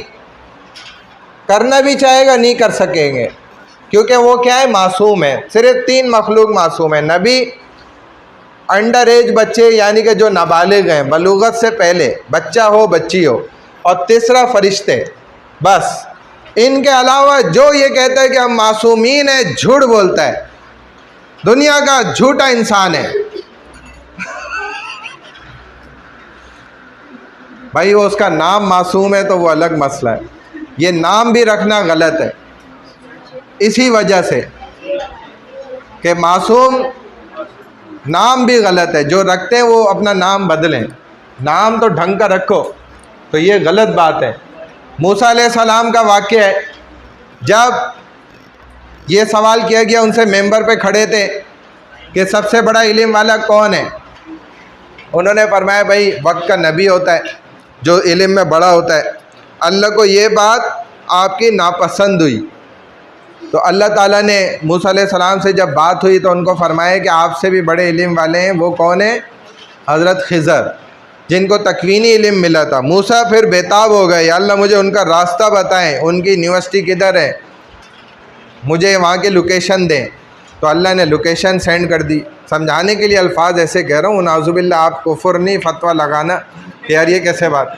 करना भी चाहेगा नहीं कर सकेंगे, क्योंकि वो क्या है, मासूम है। सिर्फ 3 मखलूक मासूम है, नबी, अंडर एज बच्चे यानी कि जो नाबालिग हैं, बलूगत से पहले, बच्चा हो बच्ची हो, और तीसरा फरिश्ते। बस इनके अलावा जो ये कहता है कि हम मासूमीन है, झूठ बोलता है, दुनिया का झूठा इंसान है। भाई वो उसका नाम मासूम है तो वो अलग मसला है, ये नाम भी रखना गलत है, इसी वजह से कि मासूम नाम भी गलत है। जो रखते हैं वो अपना नाम बदलें, नाम तो ढंग का रखो, तो ये गलत बात है। मूसा अलैहिस्सलाम का वाक़या है, जब ये सवाल किया गया उनसे, मेंबर पे खड़े थे कि सबसे बड़ा इल्म वाला कौन है, उन्होंने फरमाया भाई वक्त का नबी होता है जो इल्म में बड़ा होता है। अल्लाह को ये बात आपकी नापसंद हुई, तो अल्लाह ताला ने मूसा अलैहिस्सलाम से जब बात हुई तो उनको फरमाया कि आपसे भी बड़े इल्म वाले हैं, वो कौन है, हज़रत खिज़र, जिनको तकवीनी इल्म मिला था। मूसा फिर बेताब हो गए, अल्लाह मुझे उनका रास्ता बताएं, उनकी यूनिवर्सिटी किधर है, मुझे वहाँ की लोकेशन दें। तो अल्लाह ने लोकेशन सेंड कर दी। समझाने के लिए अल्फाज ऐसे कह रहा हूँ, नाज़ुबिल्लाह आप कुफ्र नहीं फतवा लगाना यार, ये कैसे बात,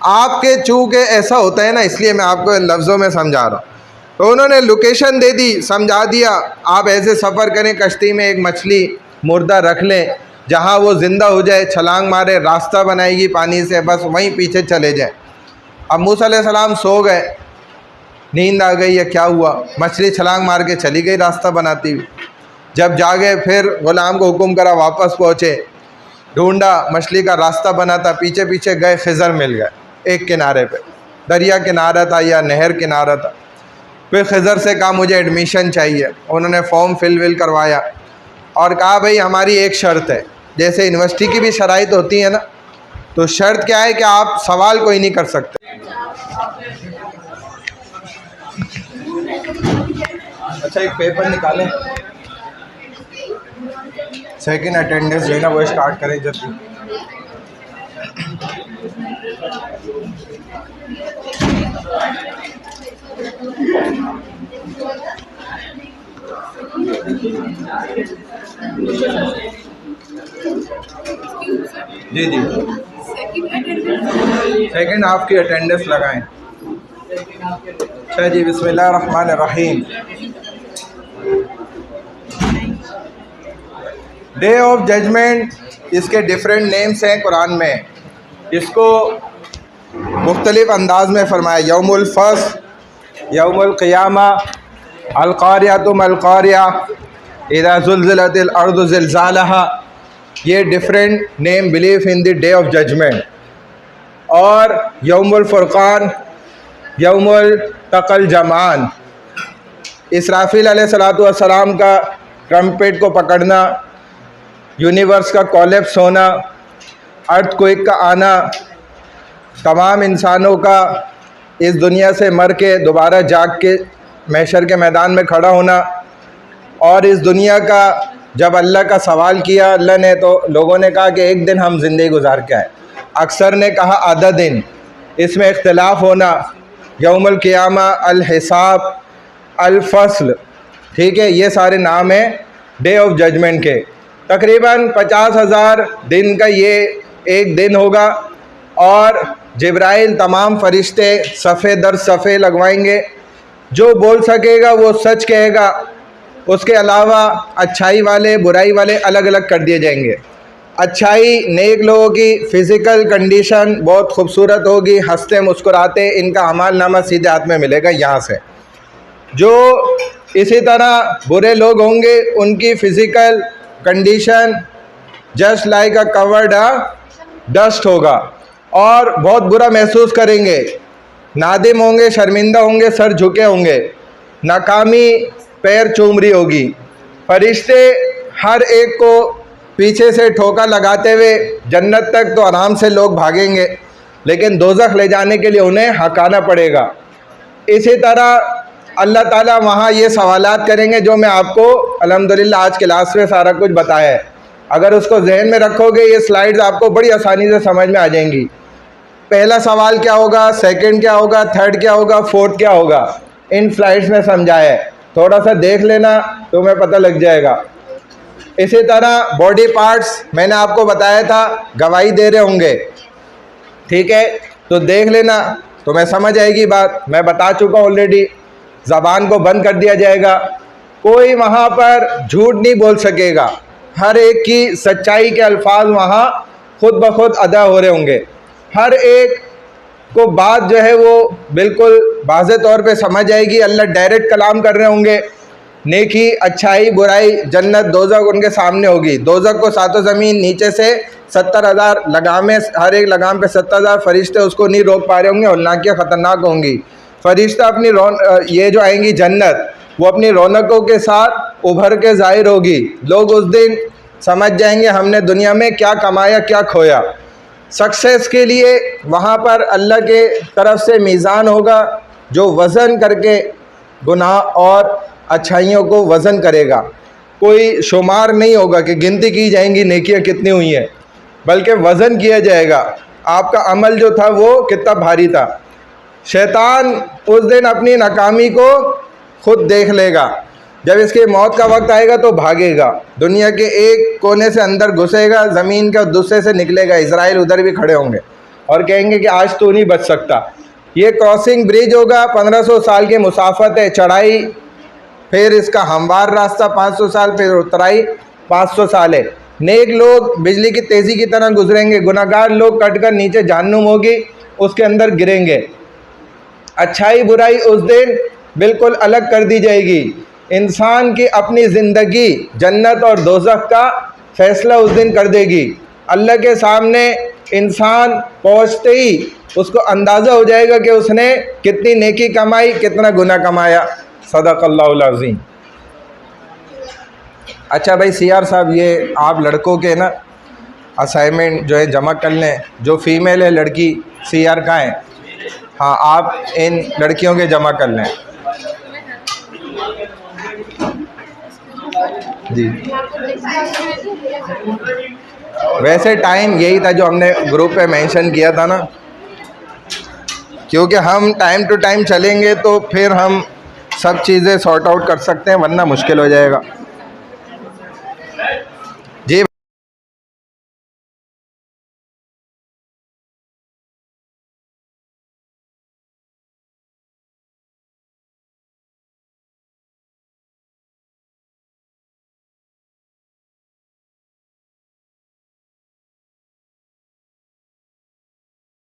आपके चूँकि ऐसा होता है ना, इसलिए मैं आपको लफ्ज़ों में समझा रहा हूँ। तो उन्होंने लोकेशन दे दी, समझा दिया, आप ऐसे सफ़र करें, कश्ती में एक मछली मुर्दा रख लें, जहाँ वो ज़िंदा हो जाए, छलांग मारे, रास्ता बनाएगी पानी से, बस वहीं पीछे चले जाए। अब मूसा अलैहिस्सलाम सो गए, नींद आ गई या क्या हुआ, मछली छलांग मार के चली गई रास्ता बनाती हुई। जब जागे फिर ग़ुलाम को हुक्म करा, वापस पहुँचे, ढूंढा, मछली का रास्ता बना था, पीछे पीछे गए, खिज़र मिल गए एक किनारे पे, दरिया किनारा था या नहर किनारा था। फिर खिज़र से कहा मुझे एडमिशन चाहिए, उन्होंने फॉर्म फिल करवाया और कहा भाई हमारी एक शर्त है, जैसे यूनिवर्सिटी की भी शराइत होती है ना, तो शर्त क्या है कि आप सवाल कोई नहीं कर सकते। अच्छा एक पेपर निकालें, सेकंड अटेंडेंस जो है ना वो स्टार्ट करें जल्दी। जी जी, सेकंड हाफ की अटेंडेंस लगाएं। अच्छा जी, बिस्मिल्लाह रहमान रहीम। डे ऑफ जजमेंट इसके डिफरेंट नेम्स हैं कुरान में। इसको मुख्तलिफ अंदाज में फरमाया, यौमुल फस्ल, यौमुल क़ियामा, अल-क़ारिअतु मल-क़ारिअह, इज़ा ज़ुल्ज़िलतिल अर्ज़ु ज़िलज़ालहा। ये different name believe in the day of judgement. और यौमुल फ़ुरक़ान, यौमुल तक़ल जमान, इसराफील अलैहिस्सलातु वस्सलाम का ट्रम्पेट को पकड़ना, यूनिवर्स का कोलैप्स होना, अर्थक्वेक का आना, तमाम इंसानों का इस दुनिया से मर के दोबारा जाग के महशर के मैदान में खड़ा होना। और इस दुनिया का जब अल्लाह का सवाल किया अल्लाह ने, तो लोगों ने कहा कि एक दिन हम ज़िंदगी गुजार के आए, अक्सर ने कहा आधा दिन। इसमें इख्तिलाफ होना, यौमुल क़ियामा, अल हिसाब, अल फ़स्ल, ठीक है, ये सारे नाम हैं डे ऑफ जजमेंट के। तकरीबन 50,000 दिन का ये एक दिन होगा और जिब्राइल तमाम फरिश्ते सफ़े दर सफ़े लगवाएंगे। जो बोल सकेगा वो सच कहेगा, उसके अलावा अच्छाई वाले बुराई वाले अलग अलग कर दिए जाएंगे। अच्छाई नेक लोगों की फ़िज़िकल कंडीशन बहुत खूबसूरत होगी, हंसते मुस्कुराते, इनका अमाल नामा सीधे हाथ में मिलेगा यहाँ से। जो इसी तरह बुरे लोग होंगे उनकी फ़िज़िकल कंडीशन जस्ट लाइक अ कवर्ड डस्ट होगा और बहुत बुरा महसूस करेंगे, नादिम होंगे, शर्मिंदा होंगे, सर झुके होंगे, नाकामी पैर चूम रही होगी। फरिश्ते हर एक को पीछे से ठोका लगाते हुए जन्नत तक तो आराम से लोग भागेंगे, लेकिन दोज़ख ले जाने के लिए उन्हें हकाना पड़ेगा। इसी तरह अल्लाह ताला वहाँ ये सवालात करेंगे जो मैं आपको अल्हम्दुलिल्लाह आज क्लास में सारा कुछ बताया है। अगर उसको जहन में रखोगे ये स्लाइड्स आपको बड़ी आसानी से समझ में आ जाएंगी। पहला सवाल क्या होगा, सेकंड क्या होगा, थर्ड क्या होगा, फोर्थ क्या होगा, इन स्लाइड्स में समझाया है। थोड़ा सा देख लेना तुम्हें पता लग जाएगा। इसी तरह बॉडी पार्ट्स मैंने आपको बताया था गवाही दे रहे होंगे, ठीक है, तो देख लेना तुम्हें समझ आएगी बात। मैं बता चुका ऑलरेडी, ज़बान को बंद कर दिया जाएगा, कोई वहाँ पर झूठ नहीं बोल सकेगा, हर एक की सच्चाई के अल्फाज वहाँ खुद ब खुद अदा हो रहे होंगे। हर एक को बात जो है वो बिल्कुल वाज़ेह तौर पे समझ आएगी। अल्लाह डायरेक्ट कलाम कर रहे होंगे, नेकी अच्छाई बुराई जन्नत दोज़ख उनके सामने होगी। दोज़ख को सातों ज़मीन नीचे से 70,000 लगामें, हर एक लगाम पे 70,000 फरिश्ते उसको नहीं रोक पा रहे होंगे और नाकियाँ ख़तरनाक होंगी। फरिश्ता अपनी ये जो आएंगी जन्नत, वो अपनी रौनकों के साथ उभर के ज़ाहिर होगी। लोग उस दिन समझ जाएंगे हमने दुनिया में क्या कमाया क्या खोया। सक्सेस के लिए वहाँ पर अल्लाह के तरफ से मीज़ान होगा जो वज़न करके गुनाह और अच्छाइयों को वज़न करेगा। कोई शुमार नहीं होगा कि गिनती की जाएंगी नेकियां कितनी हुई हैं, बल्कि वज़न किया जाएगा आपका अमल जो था वो कितना भारी था। शैतान उस दिन अपनी नाकामी को खुद देख लेगा। जब इसकी मौत का वक्त आएगा तो भागेगा, दुनिया के एक कोने से अंदर घुसेगा, ज़मीन के दूसरे से निकलेगा। इज़राइल उधर भी खड़े होंगे और कहेंगे कि आज तो नहीं बच सकता। ये क्रॉसिंग ब्रिज होगा, 1500 साल की मुसाफत है, चढ़ाई, फिर इसका हमवार रास्ता 500 साल, फिर उतराई 500 साल है। नेक लोग बिजली की तेज़ी की तरह गुजरेंगे, गुनाहगार लोग कट कर नीचे जहन्नुम होगी उसके अंदर गिरेंगे। अच्छाई बुराई उस दिन बिल्कुल अलग कर दी जाएगी। इंसान की अपनी ज़िंदगी जन्नत और दोज़ख का फ़ैसला उस दिन कर देगी। अल्लाह के सामने इंसान पहुँचते ही उसको अंदाज़ा हो जाएगा कि उसने कितनी नेकी कमाई कितना गुनाह कमाया। सदक़ल्लाहुल अज़ीम। अच्छा भाई सीआर साहब, ये आप लड़कों के ना असाइनमेंट जो है जमा कर लें। जो फीमेल है लड़की सीआर का है, हाँ आप इन लड़कियों के जमा कर लें जी। वैसे टाइम यही था जो हमने ग्रुप पे मेंशन किया था ना, क्योंकि हम टाइम टू टाइम चलेंगे तो फिर हम सब चीज़ें सॉर्ट आउट कर सकते हैं, वरना मुश्किल हो जाएगा।